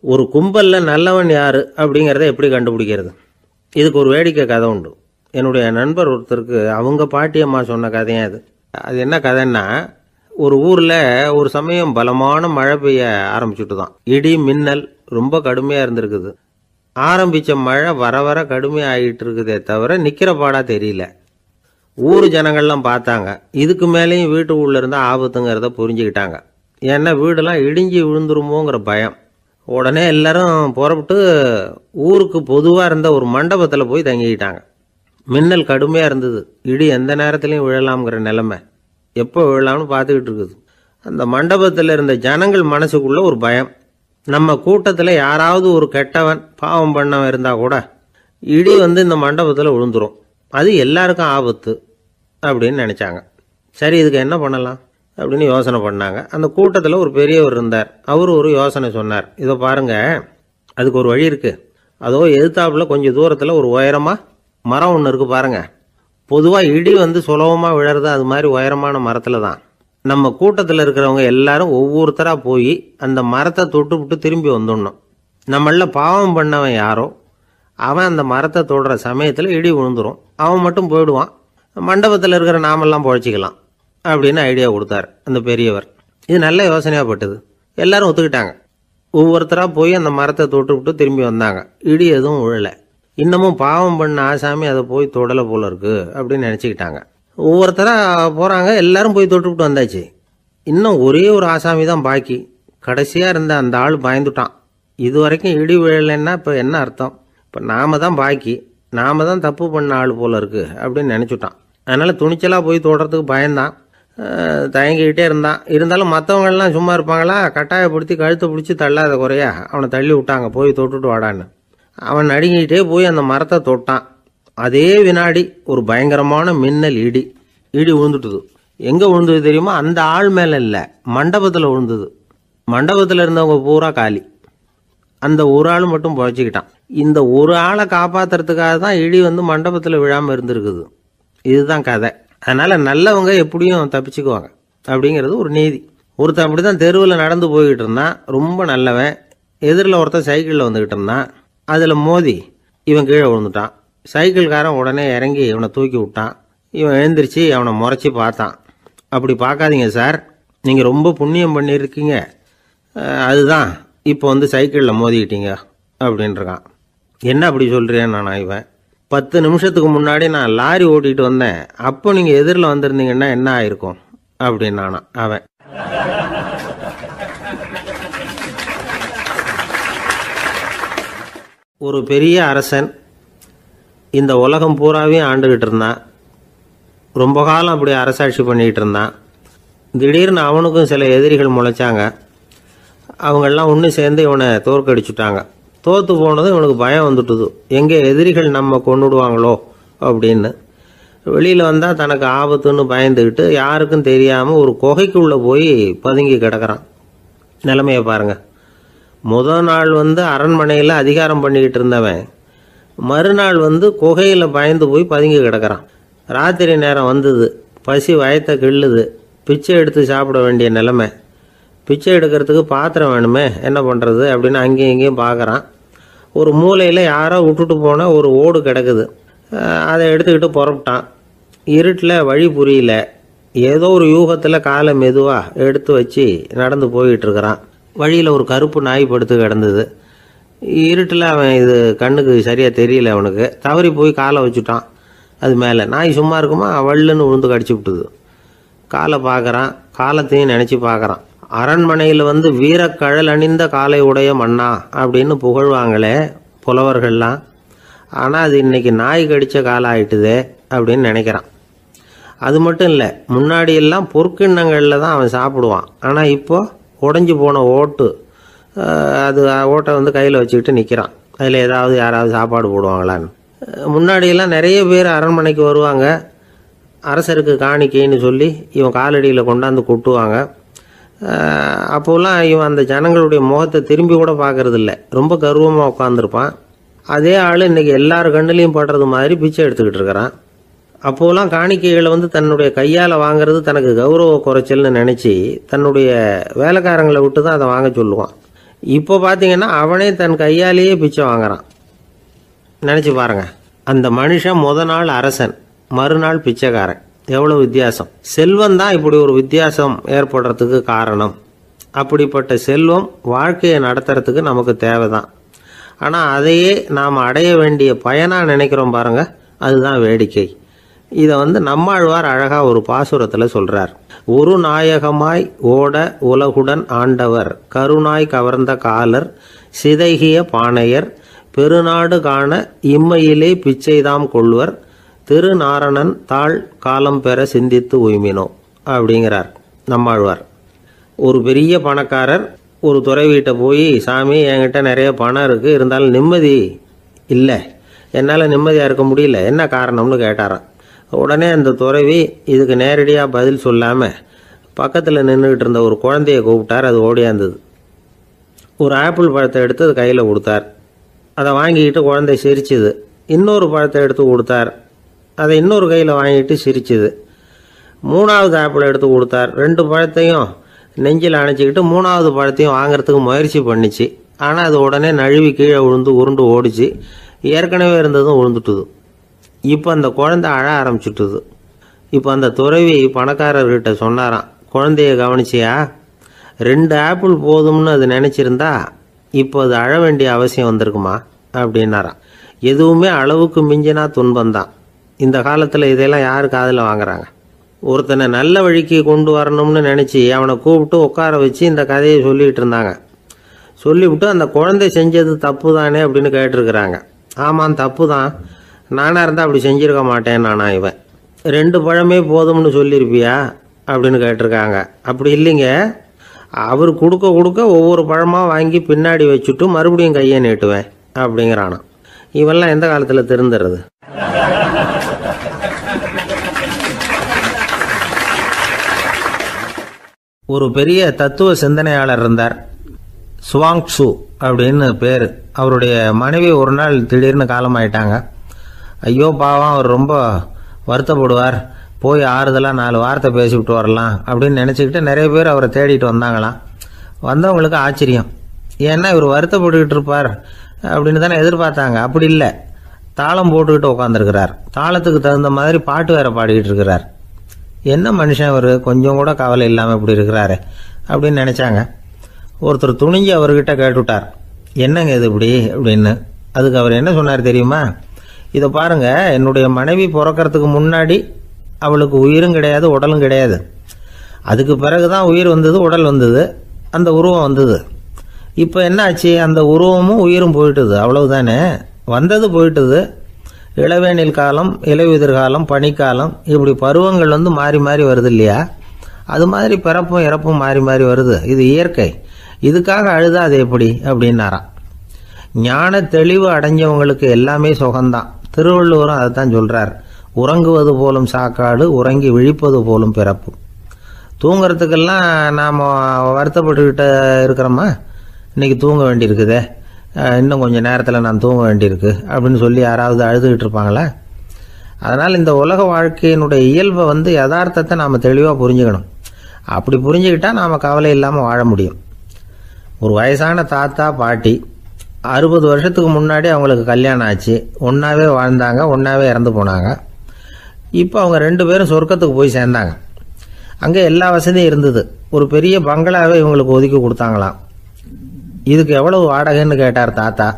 ஒரு கும்பலில் நல்லவன் யார் அப்படிங்கிறத எப்படி கண்டுபிடிக்கிறது? இதுக்கு ஒரு வேடிக்கை கதை உண்டு. என்னுடைய நண்பர் ஒருத்தருக்கு அவங்க பாட்டியம்மா சொன்ன கதையும் அது. அது என்ன கதைன்னா, ஒரு ஊரில் ஒரு சமயம் பலமான மழை பெய்ய ஆரம்பிச்சுட்டு தான். இடி மின்னல் ரொம்ப கடுமையாக இருந்திருக்குது. ஆரம்பித்த மழை வர வர கடுமையாக ஆகிட்டு இருக்குதே தவிர நிற்கிற பாடாக தெரியல. ஊர் ஜனங்கள்லாம் பார்த்தாங்க. இதுக்கு மேலேயும் வீட்டுக்குள்ளே இருந்தால் ஆபத்துங்கிறத புரிஞ்சுக்கிட்டாங்க. ஏன்னா வீடெல்லாம் இடிஞ்சி விழுந்துருமோங்கிற பயம். உடனே எல்லாரும் புறப்பட்டு ஊருக்கு பொதுவாக இருந்த ஒரு மண்டபத்தில் போய் தங்கிக்கிட்டாங்க. மின்னல் கடுமையாக இருந்தது. இடி எந்த நேரத்துலையும் விழலாம்ங்கிற நிலைமை. எப்போ விழலாம்னு பார்த்துக்கிட்டு இருக்குது. அந்த மண்டபத்தில் இருந்த ஜனங்கள் மனசுக்குள்ள ஒரு பயம். நம்ம கூட்டத்தில் யாராவது ஒரு கெட்டவன் பாவம் பண்ணவன் இருந்தால் கூட இடி இந்த மண்டபத்தில் விழுந்துரும், அது எல்லாருக்கும் ஆபத்து அப்படின்னு நினச்சாங்க. சரி, இதுக்கு என்ன பண்ணலாம் அப்படின்னு யோசனை பண்ணாங்க. அந்த கூட்டத்தில் ஒரு பெரியவர் இருந்தார். அவர் ஒரு யோசனை சொன்னார். இதை பாருங்க, அதுக்கு ஒரு வழி இருக்குது. அதோ எதிர்த்தாப்புல கொஞ்சம் தூரத்தில் ஒரு உயரமாக மரம் ஒன்று இருக்குது பாருங்க. பொதுவாக இடி சுலபமாக விழறது அது மாதிரி உயரமான மரத்தில் தான். நம்ம கூட்டத்தில் இருக்கிறவங்க எல்லாரும் ஒவ்வொருத்தராக போய் அந்த மரத்தை தொட்டு விட்டு திரும்பி வந்துடணும். நம்மள பாவம் பண்ணவன் யாரோ அவன் அந்த மரத்தை தொடுற சமயத்தில் இடி விழுந்துடும். அவன் மட்டும் போயிடுவான். மண்டபத்தில் இருக்கிற நாமெல்லாம் பொழைச்சிக்கலாம் அப்படின்னு ஐடியா கொடுத்தார் அந்த பெரியவர். இது நல்ல யோசனையாக பட்டது. எல்லாரும் ஒத்துக்கிட்டாங்க. ஒவ்வொருத்தராக போய் அந்த மரத்தை தொட்டு விட்டு திரும்பி வந்தாங்க. இடி எதுவும் விழலை. இன்னமும் பாவம் பண்ண ஆசாமி அதை போய் தொடலை போல இருக்கு அப்படின்னு நினச்சிக்கிட்டாங்க. ஒவ்வொருத்தராக போகிறாங்க. எல்லாரும் போய் தொட்டுவிட்டு வந்தாச்சு. இன்னும் ஒரே ஒரு ஆசாமி தான் பாக்கி. கடைசியாக இருந்த அந்த ஆள் பயந்துட்டான். இது வரைக்கும் இடி விழலைன்னா இப்போ என்ன அர்த்தம்? இப்போ நாம தான் பாக்கி, நாம தான் தப்பு பண்ண ஆள் போல இருக்கு அப்படின்னு நினச்சிட்டான். அதனால் துணிச்சலாக போய் தொடுறதுக்கு பயந்தான். தயங்கிக்கிட்டே இருந்தான். இருந்தாலும் மற்றவங்கள்லாம் சும்மா இருப்பாங்களா? கட்டாயப்படுத்தி கழுத்தை பிடிச்சி தள்ளாத குறையா அவனை தள்ளி விட்டாங்க. போய் தொட்டுட்டு வாடான்னு. அவன் நடுங்கிட்டே போய் அந்த மரத்தை தொட்டான். அதே வினாடி ஒரு பயங்கரமான மின்னல் இடி விழுந்துட்டுது. எங்கே விழுந்தது தெரியுமா? அந்த ஆள் மேலே இல்லை, மண்டபத்தில் விழுந்தது. மண்டபத்தில் இருந்தவங்க பூரா காலி. அந்த ஒரு ஆள் மட்டும் பொழைச்சிக்கிட்டான். இந்த ஒரு ஆளை காப்பாற்றுறதுக்காக தான் இடி மண்டபத்தில் விழாமல் இருந்திருக்குது. இதுதான் கதை. அதனால் நல்லவங்க எப்படியும் தப்பிச்சுக்குவாங்க அப்படிங்கிறது ஒரு நீதி. ஒருத்தன் அப்படி தான் தெருவில் நடந்து போய்கிட்டு இருந்தான். ரொம்ப நல்லவன். எதிரில் ஒருத்தன் சைக்கிளில் வந்துக்கிட்டு இருந்தான். அதில் மோதி இவன் கீழே விழுந்துட்டான். சைக்கிள்காரன் உடனே இறங்கி இவனை தூக்கி விட்டான். இவன் எழுந்திரிச்சு அவனை முறைச்சி பார்த்தான். அப்படி பார்க்காதீங்க சார், நீங்கள் ரொம்ப புண்ணியம் பண்ணியிருக்கீங்க, அதுதான் இப்போ சைக்கிளில் மோதிக்கிட்டீங்க அப்படின்றான். என்ன அப்படி சொல்கிறேன் நானா? இவன் 10 நிமிஷத்துக்கு முன்னாடி நான் லாரி ஓட்டிகிட்டு வந்தேன், அப்போ நீங்கள் எதிரில் வந்திருந்தீங்கன்னா என்ன ஆயிருக்கும் அப்படின்னானா அவன். ஒரு பெரிய அரசன் இந்த உலகம் பூராவையும் ஆண்டுகிட்டு இருந்தான். ரொம்ப காலம் அப்படி அரசாட்சி பண்ணிக்கிட்டு இருந்தான். திடீர்னு அவனுக்கும் சில எதிரிகள் முளைச்சாங்க. அவங்கெல்லாம் ஒன்று சேர்ந்து இவனை தோற்கடிச்சுட்டாங்க. தோற்று போனதும் இவனுக்கு பயம் வந்துட்டுது. எங்கே எதிரிகள் நம்ம கொண்டுடுவாங்களோ அப்படின்னு. வெளியில் வந்தால் தனக்கு ஆபத்துன்னு பயந்துக்கிட்டு யாருக்கும் தெரியாமல் ஒரு குகைக்குள்ளே போய் பதுங்கி கிடக்கிறான். நிலைமையை பாருங்கள். முதல் நாள் அரண்மனையில் அதிகாரம் பண்ணிக்கிட்டு இருந்தவன் மறுநாள் குகையில் பயந்து போய் பதுங்கி கிடக்கிறான். ராத்திரி நேரம் வந்தது. பசி வயத்தை கிள்ளுது. பிச்சை எடுத்து சாப்பிட வேண்டிய நிலைமை. பிச்சை எடுக்கிறதுக்கு பாத்திரம் வேணுமே, என்ன பண்ணுறது அப்படின்னு அங்கேயும் இங்கேயும் பார்க்குறான். ஒரு மூலையில் யாரோ விட்டுட்டு போன ஒரு ஓடு கிடக்குது. அதை எடுத்துக்கிட்டு புறப்பட்டான். இருட்டில் வழி புரியல. ஏதோ ஒரு யூகத்தில் காலை மெதுவாக எடுத்து வச்சு நடந்து போயிட்டுருக்கிறான். வழியில் ஒரு கருப்பு நாய் படுத்து கிடந்தது. இருட்டில் அவன் இது கண்ணுக்கு சரியாக தெரியல. அவனுக்கு தவறி போய் காலை வச்சுட்டான். அது மேலே நாய் சும்மா இருக்குமா, வள்ளுன்னு விழுந்து கடிச்சு விட்டுது. காலை பார்க்குறான். காலத்தையும் நினச்சி பார்க்குறான். அரண்மனையில் வீரக்கழல் அணிந்த காலை உடைய மன்னா அப்படின்னு புகழ்வாங்களே புலவர்கள்லாம். ஆனால் அது இன்னைக்கு நாய் கடித்த காலம் ஆயிட்டுதே அப்படின்னு நினைக்கிறான். அது மட்டும் இல்லை, முன்னாடியெல்லாம் பொற்கிண்ணங்களில் தான் அவன் சாப்பிடுவான். ஆனால் இப்போது உடஞ்சி போன ஓட்டு, அது ஓட்டை கையில் வச்சுக்கிட்டு நிற்கிறான். அதில் யாராவது சாப்பாடு போடுவாங்களான்னு. முன்னாடியெல்லாம் நிறைய பேர் அரண்மனைக்கு வருவாங்க. அரசருக்கு காணிக்கைன்னு சொல்லி இவன் காலடியில் கொண்டாந்து கொட்டுவாங்க. அப்போல்லாம் இவன் அந்த ஜனங்களுடைய முகத்தை திரும்பி கூட பார்க்கறது இல்லை. ரொம்ப கர்வமாக உட்காந்துருப்பான். அதே ஆள் இன்றைக்கி எல்லார் கண்ணுலேயும் படுறது மாதிரி பிச்சை எடுத்துக்கிட்டு இருக்கிறான். அப்போலாம் காணிக்கைகளை தன்னுடைய கையால் வாங்கிறது தனக்கு கௌரவ குறைச்சல்னு நினச்சி தன்னுடைய வேலைக்காரங்களை விட்டு தான் அதை வாங்க சொல்லுவான். இப்போ பார்த்தீங்கன்னா அவனே தன் கையாலேயே பிச்சை வாங்குறான். நினச்சி பாருங்க, அந்த மனுஷன் முத நாள் அரசன், மறுநாள் பிச்சைக்காரன். எவ்வளோ வித்தியாசம்! செல்வம் தான் இப்படி ஒரு வித்தியாசம் ஏற்படுறதுக்கு காரணம். அப்படிப்பட்ட செல்வம் வாழ்க்கையை நடத்துறதுக்கு நமக்கு தேவைதான். ஆனால் அதையே நாம் அடைய வேண்டிய பயனாக நினைக்கிறோம் பாருங்க, அதுதான் வேடிக்கை. இதை நம்மாழ்வார் அழகாக ஒரு பாசுரத்தில் சொல்கிறார். ஒரு நாயகமாய் ஓட உலகுடன் ஆண்டவர், கருணாய் கவர்ந்த காலர், சிதைகிய பானையர், பெருநாடு காண இம்மையிலே பிச்சைதாம் கொள்வர், திருநாரணன் தாழ் காலம் பெற சிந்தித்து உய்மினோ அப்படிங்கிறார் நம்மாழ்வார். ஒரு பெரிய பணக்காரர் ஒரு துறவிகிட்ட போய், சாமி என்கிட்ட நிறைய பணம் இருக்குது, இருந்தாலும் நிம்மதி இல்லை, என்னால் நிம்மதியாக இருக்க முடியல, என்ன காரணம்னு கேட்டாராம். உடனே அந்த துறவி இதுக்கு நேரடியாக பதில் சொல்லாமல் பக்கத்தில் நின்றுக்கிட்டு இருந்த ஒரு குழந்தைய கூப்பிட்டார். அது ஓடியாந்தது. ஒரு ஆப்பிள் பழத்தை எடுத்து அது கையில் கொடுத்தார். அதை வாங்கிக்கிட்டு குழந்தை சிரிச்சுது. இன்னொரு பழத்தை எடுத்து கொடுத்தார். அதை இன்னொரு கையில் வாங்கிட்டு சிரிச்சுது. மூணாவது ஆப்பிள் எடுத்து கொடுத்தார். 2 பழத்தையும் நெஞ்சில் அணைச்சிக்கிட்டு 3வது பழத்தையும் வாங்கிறதுக்கு முயற்சி பண்ணிச்சு. ஆனால் அது உடனே நழுவி கீழே விழுந்து உருண்டு ஓடிச்சு. ஏற்கனவே இருந்ததும் விழுந்துட்டுது. இப்போ அந்த குழந்தை அழ ஆரம்பிச்சுட்டுது. இப்போ அந்த துறவி பணக்காரர்கிட்ட சொன்னாராம், குழந்தைய கவனிச்சியா, 2 ஆப்பிள் போதும்னு அது நினச்சிருந்தா இப்போ அது அழ வேண்டிய அவசியம் வந்திருக்குமா அப்படின்னாராம். எதுவுமே அளவுக்கு மிஞ்சினா துன்பந்தான். இந்த காலத்தில் இதெல்லாம் யார் காதில் வாங்குறாங்க? ஒருத்தனை நல்ல வழிக்கு கொண்டு வரணும்னு நினச்சி அவனை கூப்பிட்டு உட்கார வச்சு இந்த கதையை சொல்லிகிட்டு இருந்தாங்க. சொல்லிவிட்டு அந்த குழந்தை செஞ்சது தப்பு தானே அப்படின்னு கேட்டிருக்கிறாங்க. ஆமாம், தப்பு தான், நானாக இருந்தால் அப்படி செஞ்சுருக்க மாட்டேன் நானா இவன். 2 பழமே போதும்னு சொல்லியிருப்பியா அப்படின்னு கேட்டிருக்காங்க. அப்படி இல்லைங்க, அவர் கொடுக்க கொடுக்க ஒவ்வொரு பழமாக வாங்கி பின்னாடி வச்சுட்டு மறுபடியும் கையை நீட்டுவேன் அப்படிங்கிறானா. இவெல்லாம் எந்த காலத்தில் திருந்துறது? ஒரு பெரிய தத்துவ சிந்தனையாளர் இருந்தார், சுவாங் ட்சு அப்படின்னு பேர். அவருடைய மனைவி ஒரு நாள் திடீர்னு காலமாயிட்டாங்க. ஐயோ பாவம், அவர் ரொம்ப வருத்தப்படுவார், போய் ஆறுதலாக 4 வார்த்தை பேசிவிட்டு வரலாம் அப்படின்னு நினச்சிக்கிட்டு நிறைய பேர் அவரை தேடிட்டு வந்தாங்களாம். வந்தவங்களுக்கு ஆச்சரியம், ஏன்னா இவர் வருத்தப்பட்டுக்கிட்டு இருப்பார் அப்படின்னு தானே எதிர்பார்த்தாங்க. அப்படி இல்லை, தாளம் போட்டுக்கிட்டு உட்காந்துருக்கிறார். தாளத்துக்கு தகுந்த மாதிரி பாட்டு வேற பாடிக்கிட்டு இருக்கிறார். என்ன மனுஷன் இவர், கொஞ்சம் கூட கவலை இல்லாமல் இப்படி இருக்கிறாரு அப்படின்னு நினச்சாங்க. ஒருத்தர் துணிஞ்சு அவர்கிட்ட கேட்டுவிட்டார், என்னங்க இது இப்படி அப்படின்னு. அதுக்கு அவர் என்ன சொன்னார் தெரியுமா? இதை பாருங்க, என்னுடைய மனைவி பிறக்கிறதுக்கு முன்னாடி அவளுக்கு உயிரும் கிடையாது, உடலும் கிடையாது. அதுக்கு பிறகு தான் உயிர் வந்தது, உடல் வந்தது, அந்த உருவம் வந்தது. இப்போ என்ன ஆச்சு? அந்த உருவமும் உயிரும் போயிட்டுது, அவ்வளவுதானே. வந்தது போயிட்டுது. இளவேனில் காலம், இலையுதிர் காலம், பனிக்காலம், இப்படி பருவங்கள் மாறி மாறி வருது இல்லையா? அது மாதிரி பிறப்பும் இறப்பும் மாறி மாறி வருது. இது இயற்கை. இதுக்காக அழுதா அது எப்படி அப்படின்னாராம். ஞான தெளிவு அடைஞ்சவங்களுக்கு எல்லாமே சுகம்தான். திருவள்ளுவரும் அதைத்தான் சொல்றார், உறங்குவது போலும் சாக்காடு, உறங்கி விழிப்பது போலும் பிறப்பு. தூங்குறதுக்கெல்லாம் நாம் வருத்தப்பட்டுக்கிட்ட இருக்கிறோமா? இன்னைக்கு தூங்க வேண்டியிருக்குதே, இன்னும் கொஞ்சம் நேரத்தில் நான் தூங்க வேண்டியிருக்கு அப்படின்னு சொல்லி யாராவது அழுதுகிட்டு இருப்பாங்களா? அதனால் இந்த உலக வாழ்க்கையினுடைய இயல்பை யதார்த்தத்தை நாம் தெளிவாக புரிஞ்சுக்கணும். அப்படி புரிஞ்சுக்கிட்டால் நாம் கவலை இல்லாமல் வாழ முடியும். ஒரு வயசான தாத்தா பாட்டி 60 வருஷத்துக்கு முன்னாடி அவங்களுக்கு கல்யாணம் ஆச்சு. ஒன்றாவே வாழ்ந்தாங்க, ஒன்றாவே இறந்து போனாங்க. இப்போ அவங்க 2 பேரும் சொர்க்கத்துக்கு போய் சேர்ந்தாங்க. அங்கே எல்லா வசதியும் இருந்தது. ஒரு பெரிய பங்களாவே இவங்களுக்கு ஒதுக்கி கொடுத்தாங்களாம். இதுக்கு எவ்வளவு வாடகைன்னு கேட்டார் தாத்தா.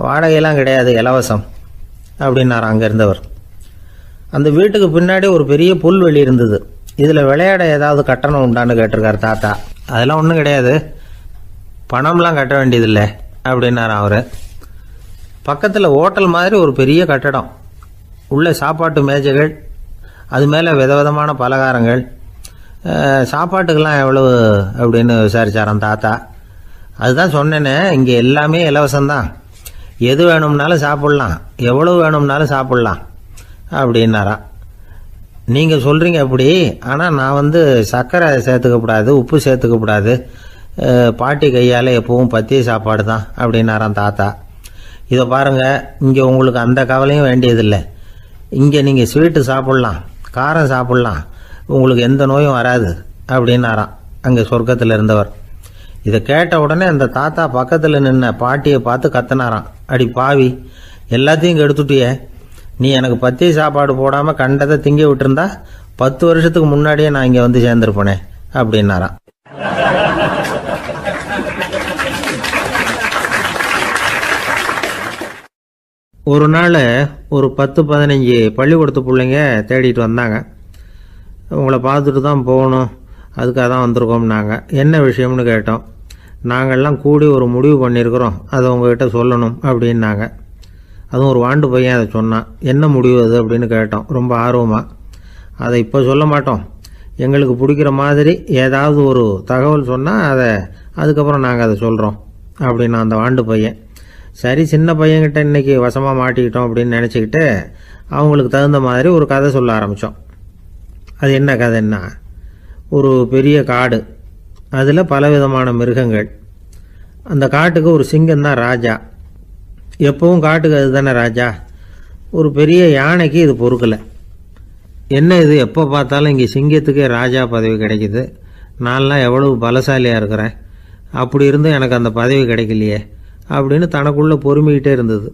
வாடகையெல்லாம் கிடையாது, இலவசம் அப்படின்னார் அங்கே இருந்தவர். அந்த வீட்டுக்கு பின்னாடி ஒரு பெரிய புல்வெளி இருந்தது. இதில் விளையாட ஏதாவது கட்டணம் உண்டான்னு கேட்டிருக்கார் தாத்தா. அதெல்லாம் ஒன்றும் கிடையாது, பணம்லாம் கட்ட வேண்டியதில்லை அப்படின்னார் அவர். பக்கத்தில் ஹோட்டல் மாதிரி ஒரு பெரிய கட்டடம், உள்ள சாப்பாட்டு மேஜைகள், அது மேலே விதவிதமான பலகாரங்கள். சாப்பாட்டுக்கெல்லாம் எவ்வளவு அப்படின்னு விசாரிச்சாராம் தாத்தா. அதுதான் சொன்னேனே, இங்கே எல்லாமே இலவசம்தான், எது வேணும்னாலும் சாப்பிட்லாம், எவ்வளவு வேணும்னாலும் சாப்பிட்லாம் அப்படின்னாராம். நீங்கள் சொல்கிறீங்க அப்படி, ஆனால் நான் சர்க்கரை சேர்த்துக்கக்கூடாது, உப்பு சேர்த்துக்கக்கூடாது, பாட்டி கையால் எப்பவும் பத்திய சாப்பாடு தான் அப்படின்னாராம் தாத்தா. இதை பாருங்கள், இங்கே உங்களுக்கு அந்த கவலையும் வேண்டியதில்லை. இங்கே நீங்கள் ஸ்வீட்டு சாப்பிட்லாம், காரம் சாப்பிட்லாம், உங்களுக்கு எந்த நோயும் வராது அப்படின்னாராம் அங்கே சொர்க்கத்தில் இருந்தவர். இதை கேட்ட உடனே அந்த தாத்தா பக்கத்தில் நின்ன பாட்டியை பார்த்து கத்தினாராம், அடி பாவி, எல்லாத்தையும் கெடுத்துட்டியே, நீ எனக்கு பத்திய சாப்பாடு போடாமல் கண்டதை திங்க விட்டுருந்தா 10 வருஷத்துக்கு முன்னாடியே நான் இங்கே வந்து சேர்ந்துருப்பேனே அப்படின்னாராம். ஒரு நாள் ஒரு 10-15 பள்ளிக்கூடத்து பிள்ளைங்க தேடிட்டு வந்தாங்க. உங்களை பார்த்துட்டு தான் போகணும், அதுக்காக தான் வந்திருக்கோம்னாங்க. என்ன விஷயம்னு கேட்டோம். நாங்கள்லாம் கூடி ஒரு முடிவு பண்ணியிருக்கிறோம், அதை உங்ககிட்ட சொல்லணும் அப்படின்னாங்க. அதுவும் ஒரு வாண்டு பையன் அதை சொன்னான். என்ன முடிவு அது அப்படின்னு கேட்டோம் ரொம்ப ஆர்வமாக. அதை இப்போ சொல்ல மாட்டோம், எங்களுக்கு பிடிக்கிற மாதிரி ஏதாவது ஒரு தகவல் சொன்னால் அதுக்கப்புறம் நாங்கள் அதை சொல்கிறோம் அப்படின்னா அந்த வாண்டு பையன். சரி, சின்ன பையன்கிட்ட இன்றைக்கி வசமாக மாட்டிக்கிட்டோம் அப்படின்னு நினச்சிக்கிட்டு அவங்களுக்கு தகுந்த மாதிரி ஒரு கதை சொல்ல ஆரம்பித்தோம். அது என்ன கதைன்னா, ஒரு பெரிய காடு, அதில் பலவிதமான மிருகங்கள். அந்த காட்டுக்கு ஒரு சிங்கம் தான் ராஜா. எப்பவும் காட்டுக்கு அது தானே ராஜா. ஒரு பெரிய யானைக்கு இது பொறுக்கலை. என்ன இது, எப்போ பார்த்தாலும் இங்கே சிங்கத்துக்கே ராஜா பதவி கிடைக்குது, நான்லாம் எவ்வளவு பலசாலியாக இருக்கிறேன், அப்படி இருந்தும் எனக்கு அந்த பதவி கிடைக்கலையே அப்படின்னு தனக்குள்ளே பொறுமிக்கிட்டே இருந்தது.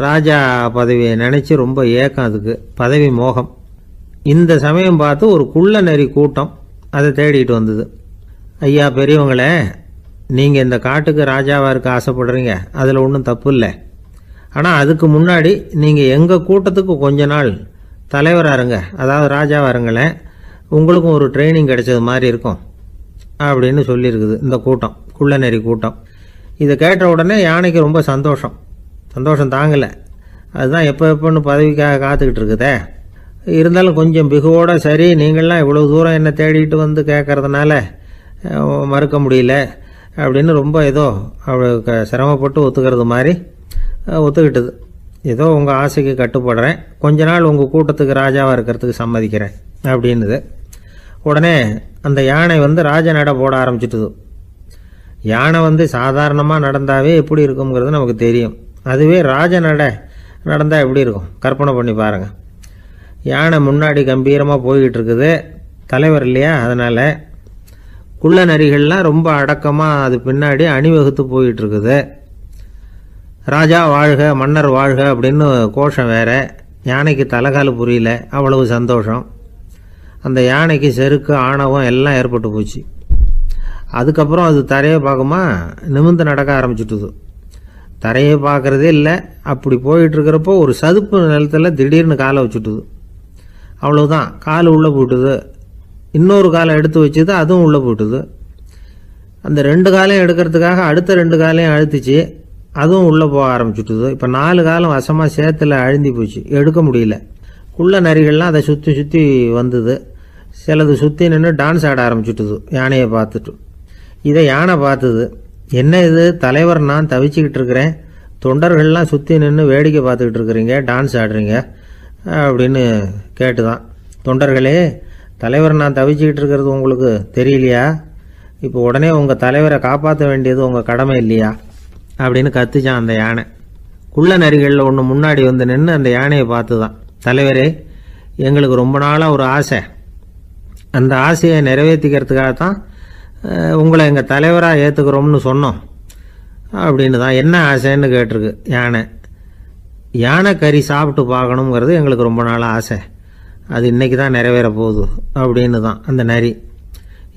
ராஜா பதவியை நினச்சி ரொம்ப ஏக்கம், அதுக்கு பதவி மோகம். இந்த சமயம் பார்த்து ஒரு குள்ள நெறி கூட்டம் அதை தேடிட்டு வந்தது. ஐயா பெரியவங்களே, நீங்கள் இந்த காட்டுக்கு ராஜாவாக இருக்க ஆசைப்படுறீங்க, அதில் ஒன்றும் தப்பு இல்லை. ஆனால் அதுக்கு முன்னாடி நீங்கள் எங்கள் கூட்டத்துக்கு கொஞ்ச நாள் தலைவராக இருங்க, அதாவது ராஜாவாக இருங்களேன், உங்களுக்கும் ஒரு ட்ரைனிங் கிடைச்சது மாதிரி இருக்கும் அப்படின்னு சொல்லியிருக்குது இந்த கூட்டம், குள்ள நெறி கூட்டம். இதை கேட்ட உடனே யானைக்கு ரொம்ப சந்தோஷம் தாங்கலை. அதுதான் எப்போன்னு பதவிக்காக காத்துக்கிட்டு இருக்குதே. இருந்தாலும் கொஞ்சம் பிகுவோட, சரி நீங்கள்லாம் இவ்வளோ தூரம் என்னை தேடிட்டு வந்து கேட்கறதுனால மறுக்க முடியல அப்படின்னு ரொம்ப ஏதோ அவளுக்கு சிரமப்பட்டு ஒத்துக்கிறது மாதிரி ஒத்துக்கிட்டது. ஏதோ உங்கள் ஆசைக்கு கட்டுப்படுறேன், கொஞ்ச நாள் உங்கள் கூட்டத்துக்கு ராஜாவாக இருக்கிறதுக்கு சம்மதிக்கிறேன் அப்படின்னுது. உடனே அந்த யானை ராஜ நட போட ஆரம்பிச்சிட்டுது. யானை சாதாரணமாக நடந்தாவே எப்படி இருக்குங்கிறது நமக்கு தெரியும். அதுவே ராஜ நடந்தால் எப்படி இருக்கும் கற்பனை பண்ணி பாருங்கள். யானை முன்னாடி கம்பீரமாக போய்கிட்டு இருக்குது, தலைவர் இல்லையா, அதனால் குள்ள நரிகள்லாம் ரொம்ப அடக்கமாக அது பின்னாடி அணிவகுத்து போயிட்டு இருக்குது. ராஜா வாழ்க, மன்னர் வாழ்க அப்படின்னு கோஷம் வேற. யானைக்கு தலைகால் புரியல, அவ்வளவு சந்தோஷம். அந்த யானைக்கு செருக்கு, ஆணவம் எல்லாம் ஏற்பட்டு போச்சு. அதுக்கப்புறம் அது தரையை பார்க்குமா, நிமிர்ந்து நடக்க ஆரம்பிச்சுட்டுது. தரையை பார்க்குறதே இல்லை. அப்படி போயிட்டுருக்கிறப்போ ஒரு சதுப்பு நிலத்தில் திடீர்னு காலை வச்சுட்டுது. அவ்வளவுதான், கால் உள்ளே போயிட்டுது. இன்னொரு காலை எடுத்து வச்சுது, அதுவும் உள்ளே போயிட்டுது. அந்த 2 காலையும் எடுக்கிறதுக்காக அடுத்த 2 காலையும் அழுத்திச்சு, அதுவும் உள்ளே போக ஆரம்பிச்சுட்டுது. இப்போ 4 காலம் வசமாக சேத்துல அழுந்தி போச்சு, எடுக்க முடியல. குள்ள நரிகள்லாம் அதை சுற்றி சுற்றி வந்தது. சிலது சுற்றி நின்று டான்ஸ் ஆட ஆரம்பிச்சுட்டுது யானையை பார்த்துட்டு. இதை யானை பார்த்தது. என்ன இது, தலைவர் நான் தவிச்சுக்கிட்டு இருக்கிறேன், தொண்டர்கள்லாம் சுற்றி நின்று வேடிக்கை பார்த்துக்கிட்டு இருக்கிறீங்க, டான்ஸ் ஆடுறீங்க அப்படின்னு கேட்டுதான். தொண்டர்களே, தலைவர் நான் தவிச்சுக்கிட்டு இருக்கிறது உங்களுக்கு தெரியலையா? இப்போ உடனே உங்கள் தலைவரை காப்பாற்ற வேண்டியது உங்கள் கடமை இல்லையா அப்படின்னு கத்துச்சான் அந்த யானை. குள்ள நரிகளில் ஒன்று முன்னாடி நின்று அந்த யானையை பார்த்து தான், தலைவரே, எங்களுக்கு ரொம்ப நாளாக ஒரு ஆசை, அந்த ஆசையை நிறைவேற்றிக்கிறதுக்காக தான் உங்களை எங்கள் தலைவராக ஏற்றுக்கிறோம்னு சொன்னோம் அப்படின்னு தான். என்ன ஆசைன்னு கேட்டிருக்கு யானை. யானை கறி சாப்பிட்டு பார்க்கணுங்கிறது எங்களுக்கு ரொம்ப நாளாக ஆசை, அது இன்றைக்கி தான் நிறைவேற போகுது அப்படின்னு தான் அந்த நரி.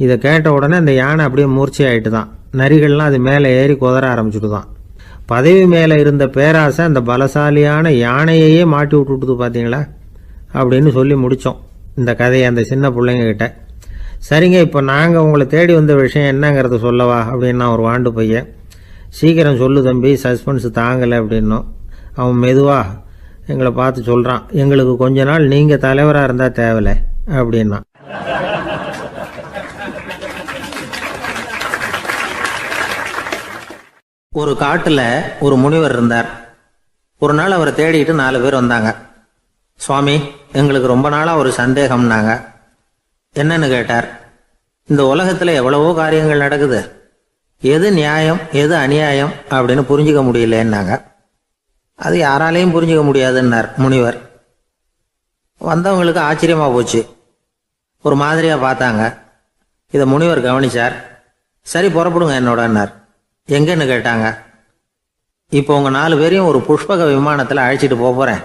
இதை கேட்ட உடனே அந்த யானை அப்படியே மூர்ச்சி ஆகிட்டு தான். நரிகள்லாம் அது மேலே ஏறி குதற ஆரம்பிச்சுட்டு தான். பதவி மேலே இருந்த பேராசை அந்த பலசாலியான யானையையே மாட்டி விட்டுட்டுது பார்த்தீங்களா அப்படின்னு சொல்லி முடித்தோம் இந்த கதையை அந்த சின்ன பிள்ளைங்கக்கிட்ட. சரிங்க, இப்போ நாங்கள் உங்களை தேடி வந்த விஷயம் என்னங்கிறத சொல்லவா அப்படின்னா ஒரு வாண்டு பையன். சீக்கிரம் சொல்லு தம்பி, சஸ்பென்ஸ் தாங்கலை அப்படின்னோம். அவன் மெதுவாக எங்களை பார்த்து சொல்கிறான், எங்களுக்கு கொஞ்ச நாள் நீங்கள் தலைவராக இருந்தால் தேவலை அப்படின்னா. ஒரு காட்டில் ஒரு முனிவர் இருந்தார். ஒரு நாள் அவரை தேடிட்டு 4 பேர் வந்தாங்க. சுவாமி, எங்களுக்கு ரொம்ப நாளாக ஒரு சந்தேகம்னாங்க. என்னன்னு கேட்டார். இந்த உலகத்தில் எவ்வளவோ காரியங்கள் நடக்குது, எது நியாயம் எது அநியாயம் அப்படின்னு புரிஞ்சிக்க முடியலன்னாங்க. அது யாராலையும் புரிஞ்சிக்க முடியாதுன்னார் முனிவர். வந்தவங்களுக்கு ஆச்சரியமாக போச்சு, ஒரு மாதிரியாக பார்த்தாங்க. இதை முனிவர் கவனிச்சார். சரி புறப்படுங்க என்னோடன்னார். எங்கன்னு கேட்டாங்க. இப்போ உங்கள் 4 பேரையும் ஒரு புஷ்பக விமானத்தில் அழைச்சிட்டு போகிறேன்.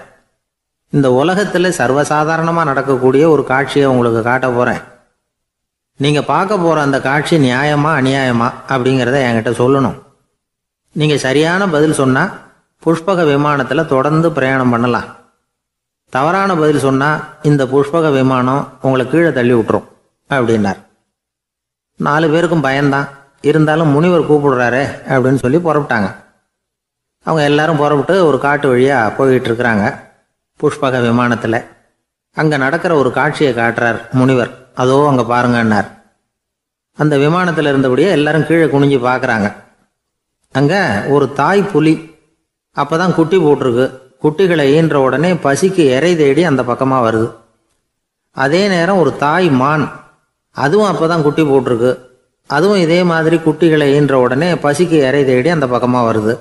இந்த உலகத்தில் சர்வசாதாரணமாக நடக்கக்கூடிய ஒரு காட்சியை உங்களுக்கு காட்ட போகிறேன். நீங்கள் பார்க்க போகிற அந்த காட்சி நியாயமா அநியாயமா அப்படிங்கிறத என்கிட்ட சொல்லணும். நீங்கள் சரியான பதில் சொன்னால் புஷ்பக விமானத்தில் தொடர்ந்து பிரயாணம் பண்ணலாம். தவறான பதில் சொன்னால் இந்த புஷ்பக விமானம் உங்களை கீழே தள்ளி விட்டுரும் அப்படின்னார். 4 பேருக்கும் பயந்தான். இருந்தாலும் முனிவர் கூப்பிடுறாரே அப்படின்னு சொல்லி புறப்பட்டாங்க. அவங்க எல்லாரும் புறப்பட்டு ஒரு காட்டு வழியாக போய்கிட்டு இருக்கிறாங்க புஷ்பக விமானத்தில். அங்கே நடக்கிற ஒரு காட்சியை காட்டுறார் முனிவர். அதோ அங்கே பாருங்கன்னார். அந்த விமானத்தில் இருந்தபடியே எல்லாரும் கீழே குனிஞ்சு பார்க்குறாங்க. அங்கே ஒரு தாய் புலி அப்போ தான் குட்டி போட்டிருக்கு. குட்டிகளை ஈன்ற உடனே பசிக்கு இறை தேடி அந்த பக்கமாக வருது. அதே நேரம் ஒரு தாய் மான், அதுவும் அப்போ தான் குட்டி போட்டிருக்கு. அதுவும் இதே மாதிரி குட்டிகளை ஈன்ற உடனே பசிக்கு இறை தேடி அந்த பக்கமாக வருது.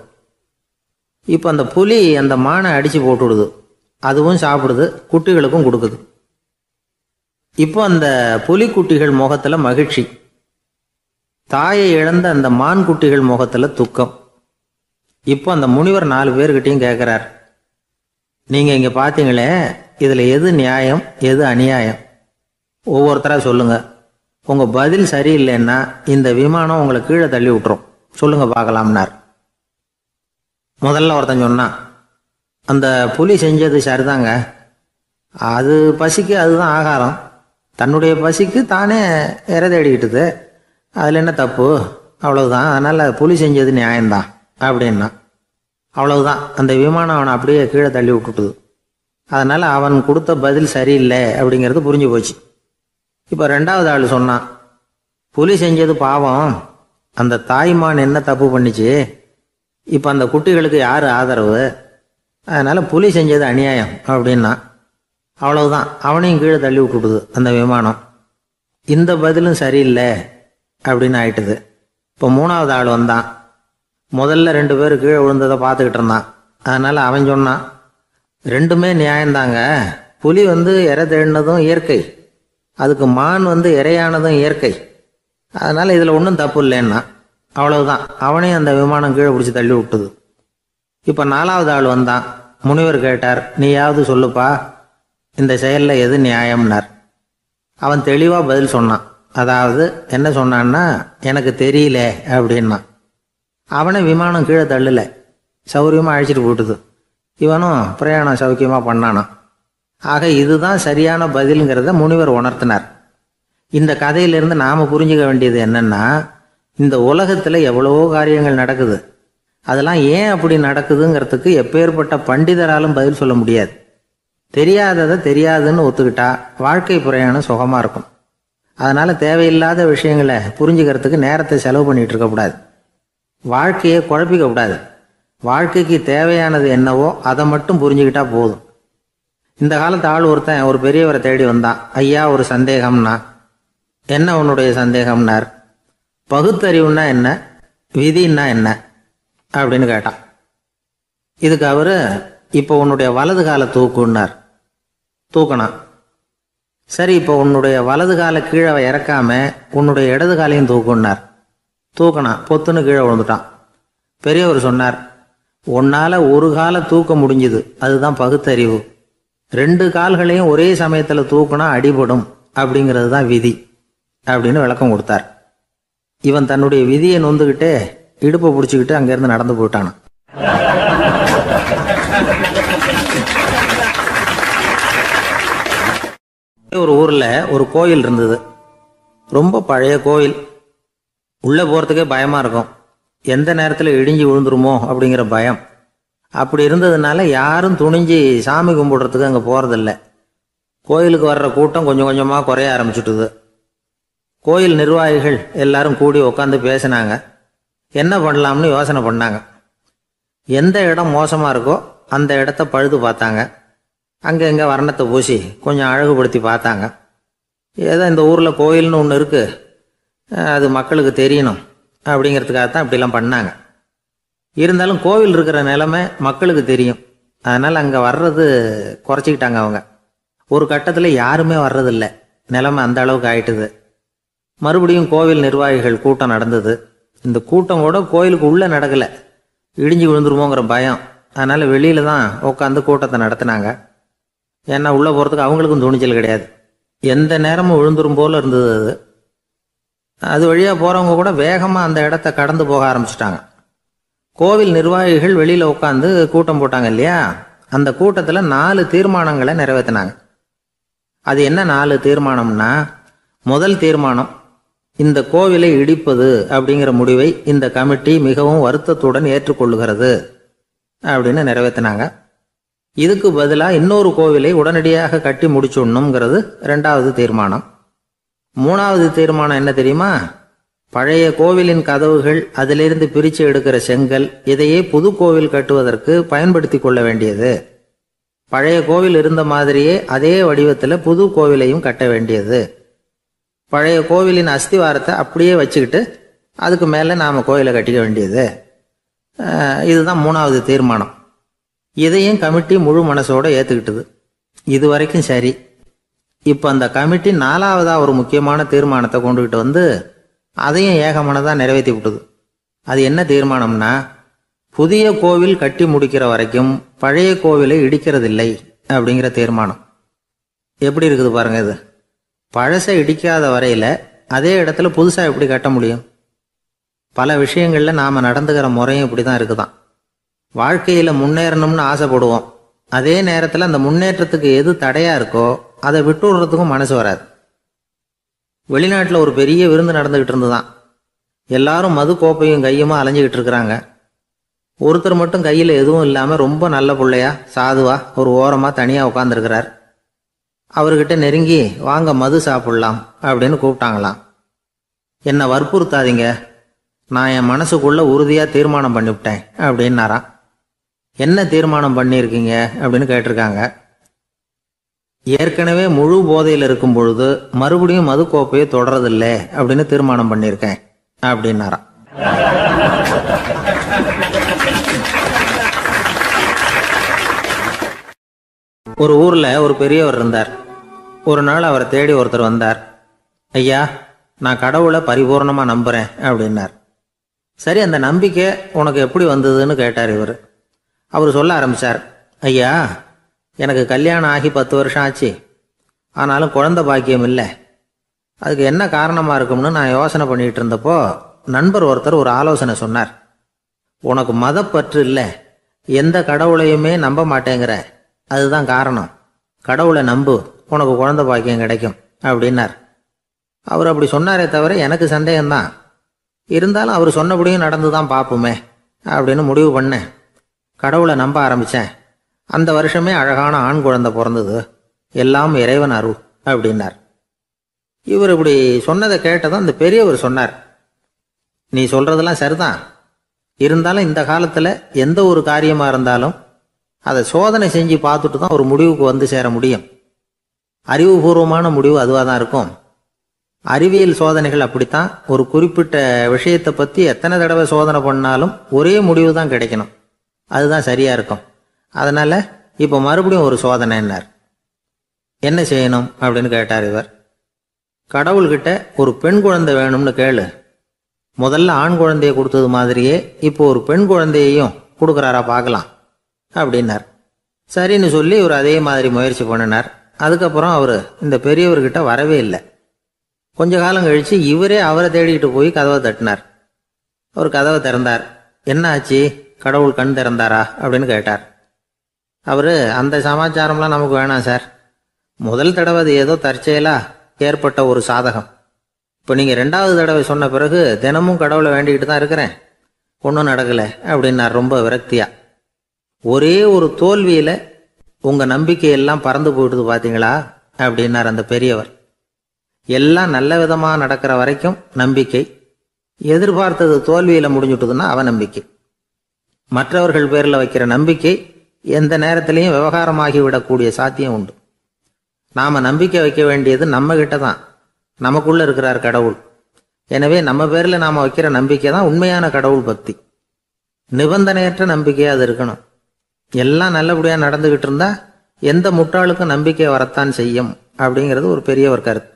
இப்போ அந்த புலி அந்த மானை அடித்து போட்டுடுது. அதுவும் சாப்பிடுது, குட்டிகளுக்கும் கொடுக்குது. இப்போ அந்த புலிக்குட்டிகள் முகத்தில் மகிழ்ச்சி, தாயை இழந்த அந்த மான் குட்டிகள் முகத்தில் துக்கம். இப்போ அந்த முனிவர் 4 பேர்கிட்டையும் கேட்குறார், நீங்கள் இங்கே பார்த்தீங்களே, இதில் எது நியாயம் எது அநியாயம்? ஒவ்வொருத்தராக சொல்லுங்கள். உங்கள் பதில் சரியில்லைன்னா இந்த விமானம் உங்களை கீழே தள்ளி விட்டுரும். சொல்லுங்கள் பார்க்கலாம்னார். முதல்ல ஒருத்தன் சொன்னான், அந்த புலி செஞ்சது சரிதாங்க. அது பசிக்கு அதுதான் ஆகாரம். தன்னுடைய பசிக்கு தானே இறை தேடிக்கிட்டுது. அதில் என்ன தப்பு? அவ்வளவுதான். அதனால் புலி செஞ்சது நியாயம்தான் அப்படின்னா. அவ்வளவுதான், அந்த விமானம் அவனை அப்படியே கீழே தள்ளி விட்டுட்டுது. அதனால் அவன் கொடுத்த பதில் சரியில்லை அப்படிங்கிறது புரிஞ்சு போச்சு. இப்போ 2வது ஆள் சொன்னான், புலி செஞ்சது பாவம், அந்த தாய்மான் என்ன தப்பு பண்ணிச்சு? இப்போ அந்த குட்டிகளுக்கு யார் ஆதரவு? அதனால் புலி செஞ்சது அநியாயம் அப்படின்னா. அவ்வளவுதான், அவனையும் கீழே தள்ளி விட்டுடுது அந்த விமானம். இந்த பதிலும் சரியில்லை அப்படின்னு ஆயிட்டுது. இப்போ 3வது ஆள் வந்தான். முதல்ல 2 பேர் கீழே விழுந்ததை பார்த்துக்கிட்டு இருந்தான். அதனால் அவன் சொன்னான், ரெண்டுமே நியாயந்தாங்க. புலி இறை தேடினதும் இயற்கை, அதுக்கு மான் இறையானதும் இயற்கை. அதனால் இதில் ஒன்றும் தப்பு இல்லைன்னா. அவ்வளவுதான், அவனையும் அந்த விமானம் கீழே பிடிச்சி தள்ளி விட்டுது. இப்போ 4வது ஆள் வந்தான். முனிவர் கேட்டார், நீயாவது சொல்லுப்பா, இந்த செயலில் எது நியாயம்னார். அவன் தெளிவாக பதில் சொன்னான். அதாவது என்ன சொன்னான்னா, எனக்கு தெரியல அப்படின்னா. அவனை விமானம் கீழே தள்ளல, சௌரியமாக அழைச்சிட்டு போட்டுது. இவனும் பிரயாணம் சௌக்கியமாக பண்ணானா. ஆக இதுதான் சரியான பதிலுங்கிறத முனிவர் உணர்த்தினார். இந்த கதையிலிருந்து நாம் புரிஞ்சுக்க வேண்டியது என்னன்னா, இந்த உலகத்தில் எவ்வளவோ காரியங்கள் நடக்குது. அதெல்லாம் ஏன் அப்படி நடக்குதுங்கிறதுக்கு எப்பேற்பட்ட பண்டிதராலும் பதில் சொல்ல முடியாது. தெரியாததை தெரியாதுன்னு ஒத்துக்கிட்டா வாழ்க்கை பிரயாணம் சுகமாக இருக்கும். அதனால் தேவையில்லாத விஷயங்களை புரிஞ்சுக்கிறதுக்கு நேரத்தை செலவு பண்ணிகிட்டு இருக்கக்கூடாது. வாழ்க்கையை குழப்பிக்கக்கூடாது. வாழ்க்கைக்கு தேவையானது என்னவோ அதை மட்டும் புரிஞ்சுக்கிட்டா போதும். இந்த காலத்து ஆள் ஒருத்தன் ஒரு பெரியவரை தேடி வந்தான். ஐயா, ஒரு சந்தேகம்னா. என்ன உன்னுடைய சந்தேகம்னார். பகுத்தறிவுன்னா என்ன, விதின்னா என்ன அப்படின்னு கேட்டான். இதுக்கு அவர், இப்போ உன்னுடைய வலது காலை தூக்குன்னார். தூக்கினான். சரி, இப்போ உன்னுடைய வலது காலை கீழே இறக்காம உன்னுடைய இடது காலையும் தூக்குன்னார். தூக்கினான். பொத்துன்னு கீழே விழுந்துட்டான். பெரியவர் சொன்னார், உன்னால் ஒரு காலை தூக்க முடிஞ்சுது, அதுதான் பகுத்தறிவு. 2 கால்களையும் ஒரே சமயத்தில் தூக்குனா அடிபடும், அப்படிங்கிறது தான் விதி அப்படின்னு விளக்கம் கொடுத்தார். இவன் தன்னுடைய விதியை நொந்துக்கிட்டே இடுப்பை பிடிச்சிக்கிட்டு அங்கேருந்து நடந்து போயிட்டானான். ஒரு ஊரில் ஒரு கோயில் இருந்தது. ரொம்ப பழைய கோயில். உள்ளே போகிறதுக்கே பயமாக இருக்கும். எந்த நேரத்தில் இடிஞ்சு விழுந்துருமோ அப்படிங்கிற பயம். அப்படி இருந்ததுனால யாரும் துணிஞ்சு சாமி கும்பிடுறதுக்கு அங்கே போகிறதில்ல. கோயிலுக்கு வர்ற கூட்டம் கொஞ்சம் கொஞ்சமாக குறைய ஆரம்பிச்சுட்டுது. கோயில் நிர்வாகிகள் எல்லாரும் கூடி உட்காந்து பேசினாங்க. என்ன பண்ணலாம்னு யோசனை பண்ணாங்க. எந்த இடம் மோசமாக இருக்கோ அந்த இடத்த பழுது பார்த்தாங்க. அங்கே இங்கே வர்ணத்தை பூசி கொஞ்சம் அழகுபடுத்தி பார்த்தாங்க. ஏதோ இந்த ஊரில் கோயில்னு ஒன்று இருக்குது, அது மக்களுக்கு தெரியணும் அப்படிங்கிறதுக்காக தான் இப்படிலாம் பண்ணாங்க. இருந்தாலும் கோவில் இருக்கிற நிலைமை மக்களுக்கு தெரியும். அதனால் அங்கே வர்றது குறைச்சிக்கிட்டாங்க அவங்க. ஒரு கட்டத்தில் யாருமே வர்றதில்லை. நிலைமை அந்த அளவுக்கு ஆயிட்டுது. மறுபடியும் கோவில் நிர்வாகிகள் கூட்டம் நடந்தது. இந்த கூட்டம் கூட கோயிலுக்கு உள்ளே நடக்கலை, இடிஞ்சு விழுந்துருமோங்கிற பயம். அதனால் வெளியில தான் உட்காந்து கூட்டத்தை நடத்தினாங்க. ஏன்னா உள்ளே போகிறதுக்கு அவங்களுக்கும் துணிச்சல் கிடையாது. எந்த நேரமும் விழுந்துரும் போல் இருந்தது அது. அது வழியாக போகிறவங்க கூட வேகமாக அந்த இடத்த கடந்து போக ஆரம்பிச்சிட்டாங்க. கோவில் நிர்வாகிகள் வெளியில் உட்காந்து கூட்டம் போட்டாங்க இல்லையா, அந்த கூட்டத்தில் 4 தீர்மானங்களை நிறைவேற்றினாங்க. அது என்ன 4 தீர்மானம்னா, முதல் தீர்மானம், இந்த கோவிலை இடிப்பது அப்படிங்கிற முடிவை இந்த கமிட்டி மிகவும் வருத்தத்துடன் ஏற்றுக்கொள்ளுகிறது அப்படின்னு நிறைவேற்றினாங்க. இதுக்கு பதிலாக இன்னொரு கோவிலை உடனடியாக கட்டி முடிச்சுடணுங்கிறது 2வது தீர்மானம். 3வது தீர்மானம் என்ன தெரியுமா? பழைய கோவிலின் கதவுகள், அதிலிருந்து பிரித்து எடுக்கிற செங்கல், இதையே புது கோவில் கட்டுவதற்கு பயன்படுத்தி கொள்ள வேண்டியது. பழைய கோவில் இருந்த மாதிரியே அதே வடிவத்தில் புது கோவிலையும் கட்ட வேண்டியது. பழைய கோவிலின் அஸ்திவாரத்தை அப்படியே வச்சுக்கிட்டு அதுக்கு மேலே நாம் கோயிலை கட்டிக்க வேண்டியது. இதுதான் 3வது தீர்மானம். இதையும் கமிட்டி முழு மனசோட ஏற்றுக்கிட்டது. இது வரைக்கும் சரி. இப்போ அந்த கமிட்டி 4வதாக ஒரு முக்கியமான தீர்மானத்தை கொண்டுகிட்டு வந்து அதையும் ஏகமனதாக நிறைவேற்றி விட்டது. அது என்ன தீர்மானம்னா, புதிய கோவில் கட்டி முடிக்கிற வரைக்கும் பழைய கோவிலை இடிக்கிறதில்லை அப்படிங்கிற தீர்மானம். எப்படி இருக்குது பாருங்க இது. பழசை இடிக்காத வரையில் அதே இடத்துல புதுசாக எப்படி கட்ட முடியும்? பல விஷயங்களில் நாம் நடந்துக்கிற முறையும் இப்படி தான் இருக்குதான். வாழ்க்கையில் முன்னேறணும்னு ஆசைப்படுவோம். அதே நேரத்தில் அந்த முன்னேற்றத்துக்கு எது தடையாக இருக்கோ அதை விட்டு விடுறதுக்கும் மனசு வராது. வெளிநாட்டில் ஒரு பெரிய விருந்து நடந்துக்கிட்டு இருந்துதான். எல்லாரும் மது கோப்பையும் கையுமா அலைஞ்சிக்கிட்டு இருக்கிறாங்க. ஒருத்தர் மட்டும் கையில் எதுவும் இல்லாமல் ரொம்ப நல்ல பிள்ளையா சாதுவா ஒரு ஓரமாக தனியாக உட்காந்துருக்கிறார். அவர்கிட்ட நெருங்கி வாங்க மது சாப்பிடலாம் அப்படின்னு கூப்பிட்டாங்களாம். என்னை வற்புறுத்தாதீங்க, நான் என் மனசுக்குள்ளே உறுதியாக தீர்மானம் பண்ணிவிட்டேன் அப்படின்னாராம். என்ன தீர்மானம் பண்ணியிருக்கீங்க அப்படின்னு கேட்டிருக்காங்க. ஏற்கனவே முழு போதையில் இருக்கும் பொழுது மறுபடியும் மது கோப்பையை தொடரதில்லை அப்படின்னு தீர்மானம் பண்ணியிருக்கேன் அப்படின்னாராம். ஒரு ஊரில் ஒரு பெரியவர் இருந்தார். ஒரு நாள் அவரை தேடி ஒருத்தர் வந்தார். ஐயா, நான் கடவுளை பரிபூர்ணமாக நம்புகிறேன் அப்படின்னார். சரி, அந்த நம்பிக்கை உனக்கு எப்படி வந்ததுன்னு கேட்டார் இவர். அவர் சொல்ல ஆரம்பித்தார். ஐயா, எனக்கு கல்யாணம் ஆகி 10 வருஷம் ஆச்சு. ஆனாலும் குழந்தை பாக்கியம் இல்லை. அதுக்கு என்ன காரணமாக இருக்கும்னு நான் யோசனை பண்ணிகிட்டு இருந்தப்போ நண்பர் ஒருத்தர் ஒரு ஆலோசனை சொன்னார். உனக்கு மதப்பற்று இல்லை, எந்த கடவுளையுமே நம்ப மாட்டேங்கிற, அதுதான் காரணம். கடவுளை நம்பு, உனக்கு குழந்தை பாக்கியம் கிடைக்கும் அப்படின்னார். அவர் அப்படி சொன்னாரே தவிர எனக்கு சந்தேகம்தான். இருந்தாலும் அவர் சொன்னபடியும் நடந்து தான் பார்ப்போமே அப்படின்னு முடிவு பண்ணேன். கடவுளை நம்ப ஆரம்பித்தேன். அந்த வருஷமே அழகான ஆண் குழந்தை பிறந்தது. எல்லாம் இறைவன் அருள் அப்படின்னார். இவர் இப்படி சொன்னதை கேட்டதும் அந்த பெரியவர் சொன்னார், நீ சொல்கிறதெல்லாம் சரிதான். இருந்தாலும் இந்த காலத்தில் எந்த ஒரு காரியமாக இருந்தாலும் அதை சோதனை செஞ்சு பார்த்துட்டு தான் ஒரு முடிவுக்கு வந்து சேர முடியும். அறிவுபூர்வமான முடிவு அதுவாக தான் இருக்கும். அறிவியல் சோதனைகள் அப்படித்தான். ஒரு குறிப்பிட்ட விஷயத்தை பற்றி எத்தனை தடவை சோதனை பண்ணாலும் ஒரே முடிவு தான் கிடைக்கணும். அதுதான் சரியாக இருக்கும். அதனால் இப்போ மறுபடியும் ஒரு சோதனைன்னார். என்ன செய்யணும் அப்படின்னு கேட்டார் இவர். கடவுள்கிட்ட ஒரு பெண் குழந்தை வேணும்னு கேளு. முதல்ல ஆண் குழந்தைய கொடுத்தது மாதிரியே இப்போ ஒரு பெண் குழந்தையையும் கொடுக்குறாரா பார்க்கலாம் அப்படின்னார். சரின்னு சொல்லி இவர் அதே மாதிரி முயற்சி பண்ணினார். அதுக்கப்புறம் அவர் இந்த பெரியவர்கிட்ட வரவே இல்லை. கொஞ்ச காலம் கழித்து இவரே அவரை தேடிக்கிட்டு போய் கதவை தட்டினார். அவர் கதவை திறந்தார். என்ன ஆச்சு, கடவுள் கண் திறந்தாரா அப்படின்னு கேட்டார். அவர், அந்த சமாச்சாரம்லாம் நமக்கு வேணாம் சார். முதல் தடவை அது ஏதோ தற்செயலாக ஏற்பட்ட ஒரு சாதகம். இப்போ நீங்கள் 2வது தடவை சொன்ன பிறகு தினமும் கடவுளை வேண்டிக்கிட்டு தான் இருக்கிறேன், ஒன்றும் நடக்கலை அப்படின்னார் ரொம்ப விரக்தியாக. ஒரே ஒரு தோல்வியில் உங்கள் நம்பிக்கையெல்லாம் பறந்து போயிடுது பார்த்தீங்களா அப்படின்னார் அந்த பெரியவர். எல்லாம் நல்ல விதமாக நடக்கிற வரைக்கும் நம்பிக்கை, எதிர்பார்த்தது தோல்வியில் முடிஞ்சுட்டுதுன்னா அவநம்பிக்கை. மற்றவர்கள் பேரில் வைக்கிற நம்பிக்கை எந்த நேரத்திலையும் விவகாரமாகி விடக்கூடிய சாத்தியம் உண்டு. நாம் நம்பிக்கை வைக்க வேண்டியது நம்மகிட்ட தான். நமக்குள்ளே இருக்கிறார் கடவுள். எனவே நம்ம பேரில் நாம் வைக்கிற நம்பிக்கை தான் உண்மையான கடவுள் பக்தி. நிபந்தனையற்ற நம்பிக்கையாக அது இருக்கணும். எல்லாம் நல்லபடியாக நடந்துக்கிட்டு இருந்தால் எந்த முட்டாளுக்கும் நம்பிக்கை வரத்தான் செய்யும் அப்படிங்கிறது ஒரு பெரியவர் கருத்து.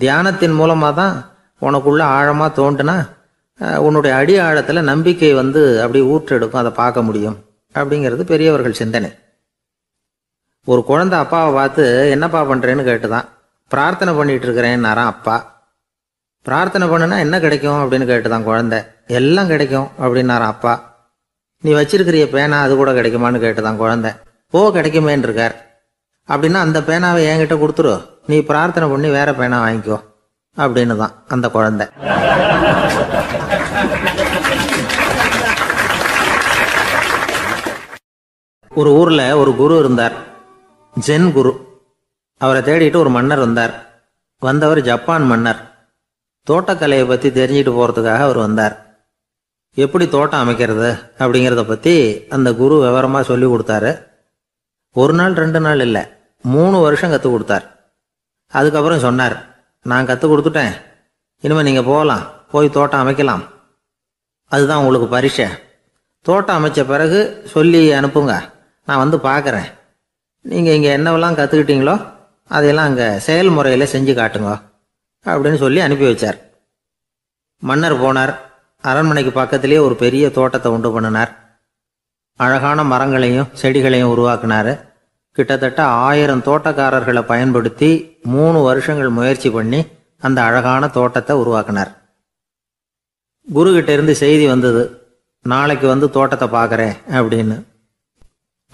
தியானத்தின் மூலமாக தான் உனக்குள்ள ஆழமாக தோண்டுனா உன்னுடைய அடி ஆழத்தில் நம்பிக்கை வந்து அப்படி ஊற்றெடுக்கும், அதை பார்க்க முடியும் அப்படிங்கிறது பெரியவர்கள் சிந்தனை. ஒரு குழந்தை அப்பாவை பார்த்து என்னப்பா பண்ணுறேன்னு கேட்டுதான். பிரார்த்தனை பண்ணிட்டு இருக்கிறேன்னாரான் அப்பா. பிரார்த்தனை பண்ணுனா என்ன கிடைக்கும் அப்படின்னு கேட்டுதான் குழந்தை. எல்லாம் கிடைக்கும் அப்படின்னாரான் அப்பா. நீ வச்சிருக்கிறிய பேனா அது கூட கிடைக்குமான்னு கேட்டுதான் குழந்தை. கிடைக்குமேன்னு இருக்கார். அப்படின்னா அந்த பேனாவை என்கிட்ட கொடுத்துரு, நீ பிரார்த்தனை பண்ணி வேற பேனா வாங்கிக்கோ அப்படின்னு தான் அந்த குழந்தை. ஒரு ஊர்ல ஒரு குரு இருந்தார், ஜென் குரு. அவரை தேடிட்டு ஒரு மன்னர் வந்தார். வந்தவர் ஜப்பான் மன்னர். தோட்டக்கலையை பற்றி தெரிஞ்சுட்டு போகிறதுக்காக அவர் வந்தார். எப்படி தோட்டம் அமைக்கிறது அப்படிங்கிறத பற்றி அந்த குரு விவரமாக சொல்லி கொடுத்தாரு. ஒரு நாள் 2 நாள் இல்லை, 3 வருஷம் கற்றுக் கொடுத்தார். அதுக்கப்புறம் சொன்னார், நான் கற்றுக் கொடுத்துட்டேன், இனிமேல் நீங்கள் போகலாம், போய் தோட்டம் அமைக்கலாம், அதுதான் உங்களுக்கு பரிசை. தோட்டம் அமைச்ச பிறகு சொல்லி அனுப்புங்க, நான் வந்து பார்க்குறேன். நீங்கள் இங்கே என்னவெல்லாம் கற்றுக்கிட்டீங்களோ அதையெல்லாம் அங்கே செயல்முறையில் செஞ்சு காட்டுங்க அப்படின்னு சொல்லி அனுப்பி வச்சார். மன்னர் போனார். அரண்மனைக்கு பக்கத்திலேயே ஒரு பெரிய தோட்டத்தை உண்டு பண்ணினார். அழகான மரங்களையும் செடிகளையும் உருவாக்கினார். கிட்டத்தட்ட 1000 தோட்டக்காரர்களை பயன்படுத்தி 3 வருஷங்கள் முயற்சி பண்ணி அந்த அழகான தோட்டத்தை உருவாக்கினார். குருகிட்ட இருந்து செய்தி வந்தது, நாளைக்கு வந்து தோட்டத்தை பார்க்குறேன் அப்படின்னு.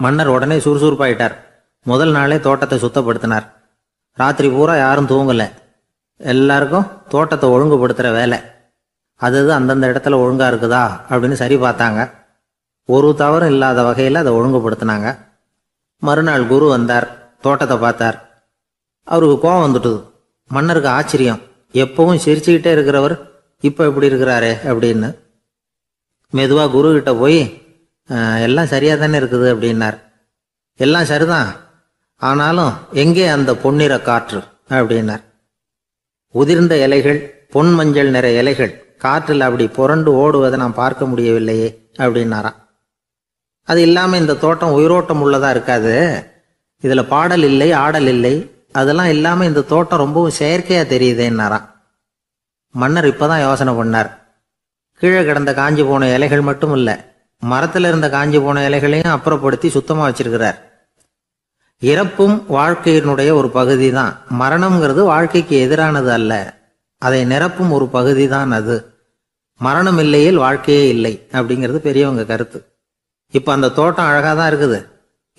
மன்னர் உடனே சுறுசுறுப்பாயிட்டார். முதல் நாளே தோட்டத்தை சுத்தப்படுத்தினார். ராத்திரி பூரா யாரும் தூங்கலை. எல்லாருக்கும் தோட்டத்தை ஒழுங்குபடுத்துகிற வேலை. அது அந்தந்த இடத்துல ஒழுங்காக இருக்குதா அப்படின்னு சரி பார்த்தாங்க. ஒரு தவறும் இல்லாத வகையில் அதை ஒழுங்குபடுத்தினாங்க. மறுநாள் குரு வந்தார், தோட்டத்தை பார்த்தார். அவருக்கு கோபம் வந்துட்டுது. மன்னருக்கு ஆச்சரியம், எப்பவும் சிரிச்சுக்கிட்டே இருக்கிறவர் இப்போ எப்படி இருக்கிறாரே அப்படின்னு. மெதுவாக குருக்கிட்ட போய் எல்லாம் சரியாக தானே இருக்குது அப்படின்னார். எல்லாம் சரிதான், ஆனாலும் எங்கே அந்த பொன்னிற காற்று அப்படின்னார். உதிர்ந்த இலைகள், பொன் மஞ்சள் நிற இலைகள் காற்றில் அப்படி புரண்டு ஓடுவதை நான் பார்க்க முடியவில்லையே அப்படின்னாராம். அது இல்லாமல் இந்த தோட்டம் உயிரோட்டம் உள்ளதாக இருக்காது, இதில் பாடல் இல்லை, ஆடல் இல்லை, அதெல்லாம் இல்லாமல் இந்த தோட்டம் ரொம்பவும் செயற்கையாக தெரியுதேன்னாராம். மன்னர் இப்போதான் யோசனை பண்ணார். கீழே கிடந்த காஞ்சி போன இலைகள் மட்டும் இல்லை, மரத்தில் இருந்த காஞ்சி போன இலைகளையும் அப்புறப்படுத்தி சுத்தமாக வச்சிருக்கிறார். இறப்பும் வாழ்க்கையினுடைய ஒரு பகுதி தான். மரணம்ங்கிறது வாழ்க்கைக்கு எதிரானது அல்ல, அதை நிரப்பும் ஒரு பகுதி தான் அது. மரணம் இல்லையில் வாழ்க்கையே இல்லை அப்படிங்கிறது பெரியவங்க கருத்து. இப்போ அந்த தோட்டம் அழகாக தான் இருக்குது,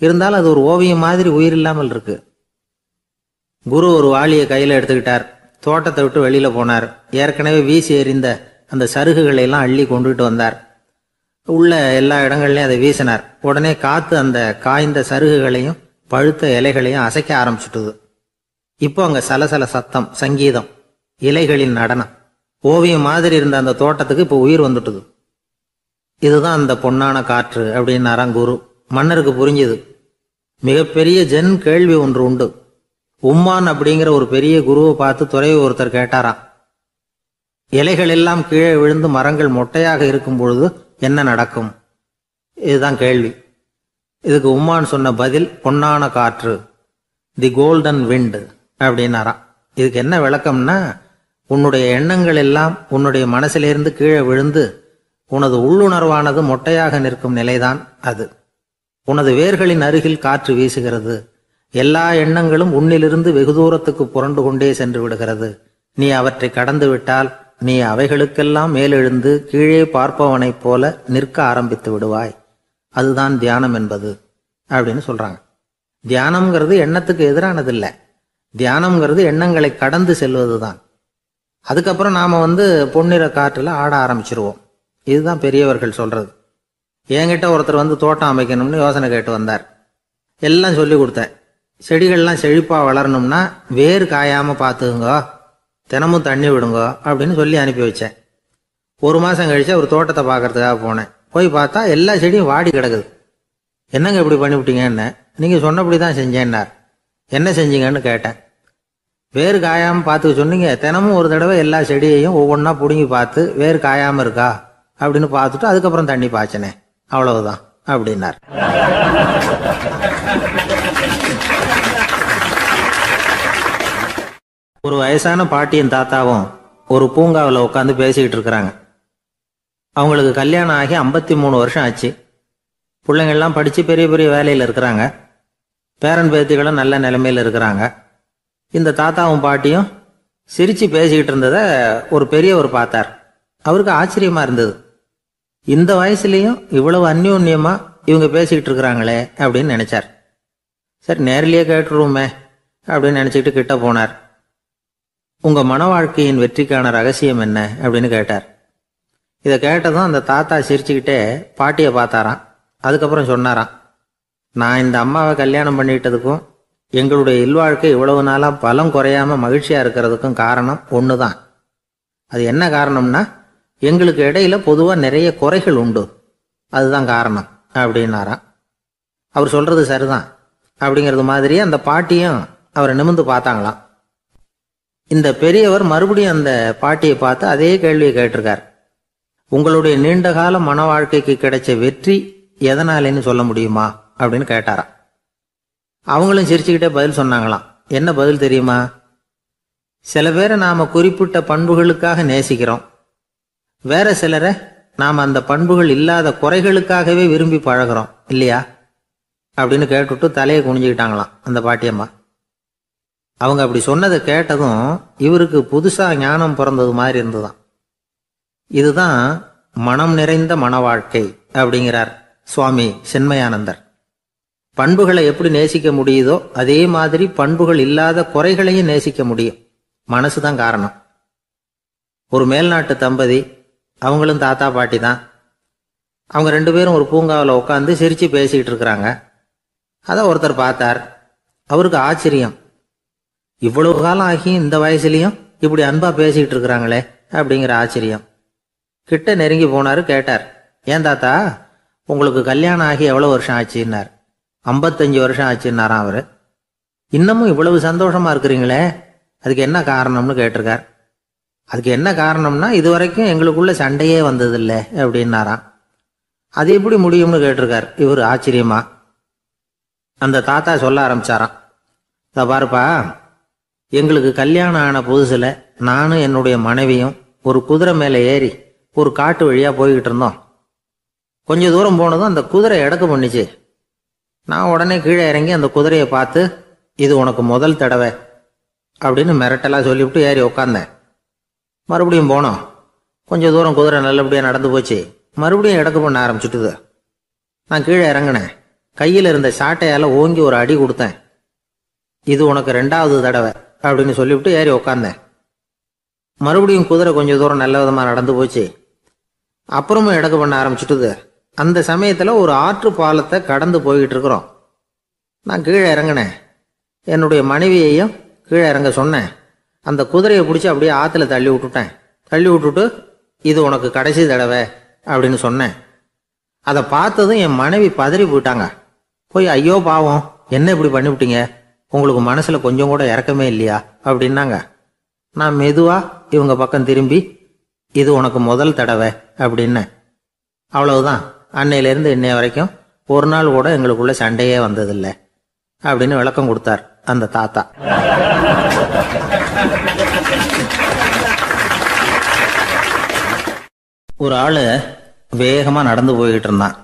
இருந்தாலும் அது ஒரு ஓவியம் மாதிரி உயிர் இல்லாமல் இருக்கு. குரு ஒரு வாளியை கையில் எடுத்துக்கிட்டார். தோட்டத்தை விட்டு வெளியில் போனார். ஏற்கனவே வீசி எறிந்த அந்த சருகுகளை எல்லாம் அள்ளி கொண்டுகிட்டு வந்தார். உள்ள எல்லா இடங்கள்லையும் அதை வீசினார். உடனே காற்று அந்த காய்ந்த சருகுகளையும் பழுத்த இலைகளையும் அசைக்க ஆரம்பிச்சுட்டுது. இப்போ அங்கே சலசல சத்தம், சங்கீதம், இலைகளின் நடனம். ஓவியம் மாதிரி இருந்த அந்த தோட்டத்துக்கு இப்போ உயிர் வந்துட்டுது. இதுதான் அந்த பொன்னான காற்று அப்படின்னாராம் குரு. மன்னருக்கு புரிஞ்சுது. மிகப்பெரிய ஜென் கேள்வி ஒன்று உண்டு. உம்மான் அப்படிங்கிற ஒரு பெரிய குருவை பார்த்து துறவி ஒருத்தர் கேட்டாராம், இலைகள் எல்லாம் கீழே விழுந்து மரங்கள் மொட்டையாக இருக்கும் பொழுது என்ன நடக்கும்? இதுதான் கேள்வி. இதுக்கு உம்மான் சொன்ன பதில் பொன்னான காற்று, தி கோல்டன் விண்ட் அப்படின்னாராம். இதுக்கு என்ன விளக்கம்னா, உன்னுடைய எண்ணங்கள் எல்லாம் உன்னுடைய மனசிலிருந்து கீழே விழுந்து உனது உள்ளுணர்வானது மொட்டையாக நிற்கும் நிலைதான் அது. உனது வேர்களின் அருகில் காற்று வீசுகிறது. எல்லா எண்ணங்களும் உன்னிலிருந்து வெகு தூரத்துக்கு புரண்டு கொண்டே சென்று விடுகிறது. நீ அவற்றை கடந்து விட்டால் நீ அவைகளுக்கெல்லாம் மேலெழுந்து கீழே பார்ப்பவனைப் போல நிற்க ஆரம்பித்து விடுவாய். அதுதான் தியானம் என்பது அப்படின்னு சொல்றாங்க. தியானம்ங்கிறது எண்ணத்துக்கு எதிரானது இல்லை. தியானம்ங்கிறது எண்ணங்களை கடந்து செல்வது தான். அதுக்கப்புறம் நாம பொன்னிற காற்றுல ஆட ஆரம்பிச்சிருவோம். இதுதான் பெரியவர்கள் சொல்றது. என்கிட்ட ஒருத்தர் தோட்டம் அமைக்கணும்னு யோசனை கேட்டு வந்தார். எல்லாம் சொல்லி கொடுத்தேன். செடிகள்லாம் செழிப்பாக வளரணும்னா வேர் காயாமல் பார்த்துக்குங்க, தினமும் தண்ணி விடுங்க அப்படின்னு சொல்லி அனுப்பி வச்சேன். 1 மாதம் கழிச்சு ஒரு தோட்டத்தை பார்க்கறதுக்காக போனேன். போய் பார்த்தா எல்லா செடியும் வாடி கிடக்குது. என்னங்க இப்படி பண்ணிவிட்டீங்கன்னு. நீங்கள் சொன்னபடி தான் செஞ்சேன்னார். என்ன செஞ்சீங்கன்னு கேட்டேன். வேர் காயாமல் பார்த்துக்க சொன்னீங்க, தினமும் ஒரு தடவை எல்லா செடியையும் ஒவ்வொன்றா பிடுங்கி பார்த்து வேர் காயாமல் இருக்கா அப்படின்னு பார்த்துட்டு அதுக்கப்புறம் தண்ணி பாய்ச்சனே, அவ்வளவுதான் அப்படின்னார். ஒரு வயசான பாட்டியும் தாத்தாவும் ஒரு பூங்காவில் உட்காந்து பேசிக்கிட்டு இருக்கிறாங்க. அவங்களுக்கு கல்யாணம் ஆகி 53 வருஷம் ஆச்சு. பிள்ளைங்கள்லாம் படித்து பெரிய பெரிய வேலையில் இருக்கிறாங்க. பேரன் பேத்திகளும் நல்ல நிலைமையில் இருக்கிறாங்க. இந்த தாத்தாவும் பாட்டியும் சிரித்து பேசிக்கிட்டு இருந்ததை ஒரு பெரியவர் பார்த்தார். அவருக்கு ஆச்சரியமாக இருந்தது. இந்த வயசுலேயும் இவ்வளவு அந்யோன்யமாக இவங்க பேசிக்கிட்டு இருக்கிறாங்களே அப்படின்னு நினச்சார். சரி, நேரிலேயே கேட்டுருவோமே அப்படின்னு நினச்சிக்கிட்டு கிட்ட போனார். உங்கள் மன வாழ்க்கையின் வெற்றிக்கான ரகசியம் என்ன அப்படின்னு கேட்டார். இதை கேட்டதும் அந்த தாத்தா சிரிச்சுக்கிட்டே பாட்டியை பார்த்தாராம். அதுக்கப்புறம் சொன்னாராம், நான் இந்த அம்மாவை கல்யாணம் பண்ணிக்கிட்டதுக்கும் எங்களுடைய இல்வாழ்க்கை இவ்வளவு நாளாக பலம் குறையாமல் மகிழ்ச்சியாக இருக்கிறதுக்கும் காரணம் ஒன்று தான். அது என்ன காரணம்னா, எங்களுக்கு இடையில பொதுவாக நிறைய குறைகள் உண்டு, அதுதான் காரணம் அப்படின்னாராம். அவர் சொல்கிறது சரிதான் அப்படிங்கிறது மாதிரியே அந்த பாட்டியும் அவரை நிமிர்ந்து பார்த்தாங்களாம். இந்த பெரியவர் மறுபடியும் அந்த பாட்டியை பார்த்து அதே கேள்வியை கேட்டிருக்கார். உங்களுடைய நீண்டகால மன வாழ்க்கைக்கு கிடைச்ச வெற்றி எதனாலேன்னு சொல்ல முடியுமா அப்படின்னு கேட்டாராம். அவங்களும் சிரிச்சுக்கிட்டே பதில் சொன்னாங்களாம். என்ன பதில் தெரியுமா? சில பேரை நாம் குறிப்பிட்ட பண்புகளுக்காக நேசிக்கிறோம், வேற சிலரை நாம் அந்த பண்புகள் இல்லாத குறைகளுக்காகவே விரும்பி பழகிறோம் இல்லையா அப்படின்னு கேட்டுவிட்டு தலையை குனிஞ்சுக்கிட்டாங்களாம் அந்த பாட்டியம்மா. அவங்க அப்படி சொன்னதை கேட்டதும் இவருக்கு புதுசாக ஞானம் பிறந்தது மாதிரி இருந்துதான். இதுதான் மனம் நிறைந்த மன வாழ்க்கை அப்படிங்கிறார் சுவாமி சின்மயானந்தர். பண்புகளை எப்படி நேசிக்க முடியுதோ அதே மாதிரி பண்புகள் இல்லாத குறைகளையும் நேசிக்க முடியும். மனசுதான் காரணம். ஒரு மேல்நாட்டு தம்பதி, அவங்களும் தாத்தா பாட்டி தான். அவங்க 2 பேரும் ஒரு பூங்காவில் உட்காந்து சிரித்து பேசிக்கிட்டு இருக்கிறாங்க. அதை ஒருத்தர் பார்த்தார். அவருக்கு ஆச்சரியம், இவ்வளவு காலம் ஆகி இந்த வயசுலேயும் இப்படி அன்பாக பேசிக்கிட்டு இருக்கிறாங்களே அப்படிங்கிற ஆச்சரியம். கிட்ட நெருங்கி போனார். கேட்டார், ஏன் தாத்தா உங்களுக்கு கல்யாணம் ஆகி எவ்வளோ வருஷம் ஆச்சுன்னார். 55 வருஷம் ஆச்சுன்னாராம் அவர். இன்னமும் இவ்வளவு சந்தோஷமாக இருக்கிறீங்களே, அதுக்கு என்ன காரணம்னு கேட்டிருக்கார். அதுக்கு என்ன காரணம்னா, இதுவரைக்கும் எங்களுக்குள்ள சண்டையே வந்ததில்லை அப்படின்னாராம். அது எப்படி முடியும்னு கேட்டிருக்கார் இவர் ஆச்சரியமா. அந்த தாத்தா சொல்ல ஆரம்பிச்சாராம், இதை பாருப்பா, எங்களுக்கு கல்யாணம் ஆன புதுசில் நானும் என்னுடைய மனைவியும் ஒரு குதிரை மேலே ஏறி ஒரு காட்டு வழியாக போய்கிட்டு இருந்தோம். கொஞ்சம் தூரம் போனதும் அந்த குதிரை எடக்கு பண்ணிச்சு. நான் உடனே கீழே இறங்கி அந்த குதிரையை பார்த்து, இது உனக்கு முதல் தடவை அப்படின்னு மிரட்டலாக சொல்லிவிட்டு ஏறி உக்காந்தேன். மறுபடியும் போனோம். கொஞ்சம் தூரம் குதிரை நல்லபடியாக நடந்து போச்சு. மறுபடியும் எடக்கு பண்ண ஆரம்பிச்சுட்டுது. நான் கீழே இறங்கினேன். கையில் இருந்த சாட்டையால் ஓங்கி ஒரு அடி கொடுத்தேன். இது உனக்கு 2வது தடவை அப்படின்னு சொல்லிவிட்டு ஏறி உக்காந்தேன். மறுபடியும் குதிரை கொஞ்சம் தூரம் நல்ல விதமாக நடந்து போச்சு. அப்புறமும் எடக்கு பண்ண ஆரம்பிச்சுட்டுது. அந்த சமயத்தில் ஒரு ஆற்று பாலத்தை கடந்து போய்கிட்டு இருக்கிறோம். நான் கீழே இறங்கினேன். என்னுடைய மனைவியையும் கீழே இறங்க சொன்னேன். அந்த குதிரையை பிடிச்சி அப்படியே ஆற்றுல தள்ளி விட்டுட்டேன். தள்ளி விட்டுட்டு, இது உனக்கு கடைசி தடவை அப்படின்னு சொன்னேன். அதை பார்த்ததும் என் மனைவி பதறி போயிட்டாங்க. போய், ஐயோ பாவம், என்ன இப்படி பண்ணிவிட்டீங்க, உங்களுக்கு மனசில் கொஞ்சம் கூட இறக்கமே இல்லையா அப்படின்னாங்க. நான் மெதுவாக இவங்க பக்கம் திரும்பி, இது உனக்கு முதல் தடவை அப்படின்னு. அவ்வளவுதான், அன்னையிலேருந்து இன்னைய வரைக்கும் ஒரு நாள் கூட எங்களுக்குள்ள சண்டையே வந்ததில்லை அப்படின்னு விளக்கம் கொடுத்தார் அந்த தாத்தா. ஒரு ஆள் வேகமாக நடந்து போய்கிட்டு இருந்தான்.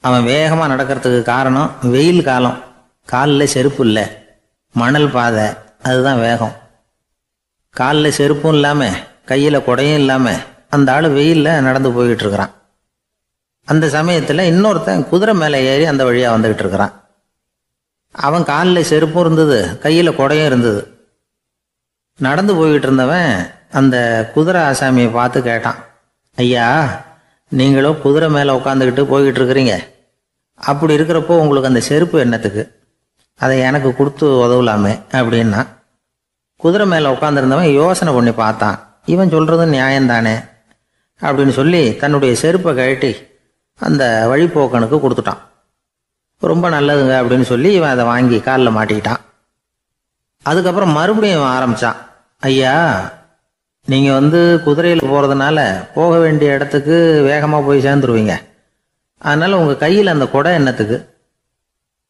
அவன் வேகமாக நடக்கிறதுக்கு காரணம் வெயில் காலம், காலில் செருப்பு இல்லை, மணல் பாதை, அதுதான் வேகம். காலில் செருப்பும் இல்லாமல் கையில் குடையும் இல்லாமல் அந்த ஆள் வெயிலில் நடந்து போய்கிட்டு இருக்கிறான். அந்த சமயத்தில் இன்னொருத்தன் குதிரை மேலே ஏறி அந்த வழியாக வந்துக்கிட்டு இருக்கிறான். அவன் காலில் செருப்பும் இருந்தது, கையில் குடையும் இருந்தது. நடந்து போய்கிட்டு இருந்தவன் அந்த குதிரை ஆசாமியை பார்த்து கேட்டான், ஐயா, நீங்களும் குதிரை மேலே உட்காந்துக்கிட்டு போய்கிட்டு இருக்கிறீங்க, அப்படி இருக்கிறப்போ உங்களுக்கு அந்த செருப்பு என்னத்துக்கு, அதை எனக்கு கொடுத்து உதவலாமே அப்படின்னா. குதிரை மேலே உட்காந்துருந்தவன் யோசனை பண்ணி பார்த்தான். இவன் சொல்கிறது நியாயம்தானே அப்படின்னு சொல்லி தன்னுடைய செருப்பை கழட்டி அந்த வழிப்போக்கனுக்கு கொடுத்துட்டான். ரொம்ப நல்லதுங்க அப்படின்னு சொல்லி இவன் அதை வாங்கி காலில் மாட்டிக்கிட்டான். அதுக்கப்புறம் மறுபடியும் இவன் ஆரம்பித்தான், ஐயா, நீங்கள் குதிரையில் போகிறதுனால போக வேண்டிய இடத்துக்கு வேகமாக போய் சேர்ந்துருவீங்க, அதனால் உங்கள் கையில் அந்த குடை என்னத்துக்கு,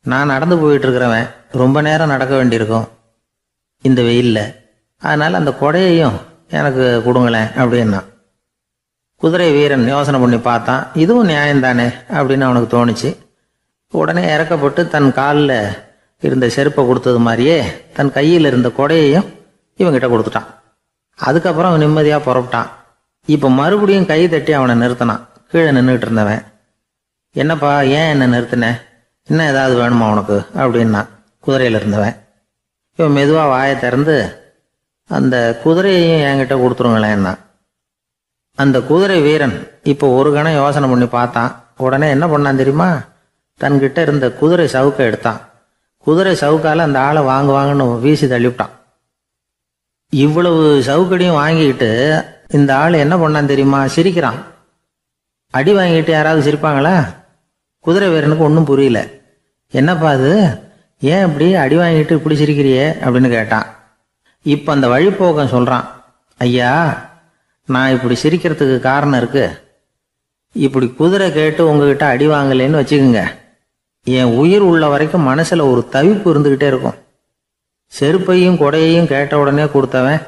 நான் நடந்து போயிட்டுருக்கிறவன் ரொம்ப நேரம் நடக்க வேண்டியிருக்கும், இந்த வெயில்ல. அதனால அந்த கொடையையும் எனக்கு கொடுங்களேன் அப்படின்னா. குதிரை வீரன் யோசனை பண்ணி பார்த்தான். இதுவும் நியாயம்தானே அப்படின்னு அவனுக்கு தோணுச்சு. உடனே இறக்கப்பட்டு தன் காலில் இருந்த செருப்பை கொடுத்தது மாதிரியே தன் கையில் இருந்த கொடையையும் இவங்கிட்ட கொடுத்துட்டான். அதுக்கப்புறம் அவன் நிம்மதியாக புறப்பட்டான். இப்போ மறுபடியும் கை தட்டி அவனை நிறுத்தினான். கீழே நின்றுட்டு இருந்தவன், என்னப்பா ஏன் என்ன நிறுத்தின, இன்னும் ஏதாவது வேணுமா உனக்கு அப்படின்னா குதிரையில் இருந்தவன். இவன் மெதுவாக வாயை திறந்து அந்த குதிரையையும் என்கிட்ட கொடுத்துருங்களேன்னா. அந்த குதிரை வீரன் இப்போ ஒரு கணம் யோசனை பண்ணி பார்த்தான். உடனே என்ன பண்ணான் தெரியுமா? தன்கிட்ட இருந்த குதிரை சவுக்கை எடுத்தான். குதிரை சவுக்கால அந்த ஆளை வாங்குவாங்கன்னு வீசி தள்ளிவிட்டான். இவ்வளவு சவுக்கடியும் வாங்கிக்கிட்டு இந்த ஆள் என்ன பண்ணான் தெரியுமா? சிரிக்கிறான். அடி வாங்கிட்டு யாராவது சிரிப்பாங்களா? குதிரை வீரனுக்கு ஒன்றும் புரியல. என்னப்பா அது, ஏன் இப்படி அடி வாங்கிட்டு இப்படி சிரிக்கிறியே அப்படின்னு கேட்டான். இப்போ அந்த வழிப்போக்கன் சொல்கிறான், ஐயா நான் இப்படி சிரிக்கிறதுக்கு காரணம் இருக்கு. இப்படி குதிரை கேட்டு உங்ககிட்ட அடி வாங்கலேன்னு வச்சுக்கோங்க, என் உயிர் உள்ள வரைக்கும் மனசில் ஒரு தவிப்பு இருந்துக்கிட்டே இருக்கும். செருப்பையும் கொடையையும் கேட்ட உடனே கொடுத்தவன்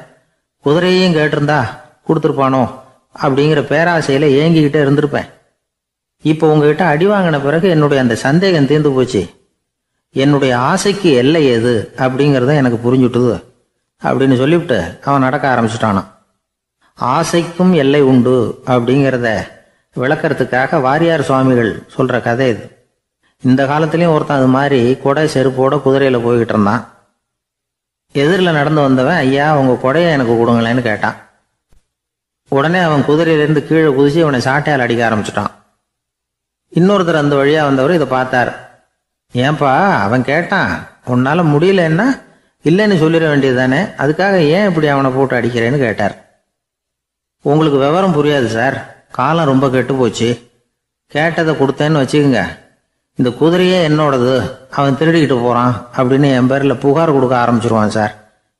குதிரையையும் கேட்டிருந்தா கொடுத்துருப்பானோ அப்படிங்கிற பேராசையில் ஏங்கிக்கிட்டே இருந்திருப்பேன். இப்போ உங்ககிட்ட அடி வாங்கின பிறகு என்னுடைய அந்த சந்தேகம் தீர்ந்து போச்சு. என்னுடைய ஆசைக்கு எல்லை எது அப்படிங்கிறத எனக்கு புரிஞ்சுட்டுது அப்படின்னு சொல்லிவிட்டு அவன் நடக்க ஆரம்பிச்சிட்டானான். ஆசைக்கும் எல்லை உண்டு அப்படிங்கிறத விளக்கறதுக்காக வாரியார் சுவாமிகள் சொல்கிற கதை இது. இந்த காலத்துலேயும் ஒருத்தன் அது மாதிரி கொடை செருப்போட குதிரையில் போய்கிட்டு இருந்தான். எதிரில் நடந்து வந்தவன், ஐயா உங்கள் கொடையை எனக்கு கொடுங்களேன்னு கேட்டான். உடனே அவன் குதிரையிலேருந்து கீழே குதிச்சு அவனை சாட்டையால் அடிக்க ஆரம்பிச்சிட்டான். இன்னொருத்தர் அந்த வழியாக வந்தவர் இதை பார்த்தார். ஏன்பா அவன் கேட்டான், உன்னால் முடியலன்னா இல்லைன்னு சொல்லிட வேண்டியது தானே, அதுக்காக ஏன் இப்படி அவனை போட்டு அடிக்கிறேன்னு கேட்டார். உங்களுக்கு விவரம் புரியாது சார், காலம் ரொம்ப கெட்டு போச்சு. கேட்டதை கொடுத்தேன்னு வச்சுக்கோங்க, இந்த குதிரையே என்னோடது, அவன் திருடிக்கிட்டு போகிறான் அப்படின்னு என் பேரில் புகார் கொடுக்க ஆரம்பிச்சிருவான் சார்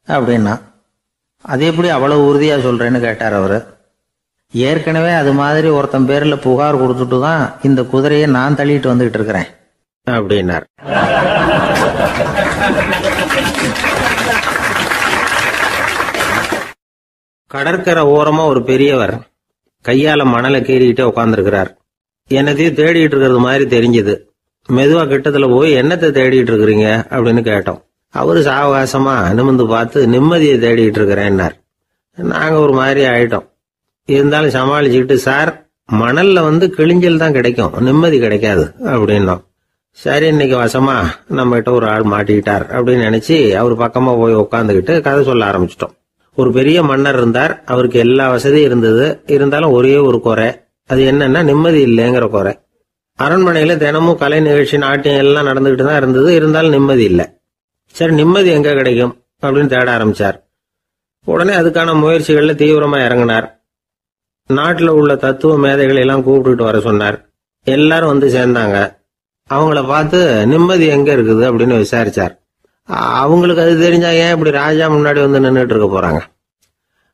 அப்படின்னா. அது எப்படி அவ்வளவு உறுதியாக சொல்கிறேன்னு கேட்டார் அவர். ஏற்கனவே அது மாதிரி ஒருத்தன் பேரில் புகார் கொடுத்துட்டு தான் இந்த குதிரையை நான் தள்ளிட்டு வந்துகிட்டு இருக்கிறேன் அப்படின்னார். கடற்கரை ஓரமா ஒரு பெரியவர் கையால மணலை கீறிக்கிட்டே உட்காந்துருக்கிறார். என்னத்தையும் தேடிட்டு இருக்கிறது மாதிரி தெரிஞ்சது. மெதுவா கிட்டத்துல போய் என்னத்தை தேடிட்டு இருக்கிறீங்க அப்படின்னு கேட்டோம். அவரு சாவகாசமா நிமிந்து பார்த்து நிம்மதியை தேடிட்டு இருக்கிறேன்னார். நாங்க ஒரு மாதிரி ஆயிட்டோம். இருந்தாலும் சமாளிச்சுக்கிட்டு, சார் மணல்ல கிழிஞ்சல் தான் கிடைக்கும், நிம்மதி கிடைக்காது அப்படின்னோம். சரி இன்னைக்கு வசமா நம்ம கிட்ட ஒரு ஆள் மாட்டிக்கிட்டார் அப்படின்னு நினைச்சு அவர் பக்கமா போய் உட்காந்துக்கிட்டு கதை சொல்ல ஆரம்பிச்சிட்டோம். ஒரு பெரிய மன்னர் இருந்தார். அவருக்கு எல்லா வசதியும் இருந்தது. இருந்தாலும் ஒரே ஒரு குறை, அது என்னன்னா நிம்மதி இல்லைங்கிற குறை. அரண்மனையில தினமும் கலை நிகழ்ச்சி நாட்டியம் எல்லாம் நடந்துகிட்டு தான் இருந்தது. இருந்தாலும் நிம்மதி இல்லை. சரி நிம்மதி எங்க கிடைக்கும் அப்படின்னு தேட ஆரம்பிச்சார். உடனே அதுக்கான முயற்சிகள்ல தீவிரமா இறங்கினார். நாட்டில் உள்ள தத்துவ மேதைகளை எல்லாம் கூப்பிட்டுட்டு வர சொன்னார். எல்லாரும் வந்து சேர்ந்தாங்க. அவங்கள பார்த்து நிம்மதி எங்க இருக்குது அப்படின்னு விசாரிச்சார். அவங்களுக்கு அது தெரிஞ்சா ஏன் இப்படி ராஜா முன்னாடி வந்து நின்றுட்டு இருக்க போறாங்க?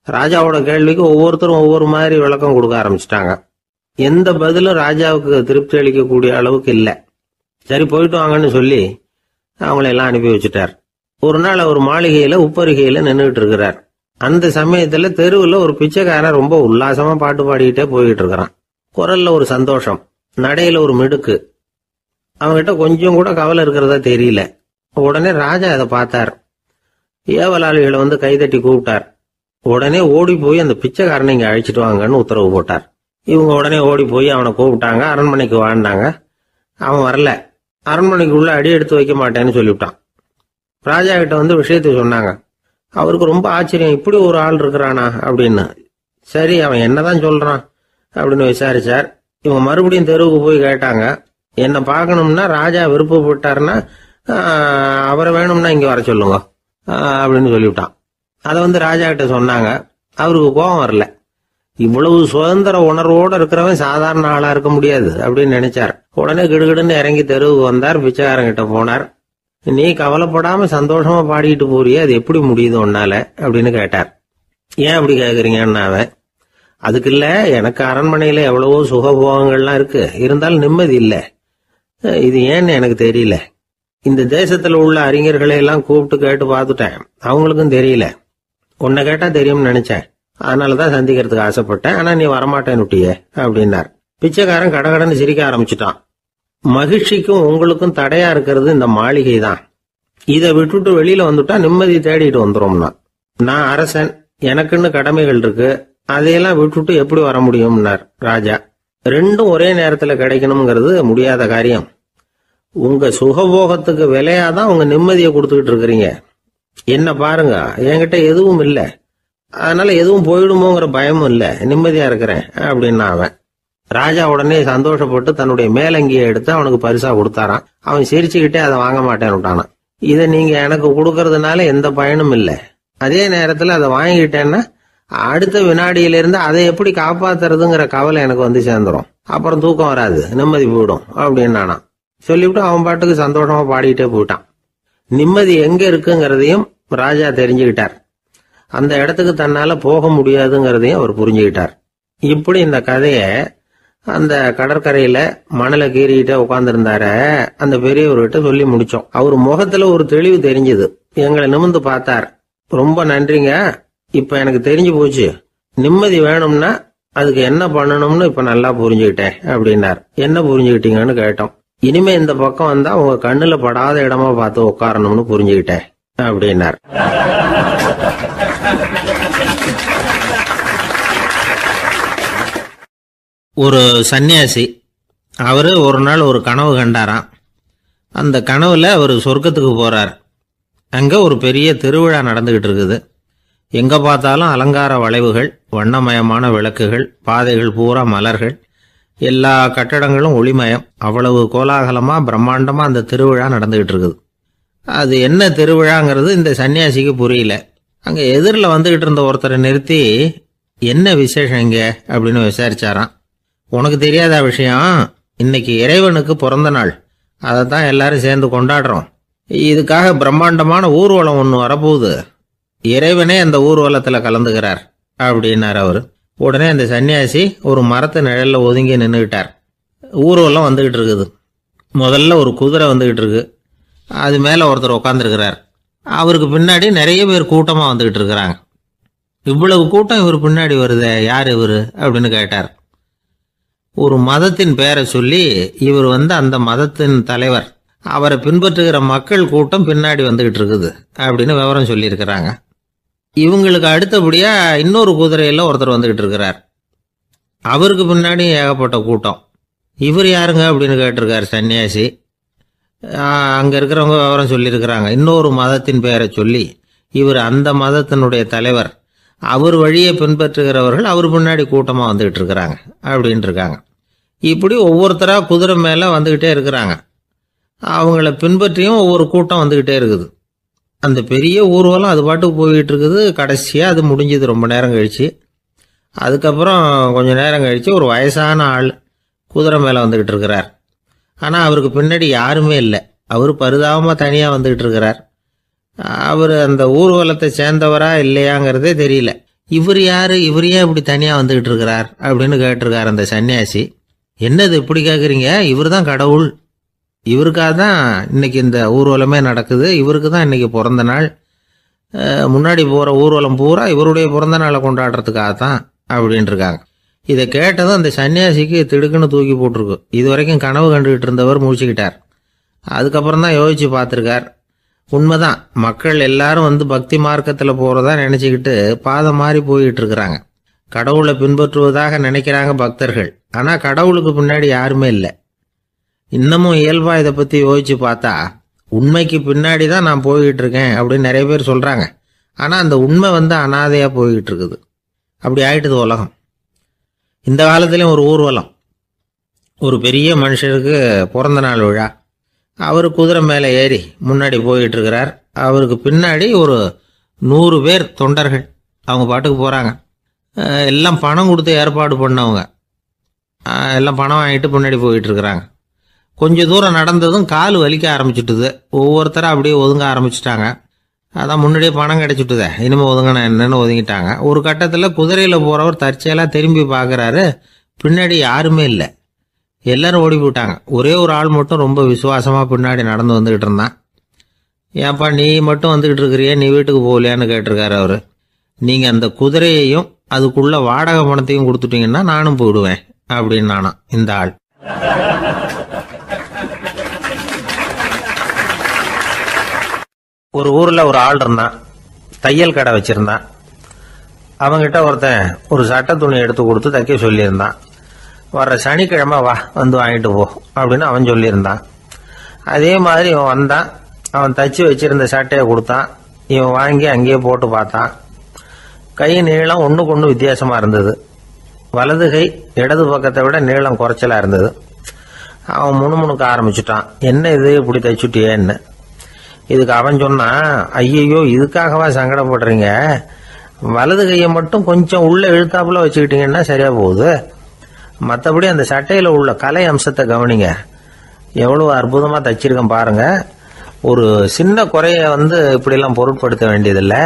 ராஜாவோட கேள்விக்கு ஒவ்வொருத்தரும் ஒவ்வொரு மாதிரி விளக்கம் கொடுக்க ஆரம்பிச்சிட்டாங்க. எந்த பதிலும் ராஜாவுக்கு திருப்தி அளிக்கக்கூடிய அளவுக்கு இல்லை. சரி போயிட்டு வாங்கன்னு சொல்லி அவங்களெல்லாம் அனுப்பி வச்சுட்டார். ஒரு நாள் அவர் மாளிகையில உப்பருகையில நின்றுட்டு இருக்கிறார். அந்த சமயத்துல தெருவில் ஒரு பிச்சைக்காரன் ரொம்ப உல்லாசமா பாட்டு பாடிக்கிட்டே போயிட்டு இருக்கிறான். குரல்ல ஒரு சந்தோஷம், நடையில ஒரு மிடுக்கு. அவன்கிட்ட கொஞ்சம் கூட கவலை இருக்கிறதா தெரியல. உடனே ராஜா அதை பார்த்தார். ஏவலாளிகளை கைதட்டி கூப்பிட்டார். உடனே ஓடி போய் அந்த பிச்சைக்காரனை இங்க அழைச்சிட்டு வாங்கன்னு உத்தரவு போட்டார். இவங்க உடனே ஓடி போய் அவனை கூப்பிட்டாங்க. அரண்மனைக்கு வாழ்ந்தாங்க. அவன் வரல. அரண்மனைக்குள்ள அடி எடுத்து வைக்க மாட்டேன்னு சொல்லிவிட்டான். ராஜா கிட்ட விஷயத்தை சொன்னாங்க. அவருக்கு ரொம்ப ஆச்சரியம், இப்படி ஒரு ஆள் இருக்கிறானா அப்படின்னு. சரி அவன் என்னதான் சொல்றான் அப்படின்னு விசாரிச்சார். இவங்க மறுபடியும் தெருவுக்கு போய் கேட்டாங்க. என்ன பார்க்கணும்னா ராஜா விருப்பப்பட்டாருன்னா அவரை வேணும்னா இங்க வர சொல்லுங்க அப்படின்னு சொல்லிவிட்டான். அதை ராஜா கிட்ட சொன்னாங்க. அவருக்கு கோபம் வரல. இவ்வளவு சுதந்திர உணர்வோடு இருக்கிறவன் சாதாரண ஆளா இருக்க முடியாது அப்படின்னு நினைச்சார். உடனே கிடுகிடுன்னு இறங்கி தெருவுக்கு வந்தார். பிச்சைக்காரங்கிட்ட போனார். நீ கவலைப்படாம சந்தோஷமா பாடிக்கிட்டு போறியே, அது எப்படி முடியுது உன்னால அப்படின்னு கேட்டார். ஏன் அப்படி கேக்குறீங்கன்னா அவன், அதுக்கு இல்ல, எனக்கு அரண்மனையில எவ்வளவோ சுகபோகங்கள்லாம் இருக்கு, இருந்தாலும் நிம்மதி இல்லை, இது ஏன்னு எனக்கு தெரியல இந்த தேசத்துல உள்ள அறிஞர்களை எல்லாம் கூப்பிட்டு கேட்டு பார்த்துட்டேன், அவங்களுக்கும் தெரியல. உன்னை கேட்டா தெரியும்னு நினைச்சேன், அதனாலதான் சந்திக்கிறதுக்கு ஆசைப்பட்டேன், ஆனா நீ வரமாட்டேன்னுட்டியே அப்படின்னார். பிச்சைக்காரன் கடகடன்னு சிரிக்க ஆரம்பிச்சுட்டான். மகிழ்ச்சிக்கும் உங்களுக்கும் தடையா இருக்கிறது இந்த மாளிகை தான். இதை விட்டுட்டு வெளியில வந்துட்டா நிம்மதி தேடிட்டு வந்துரும்னா. நான் அரசன், எனக்குன்னு கடமைகள் இருக்கு, அதையெல்லாம் விட்டுட்டு எப்படி வர முடியும்னார் ராஜா. ரெண்டும் ஒரே நேரத்துல கிடைக்கணுங்கிறது முடியாத காரியம். உங்க சுகபோகத்துக்கு விலையாதான் உங்க நிம்மதியை கொடுத்துக்கிட்டு இருக்கிறீங்க. என்ன பாருங்க, என்கிட்ட எதுவும் இல்லை, அதனால எதுவும் போயிடுமோங்கிற பயமும் இல்லை, நிம்மதியா இருக்கிறேன் அப்படின்னா அவன். ராஜா உடனே சந்தோஷப்பட்டு தன்னுடைய மேலங்கியை எடுத்து அவனுக்கு பரிசா கொடுத்தாரான். அவன் சிரிச்சுக்கிட்டே அதை வாங்க மாட்டேன்னு விட்டானான். இதை நீங்க எனக்கு கொடுக்கறதுனால எந்த பயனும் இல்லை, அதே நேரத்துல அதை வாங்கிக்கிட்டேன்னா அடுத்த வினாடியிலிருந்து அதை எப்படி காப்பாத்துறதுங்கிற கவலை எனக்கு வந்து சேர்ந்துடும், அப்புறம் தூக்கம் வராது, நிம்மதி போயிடும் அப்படின்னானா. சொல்லிவிட்டு அவன் பாட்டுக்கு சந்தோஷமா பாடிக்கிட்டே போயிட்டான். நிம்மதி எங்க இருக்குங்கிறதையும் ராஜா தெரிஞ்சுக்கிட்டார். அந்த இடத்துக்கு தன்னால போக முடியாதுங்கிறதையும் அவர் புரிஞ்சுக்கிட்டார். இப்படி இந்த கதைய அந்த கடற்கரையில மணலை கீறிக்கிட்டே உட்கார்ந்துருந்தார அந்த பெரியவர்கிட்ட சொல்லி முடிச்சோம். அவர் முகத்துல ஒரு தெளிவு தெரிஞ்சது. எங்களை நிமிர்ந்து பார்த்தார். ரொம்ப நன்றிங்க, இப்ப எனக்கு தெரிஞ்சு போச்சு, நிம்மதி வேணும்னா அதுக்கு என்ன பண்ணணும்னு இப்ப நல்லா புரிஞ்சுக்கிட்டேன் அப்படின்னார். என்ன புரிஞ்சுக்கிட்டீங்கன்னு கேட்டோம். இனிமே இந்த பக்கம் வந்தா உங்க கண்ணுல படாத இடமா பார்த்து உட்காரணும்னு புரிஞ்சுக்கிட்டேன் அப்படின்னார். ஒரு சன்னியாசி, அவரு ஒரு நாள் ஒரு கனவு கண்டாராம். அந்த கனவுல அவர் சொர்க்கத்துக்கு போறார். அங்க ஒரு பெரிய திருவிழா நடந்துகிட்டு இருக்குது. எங்க பார்த்தாலும் அலங்கார வளைவுகள், வண்ணமயமான விளக்குகள், பாதைகள் பூரா மலர்கள், எல்லா கட்டடங்களும் ஒளிமயம். அவ்வளவு கோலாகலமா பிரம்மாண்டமா அந்த திருவிழா நடந்துகிட்டு இருக்குது. அது என்ன திருவிழாங்கிறது இந்த சன்னியாசிக்கு புரியல. அங்க எதிரில் வந்துகிட்டு இருந்த ஒருத்தரை நிறுத்தி, என்ன விசேஷம் இங்க அப்படின்னு விசாரிச்சாராம். உனக்கு தெரியாத விஷயம், இன்னைக்கு இறைவனுக்கு பிறந்த நாள், அதை தான் எல்லாரும் சேர்ந்து கொண்டாடுறோம். இதுக்காக பிரம்மாண்டமான ஊர்வலம் ஒன்று வரப்போகுது, இறைவனே அந்த ஊர்வலத்தில் கலந்துக்கிறார் அப்படின்னார் அவர். உடனே அந்த சன்னியாசி ஒரு மரத்து நிழல்ல ஒதுங்கி நின்றுக்கிட்டார். ஊர்வலம் வந்துகிட்டு இருக்குது. முதல்ல ஒரு குதிரை வந்துகிட்டு இருக்கு, அது மேல ஒருத்தர் உட்காந்துருக்கிறார். அவருக்கு பின்னாடி நிறைய பேர் கூட்டமா வந்துகிட்டு இருக்கிறாங்க. இவ்வளவு கூட்டம் இவர் பின்னாடி வருதே, யார் இவரு அப்படின்னு கேட்டார். ஒரு மதத்தின் பெயரை சொல்லி, இவர் அந்த மதத்தின் தலைவர், அவரை பின்பற்றுகிற மக்கள் கூட்டம் பின்னாடி வந்துகிட்டு இருக்குது அப்படின்னு விவரம் சொல்லியிருக்கிறாங்க. இவங்களுக்கு அடுத்தபடியா இன்னொரு குதிரையில ஒருத்தர் வந்துகிட்டு இருக்கிறார். அவருக்கு பின்னாடி ஏகப்பட்ட கூட்டம். இவர் யாருங்க அப்படின்னு கேட்டிருக்காரு சன்னியாசி. அங்க இருக்கிறவங்க விவரம் சொல்லியிருக்கிறாங்க. இன்னொரு மதத்தின் பெயரை சொல்லி, இவர் அந்த மதத்தினுடைய தலைவர், அவர் வழியை பின்பற்றுகிறவர்கள் அவர் பின்னாடி கூட்டமா வந்துகிட்டு இருக்கிறாங்க அப்படின்னு இருக்காங்க. இப்படி ஒவ்வொருத்தரா குதிரை மேல வந்துகிட்டே இருக்கிறாங்க. அவங்கள பின்பற்றியும் ஒவ்வொரு கூட்டம் வந்துகிட்டே இருக்குது. அந்த பெரிய ஊர்வலம் அது பாட்டுக்கு போயிட்டு இருக்குது. கடைசியா அது முடிஞ்சது ரொம்ப நேரம் கழிச்சு. அதுக்கப்புறம் கொஞ்ச நேரம் கழிச்சு ஒரு வயசான ஆள் குதிரை மேல வந்துகிட்டு இருக்கிறார். ஆனா அவருக்கு பின்னாடி யாருமே இல்லை. அவர் பரிதாபமா தனியா வந்துகிட்டு இருக்கிறார். அவர் அந்த ஊர்வலத்தை சேர்ந்தவரா இல்லையாங்கிறதே தெரியல. இவர் யாரு, இவர் ஏன் இப்படி தனியா வந்துகிட்டு இருக்கிறார் அப்படின்னு கேட்டிருக்காரு அந்த சன்னியாசி. என்னது இப்படி கேட்குறீங்க, இவர் தான் கடவுள், இவருக்காக தான் இன்னைக்கு இந்த ஊர்வலமே நடக்குது, இவருக்கு தான் இன்னைக்கு பிறந்த நாள், முன்னாடி போகிற ஊர்வலம் பூரா இவருடைய பிறந்த நாளை கொண்டாடுறதுக்காக தான் அப்படின்னு இருக்காங்க. இதை கேட்டதும் அந்த சன்னியாசிக்கு திடுக்குன்னு தூக்கி போட்டிருக்கு. இது வரைக்கும் கனவு கண்டுகிட்டு இருந்தவர் முடிச்சுக்கிட்டார். அதுக்கப்புறம் தான் யோசிச்சு பார்த்துருக்கார். உண்மைதான், மக்கள் எல்லாரும் பக்தி மார்க்கத்தில் போகிறதா நினச்சிக்கிட்டு பாதை மாறி போயிட்டு இருக்கிறாங்க. கடவுளை பின்பற்றுவதாக நினைக்கிறாங்க பக்தர்கள். ஆனால் கடவுளுக்கு பின்னாடி யாருமே இல்லை. இன்னமும் இயல்பா இதை பற்றி யோசிச்சு பார்த்தா, உண்மைக்கு பின்னாடி தான் நான் போய்கிட்டு இருக்கேன் அப்படின்னு நிறைய பேர் சொல்கிறாங்க. ஆனால் அந்த உண்மை அனாதையாக போய்கிட்டு இருக்குது. அப்படி ஆயிட்டுது உலகம். இந்த காலத்துலேயும் ஒரு ஊர்வலம், ஒரு பெரிய மனுஷருக்கு பிறந்த நாள் விழா. அவர் குதிரை மேலே ஏறி முன்னாடி போயிட்டு இருக்கிறார். அவருக்கு பின்னாடி ஒரு 100 பேர் தொண்டர்கள் அவங்க பாட்டுக்கு போகிறாங்க. எல்லாம் பணம் கொடுத்து ஏற்பாடு பண்ணவங்க, எல்லாம் பணம் வாங்கிட்டு பின்னாடி போயிட்டு இருக்கிறாங்க. கொஞ்சம் தூரம் நடந்ததும் கால் வலிக்க ஆரம்பிச்சுட்டுது. ஒவ்வொருத்தரும் அப்படியே ஒதுங்க ஆரம்பிச்சுட்டாங்க. அதான் முன்னாடியே பணம் கிடைச்சிட்டுதே, இனிமேல் ஒதுங்கினா என்னன்னு ஒதுங்கிட்டாங்க. ஒரு கட்டத்தில் குதிரையில் போகிறவர் தற்செயலாக திரும்பி பார்க்குறாரு, பின்னாடி யாருமே இல்லை. எல்லாரும் ஓடி போயிட்டாங்க. ஒரே ஒரு ஆள் மட்டும் ரொம்ப விசுவாசமாக பின்னாடி நடந்து வந்துக்கிட்டு இருந்தான். ஏன்ப்பா நீ மட்டும் வந்துக்கிட்டு இருக்கிறியே, நீ வீட்டுக்கு போகலையான்னு கேட்டிருக்காரு அவர். நீங்கள் அந்த குதிரையையும் அதுக்குள்ள வாடகை பணத்தையும் கொடுத்துட்டீங்கன்னா நானும் போயிடுவேன் அப்படின்னு நானா இந்த ஆள். ஒரு ஊரில் ஒரு ஆள் இருந்தான், தையல் கடை வச்சிருந்தான். அவங்கிட்ட ஒருத்தன் ஒரு சட்டை துணி எடுத்து கொடுத்து தைக்க சொல்லியிருந்தான். வர்ற சனிக்கிழமை வா வந்து வாங்கிட்டு போ அப்படின்னு அவன் சொல்லியிருந்தான். அதே மாதிரி இவன் வந்தான். அவன் தச்சு வச்சிருந்த சட்டையை கொடுத்தான். இவன் வாங்கி அங்கேயே போட்டு பார்த்தான். கை நீளம் ஒன்றுக்கு ஒன்று வித்தியாசமாக இருந்தது. வலது கை இடது பக்கத்தை விட நீளம் குறைச்சலாக இருந்தது. அவன் முணுமுணுக்க ஆரம்பிச்சுட்டான், என்ன இது இப்படி தைச்சுட்டியேன்னு. இதுக்கு அவன் சொன்னான், ஐயையோ இதுக்காகவா சங்கடப்படுறீங்க, வலது கையை மட்டும் கொஞ்சம் உள்ள இழுத்தாப்புல வச்சுக்கிட்டீங்கன்னா சரியா போகுது. மற்றபடி அந்த சட்டையில் உள்ள கலை அம்சத்தை கவனிங்க, எவ்வளவு அற்புதமாக தைச்சிருக்கேன் பாருங்க. ஒரு சின்ன குறைய இப்படிலாம் பொருட்படுத்த வேண்டியதில்லை.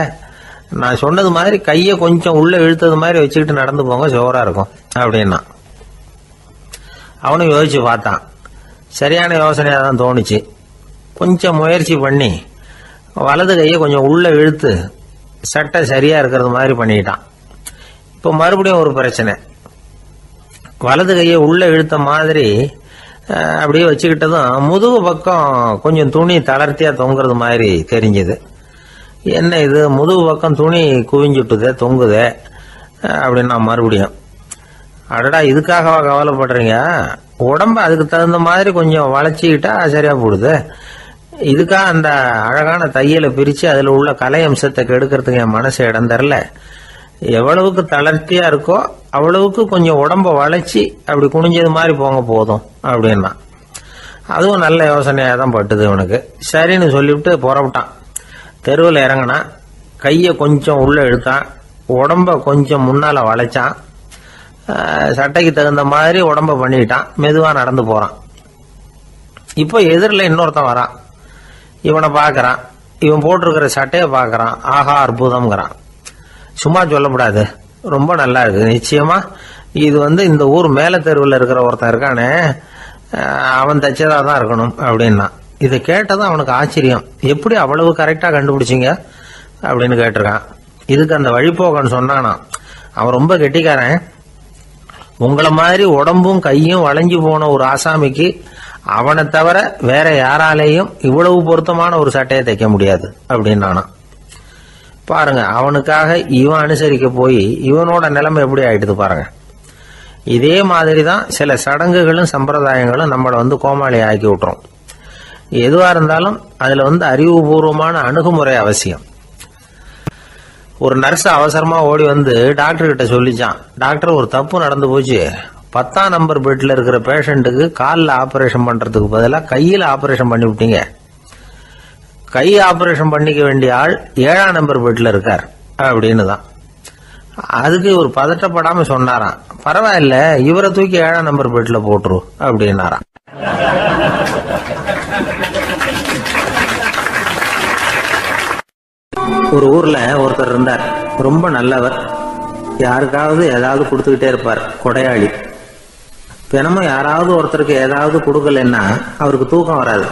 நான் சொன்னது மாதிரி கையை கொஞ்சம் உள்ள இழுத்தது மாதிரி வச்சுக்கிட்டு நடந்து போங்க, ஜோரா இருக்கும் அப்படின்னா. அவனும் யோசிச்சு பார்த்தான். சரியான யோசனையாக தான் தோணுச்சு. கொஞ்சம் முயற்சி பண்ணி வலது கையை கொஞ்சம் உள்ள இழுத்து சட்டை சரியா இருக்கிறது மாதிரி பண்ணிட்டான். இப்போ மறுபடியும் ஒரு பிரச்சனை. வலது கையை உள்ள இழுத்த மாதிரி அப்படியே வச்சுக்கிட்டதும் முதுகு பக்கம் கொஞ்சம் துணி தளர்த்தியா தொங்குறது மாதிரி தெரிஞ்சது. என்ன இது முதுகு பக்கம் துணி குவிஞ்சுட்டுதே தொங்குதே அப்படின்னா மறுபடியும், அடடா இதுக்காகவா கவலைப்படுறீங்க, உடம்ப அதுக்கு தகுந்த மாதிரி கொஞ்சம் வளைச்சிக்கிட்டா சரியா போடுது. இதுக்காக அந்த அழகான தையலை பிரித்து அதில் உள்ள கலை அம்சத்தை கெடுக்கிறதுக்கு என் மனசு இடம் தரல. எவ்வளவுக்கு தளர்த்தியா இருக்கோ அவ்வளவுக்கு கொஞ்சம் உடம்ப வளைச்சி அப்படி குனிஞ்சது மாதிரி போங்க போதும் அப்படின்னா. அதுவும் நல்ல யோசனையாக தான் பட்டுது இவனுக்கு. சரின்னு சொல்லிவிட்டு புறப்பட்டான். தெருவில் இறங்கினான். கையை கொஞ்சம் உள்ள இழுத்தான், உடம்ப கொஞ்சம் முன்னால் வளைச்சான், சட்டைக்கு தகுந்த மாதிரி உடம்ப பண்ணிக்கிட்டான். மெதுவாக நடந்து போகிறான். இப்போ எதிரில் இன்னொருத்தன் வரான். இவனை பார்க்கறான். இவன் போட்டிருக்கிற சட்டையை பார்க்கறான். ஆஹா அற்புதம்ங்கிறான். சும்மா சொல்லக்கூடாது, ரொம்ப நல்லா இருக்கு, நிச்சயமா இது இந்த ஊர் மேல தெருவில் இருக்கிற ஒருத்தன் இருக்கானே அவன் தைச்சதா தான் இருக்கணும் அப்படின்னா. இதை கேட்டதும் அவனுக்கு ஆச்சரியம். எப்படி அவ்வளவு கரெக்டா கண்டுபிடிச்சிங்க அப்படின்னு கேட்டிருக்கான். இதுக்கு அந்த வழிபோக்கன்னு சொன்னானா, அவன் ரொம்ப கெட்டிக்காரன். உங்களை மாதிரி உடம்பும் கையும் வளைஞ்சு போன ஒரு ஆசாமிக்கு அவனை தவிர வேற யாராலேயும் இவ்வளவு பொருத்தமான ஒரு சட்டையை தைக்க முடியாது அப்படின்னானா. பாருங்க, அவனுக்காக இவன் அனுசரிக்க போய் இவனோட நிலைமை எப்படி ஆயிடுது பாருங்க. இதே மாதிரி தான் சில சடங்குகளும் சம்பிரதாயங்களும் நம்மளை கோமாளி ஆக்கி விட்டுரும். எதுவா இருந்தாலும் அதுல அறிவுபூர்வமான அணுகுமுறை அவசியம். ஒரு நர்ஸ் அவசரமா ஓடி டாக்டர் கிட்ட சொல்லிச்சான், டாக்டர் ஒரு தப்பு நடந்து போச்சு, 10ஆம் நம்பர் பெட்ல இருக்கிற பேஷண்ட்டுக்கு காலில் ஆபரேஷன் பண்றதுக்கு பதிலாக கையில் ஆபரேஷன் பண்ணி விட்டீங்க. கை ஆபரேஷன் பண்ணிக்க வேண்டிய ஆள் 7ஆம் நம்பர் பெட்ல இருக்கார் அப்படின்னு தான். அதுக்கு ஒரு பதட்டப்படாம சொன்னாராம், பரவாயில்ல இவரை தூக்கி 7ஆம் நம்பர் பெட்ல போட்டுரு அப்படின்னாராம். ஒரு ஊர்ல ஒருத்தர் இருந்தார், ரொம்ப நல்லவர். யாருக்காவது ஏதாவது கொடுத்துக்கிட்டே இருப்பார், கொடையாளி. தினமும் யாராவது ஒருத்தருக்கு ஏதாவது கொடுக்கலன்னா அவருக்கு தூக்கம் வராது,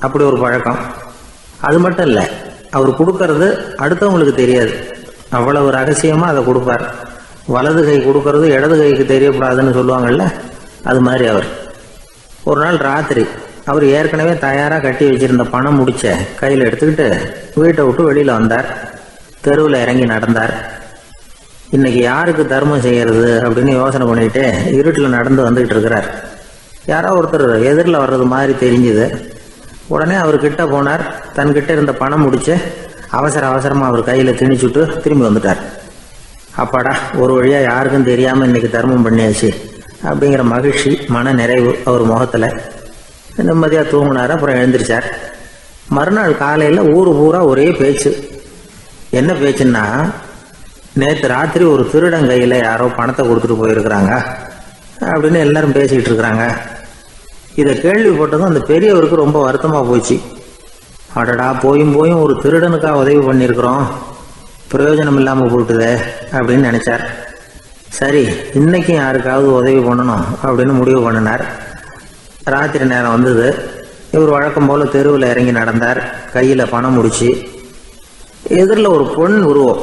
அப்படி ஒரு பழக்கம். அது மட்டும் இல்லை, அவர் கொடுக்கறது அடுத்தவங்களுக்கு தெரியாது, அவ்வளவு ரகசியமா அதை கொடுப்பார். வலது கை கொடுக்கறது இடது கைக்கு தெரியக்கூடாதுன்னு சொல்லுவாங்கல்ல, அது மாதிரி அவர். ஒரு நாள் ராத்திரி அவர் ஏற்கனவே தயாராக கட்டி வச்சிருந்த பணம் முடிச்ச கையில் எடுத்துக்கிட்டு வீட்டை விட்டு வெளியில் வந்தார். தெருவில் இறங்கி நடந்தார். இன்னைக்கு யாருக்கு தர்மம் செய்யறது அப்படின்னு யோசனை பண்ணிட்டு இருட்டில் நடந்து வந்துகிட்டு இருக்கிறார். யாரோ ஒருத்தர் எதிரில் வர்றது மாதிரி தெரிஞ்சுது. உடனே அவர் கிட்ட போனார். தன்கிட்ட இருந்த பணம் முடிச்சு அவசரமாக அவர் கையில் திணிச்சுட்டு திரும்பி வந்துட்டார். அப்பாடா, ஒரு வழியாக யாருக்கும் தெரியாமல் இன்னைக்கு தர்மம் பண்ணியாச்சு அப்படிங்கிற மகிழ்ச்சி, மன நிறைவு அவர் முகத்தில். நிம்மதியாக தூங்கினார். அப்புறம் எழுந்திரிச்சார். மறுநாள் காலையில் ஊர் பூரா ஒரே பேச்சு. என்ன பேச்சுன்னா, நேற்று ராத்திரி ஒரு திருடன் கையில் யாரோ பணத்தை கொடுத்துட்டு போயிருக்கிறாங்க அப்படின்னு எல்லாரும் பேசிக்கிட்டு இருக்கிறாங்க. இதை கேள்விப்பட்டதும் அந்த பெரியவருக்கு ரொம்ப வருத்தமாக போச்சு. அடடா, போயும் ஒரு திருடனுக்காக உதவி பண்ணியிருக்கிறோம், பிரயோஜனம் இல்லாமல் போட்டுதே அப்படின்னு நினைச்சார். சரி, இன்னைக்கும் யாருக்காவது உதவி பண்ணணும் அப்படின்னு முடிவு பண்ணினார். ராத்திரி நேரம் வந்தது. இவர் வழக்கம் போல தெருவில் இறங்கி நடந்தார். கையில் பணம் முடிச்சு. எதிரில் ஒரு பெண் உருவம்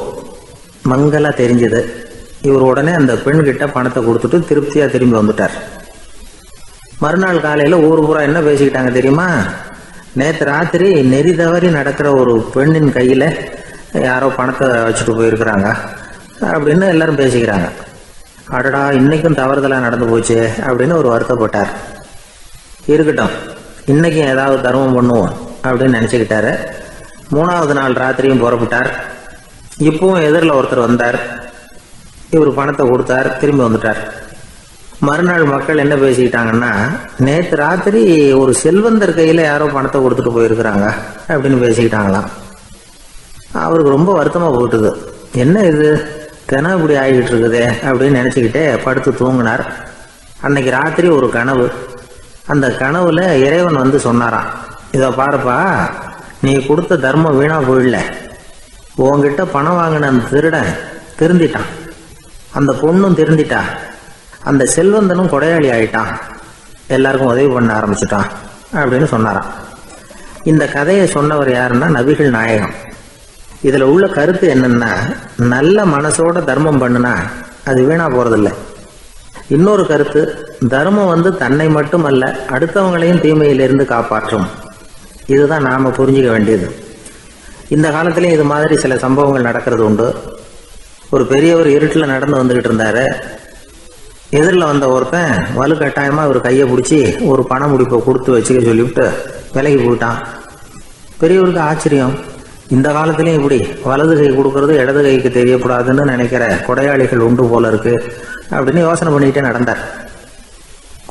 மங்கலா தெரிஞ்சது. இவர் உடனே அந்த பெண்கிட்ட பணத்தை கொடுத்துட்டு திருப்தியாக திரும்பி வந்துட்டார். மறுநாள் காலையில் ஊர் பூரா என்ன பேசிக்கிட்டாங்க தெரியுமா? நேற்று ராத்திரி நெறி தவறி நடக்கிற ஒரு பெண்ணின் கையில் யாரோ பணத்தை வச்சுட்டு போயிருக்கிறாங்க அப்படின்னு எல்லாரும் பேசிக்கிறாங்க. அடடா, இன்னைக்கும் தவறுதலாக நடந்து போச்சு அப்படின்னு ஒரு வருத்தப்பட்டார். இருக்கட்டும், இன்னைக்கும் ஏதாவது தர்மம் பண்ணுவோம் அப்படின்னு நினச்சிக்கிட்டாரு. 3வது நாள் ராத்திரியும் புறப்பட்டார். இப்பவும் எதிரில் ஒருத்தர் வந்தார். இவர் பணத்தை கொடுத்தார், திரும்பி வந்துட்டார். மறுநாள் மக்கள் என்ன பேசிக்கிட்டாங்கன்னா, நேற்று ராத்திரி ஒரு செல்வந்தர் கையில் யாரோ பணத்தை கொடுத்துட்டு போயிருக்கிறாங்க அப்படின்னு பேசிக்கிட்டாங்களாம். அவருக்கு ரொம்ப வருத்தமாக போட்டுது. என்ன இது தினம் இப்படி ஆகிக்கிட்டு இருக்குதே அப்படின்னு நினச்சிக்கிட்டே படுத்து தூங்கினார். அன்னைக்கு ராத்திரி ஒரு கனவு. அந்த கனவுல இறைவன் வந்து சொன்னாராம், இதை பாருப்பா, நீ கொடுத்த தர்மம் வீணா போயிடல. உன்கிட்ட பணம் வாங்கின அந்த திருடன் திருந்திட்டான், அந்த பொண்ணும் திருந்திட்டா, அந்த செல்வந்தனும் கொடையாளி ஆயிட்டான், எல்லாருக்கும் உதவி பண்ண ஆரம்பிச்சுட்டான் அப்படின்னு சொன்னாராம். இந்த கதையை சொன்னவர் யாருன்னா நபிகள் நாயகம். இதுல உள்ள கருத்து என்னன்னா, நல்ல மனசோட தர்மம் பண்ணுனா அது வீணா போறதில்லை. இன்னொரு கருத்து, தர்மம் வந்து தன்னை மட்டுமல்ல அடுத்தவங்களையும் தீமையிலிருந்து காப்பாற்றும். இதுதான் நாம புரிஞ்சுக்க வேண்டியது. இந்த காலத்திலையும் இது மாதிரி சில சம்பவங்கள் நடக்கிறது உண்டு. ஒரு பெரியவர் இருட்டில் நடந்து வந்துகிட்டு இருந்தாரு. எதிரில் வந்த ஒருத்தன் வலுக்கட்டாயமா ஒரு கையை பிடிச்சி ஒரு பண முடிப்பை கொடுத்து வச்சுக்க சொல்லிவிட்டு விலகி போயிட்டான். பெரியவருக்கு ஆச்சரியம், இந்த காலத்திலையும் இப்படி வலது கை கொடுக்கறது இடது கைக்கு தெரியக்கூடாதுன்னு நினைக்கிற கொடையாளிகள் உண்டு போல இருக்கு அப்படின்னு யோசனை பண்ணிக்கிட்டே நடந்தார்.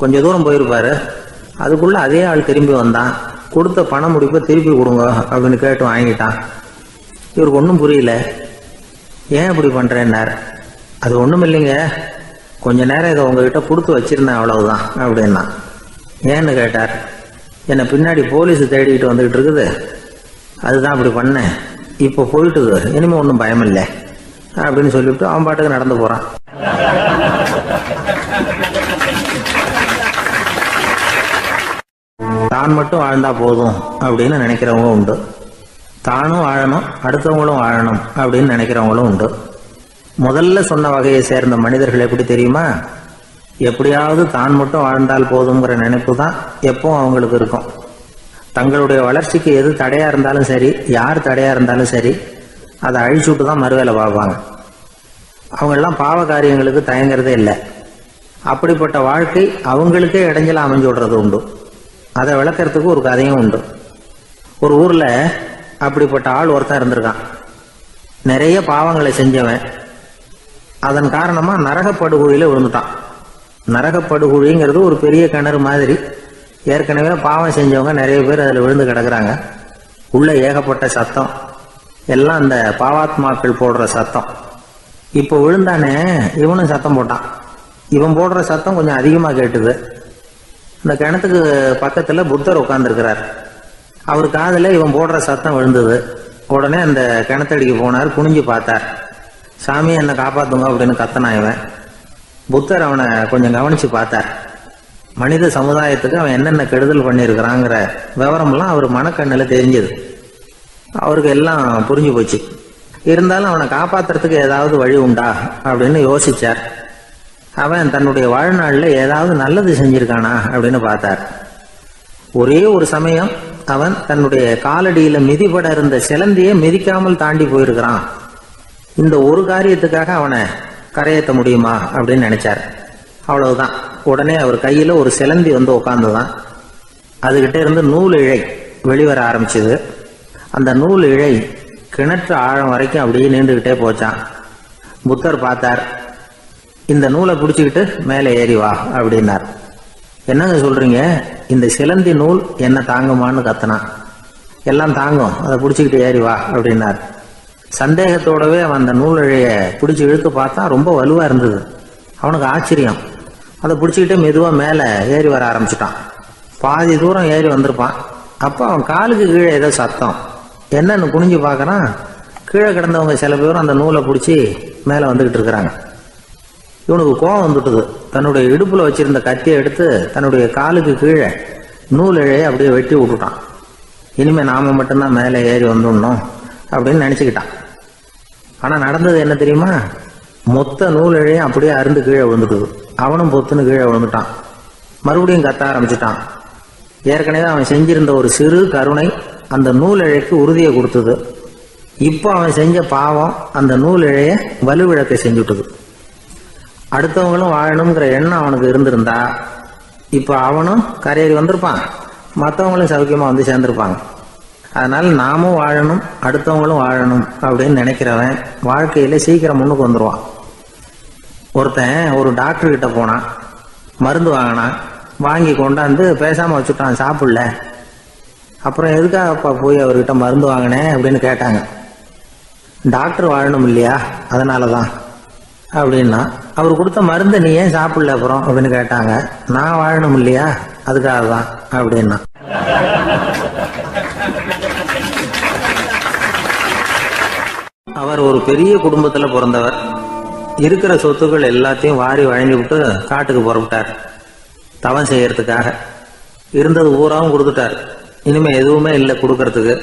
கொஞ்ச தூரம் போயிருப்பாரு. அதுக்குள்ள அதே ஆள் திரும்பி வந்தான். கொடுத்த பண முடிப்பை திருப்பி கொடுங்க அப்படின்னு கேட்டு வாங்கிட்டான். இவருக்கு ஒன்றும் புரியல. ஏன் இப்படி பண்றேன்னார். அது ஒன்றும் இல்லைங்க, கொஞ்ச நேரம் இதை உங்ககிட்ட கொடுத்து வச்சிருந்தேன், அவ்வளவுதான் அப்படின்னா. ஏன்னு கேட்டார். என்னை பின்னாடி போலீஸ் தேடிக்கிட்டு வந்துகிட்டு இருக்குது, அதுதான் அப்படி பண்ணேன். இப்போ போயிட்டுது, இனிமே ஒன்றும் பயம் இல்லை அப்படின்னு சொல்லிவிட்டு அவன் பாட்டுக்கு நடந்து போறான். தான் மட்டும் வாழ்ந்தா போதும் அப்படின்னு நினைக்கிறவங்க உண்டு. தானும் வாழணும், அடுத்தவங்களும் வாழணும் அப்படின்னு நினைக்கிறவங்களும் உண்டு. முதல்ல சொன்ன வகையை சேர்ந்த மனிதர்கள் எப்படி தெரியுமா? எப்படியாவது தான் மட்டும் வாழ்ந்தால் போதுங்கிற நினைப்பு தான் எப்பவும் அவங்களுக்கு இருக்கும். தங்களுடைய வளர்ச்சிக்கு எது தடையா இருந்தாலும் சரி, யார் தடையா இருந்தாலும் சரி, அதை அழிச்சுட்டு தான் மறுவேலை பார்ப்பாங்க. அவங்கெல்லாம் பாவ காரியங்களுக்கு தயங்குறதே இல்லை. அப்படிப்பட்ட வாழ்க்கை அவங்களுக்கே இடைஞ்சல அமைஞ்சு விடுறது உண்டு. அதை விளக்கறதுக்கு ஒரு கதையும் உண்டு. ஒரு ஊர்ல அப்படிப்பட்ட ஆள் ஒருத்தன் இருந்திருக்கான். நிறைய பாவங்களை செஞ்சவன். அதன் காரணமா நரகப்படுகொழியில விழுந்துட்டான். நரகப்படுகொழிங்கிறது ஒரு பெரிய கிணறு மாதிரி. ஏற்கனவே பாவம் செஞ்சவங்க நிறைய பேர் அதில் விழுந்து கிடக்குறாங்க. உள்ள ஏகப்பட்ட சத்தம், எல்லாம் அந்த பாவாத்மாக்கள் போடுற சத்தம். இப்போ விழுந்தானே இவனும் சத்தம் போட்டான். இவன் போடுற சத்தம் கொஞ்சம் அதிகமா கேட்டுது. இந்த கிணத்துக்கு பக்கத்துல புத்தர் உட்கார்ந்துருக்கிறார். அவர் காதுல இவன் போடுற சத்தம் விழுந்தது. உடனே அந்த கிணத்தடிக்கு போனார். குனிஞ்சு பார்த்தார். சாமி என்னை காப்பாத்துங்க அப்படின்னு கத்தனான் இவன். புத்தர் அவனை கொஞ்சம் கவனிச்சு பார்த்தார். மனித சமுதாயத்துக்கு அவன் என்னென்ன கெடுதல் பண்ணியிருக்கிறாங்கிற விவரம்லாம் அவர் மனக்கண்ணில் தெரிஞ்சது. அவருக்கு எல்லாம் புரிஞ்சு போச்சு. இருந்தாலும் அவனை காப்பாத்துறதுக்கு ஏதாவது வழி உண்டா அப்படின்னு யோசிச்சார். அவன் தன்னுடைய வாழ்நாளில் ஏதாவது நல்லது செஞ்சிருக்கானா அப்படின்னு பார்த்தார். ஒரே ஒரு சமயம் அவன் தன்னுடைய காலடியில மிதிபட இருந்த சிலந்தியை மிதிக்காமல் தாண்டி போயிருக்கிறான். இந்த ஒரு காரியத்துக்காக அவனை கரையேற்ற முடியுமா அப்படின்னு நினைச்சார். அவ்வளவுதான். உடனே அவர் கையில ஒரு சிலந்தி வந்து உட்கார்ந்துதான். அதுகிட்ட இருந்து நூல் இழை வெளிவர ஆரம்பிச்சது. அந்த நூல் இழை கிணற்று ஆழம் வரைக்கும் அப்படியே நீண்டுகிட்டே போச்சான். புத்தர் பார்த்தார். இந்த நூலை பிடிச்சிக்கிட்டு மேலே ஏறி வா அப்படின்னார். என்னங்க சொல்றீங்க, இந்த சிலந்தி நூல் என்ன தாங்குமான்னு கத்தனான். எல்லாம் தாங்கும், அதை பிடிச்சிக்கிட்டு ஏறி வா அப்படின்னார். சந்தேகத்தோடவே அவன் அந்த நூல் இழைய பிடிச்சி இழுத்து பார்த்தா ரொம்ப வலுவா இருந்தது. அவனுக்கு ஆச்சரியம். அதை பிடிச்சிக்கிட்டே மெதுவா மேலே ஏறி வர ஆரம்பிச்சுட்டான். பாதி தூரம் ஏறி வந்திருப்பான். அப்போ அவன் காலுக்கு கீழே ஏதோ சத்தம். என்னன்னு குனிஞ்சு பார்க்கறான். கீழே கிடந்தவங்க சில பேரும் அந்த நூலை பிடிச்சி மேலே வந்துகிட்டு இருக்கிறாங்க. இவனுக்கு கோபம் வந்துட்டுது. தன்னுடைய இடுப்புல வச்சிருந்த கத்தியை எடுத்து தன்னுடைய காலுக்கு கீழே நூல் இழையை அப்படியே வெட்டி விட்டுட்டான். இனிமே நாம மட்டும்தான் மேலே ஏறி வந்துடணும் அப்படின்னு நினைச்சுக்கிட்டான். ஆனா நடந்தது என்ன தெரியுமா? மொத்த நூல் இழையும் அப்படியே அருந்து கீழே விழுந்துட்டுது. அவனும் பொத்துன்னு கீழே விழுந்துட்டான். மறுபடியும் கத்த ஆரம்பிச்சுட்டான். ஏற்கனவே அவன் செஞ்சிருந்த ஒரு சிறு கருணை அந்த நூல் இழைக்கு உறுதியை கொடுத்தது. இப்போ அவன் செஞ்ச பாவம் அந்த நூல் இழைய வலுவிழக்க செஞ்சுட்டுது. அடுத்தவங்களும் வாழணுங்கிற எண்ணம் அவனுக்கு இருந்திருந்தா இப்போ அவனும் கரையேறி வந்திருப்பான், மற்றவங்களும் சௌக்கியமா வந்து சேர்ந்திருப்பாங்க. அதனால நாமும் வாழணும், அடுத்தவங்களும் வாழணும் அப்படின்னு நினைக்கிறவன் வாழ்க்கையில சீக்கிரம் முன்னுக்கு வந்துடுவான். ஒருத்தன் ஒரு டாக்டர் கிட்ட போனான், மருந்து வாங்கினான், வாங்கி கொண்டாந்து பேசாம வச்சுட்டான், சாப்பிடல. அப்புறம் எதுக்காகப்பா போய் அவர்கிட்ட மருந்து வாங்கினேன் அப்படின்னு கேட்டாங்க. டாக்டர் வாழணும் இல்லையா, அதனாலதான் அப்படின்னா. அவர் கொடுத்த மருந்து நீ ஏன் சாப்பிடல அப்புறம் அப்படின்னு கேட்டாங்க. நான் வாழணும் இல்லையா, அதுக்காக தான் அப்படின்னா. அவர் ஒரு பெரிய குடும்பத்துல பிறந்தவர். இருக்கிற சொத்துக்கள் எல்லாத்தையும் வாரி வழங்கி விட்டு காட்டுக்கு புறப்பட்டார் தவம் செய்யறதுக்காக. இருந்தது ஊராவும் கொடுத்துட்டார். இனிமே எதுவுமே இல்லை கொடுக்கறதுக்கு.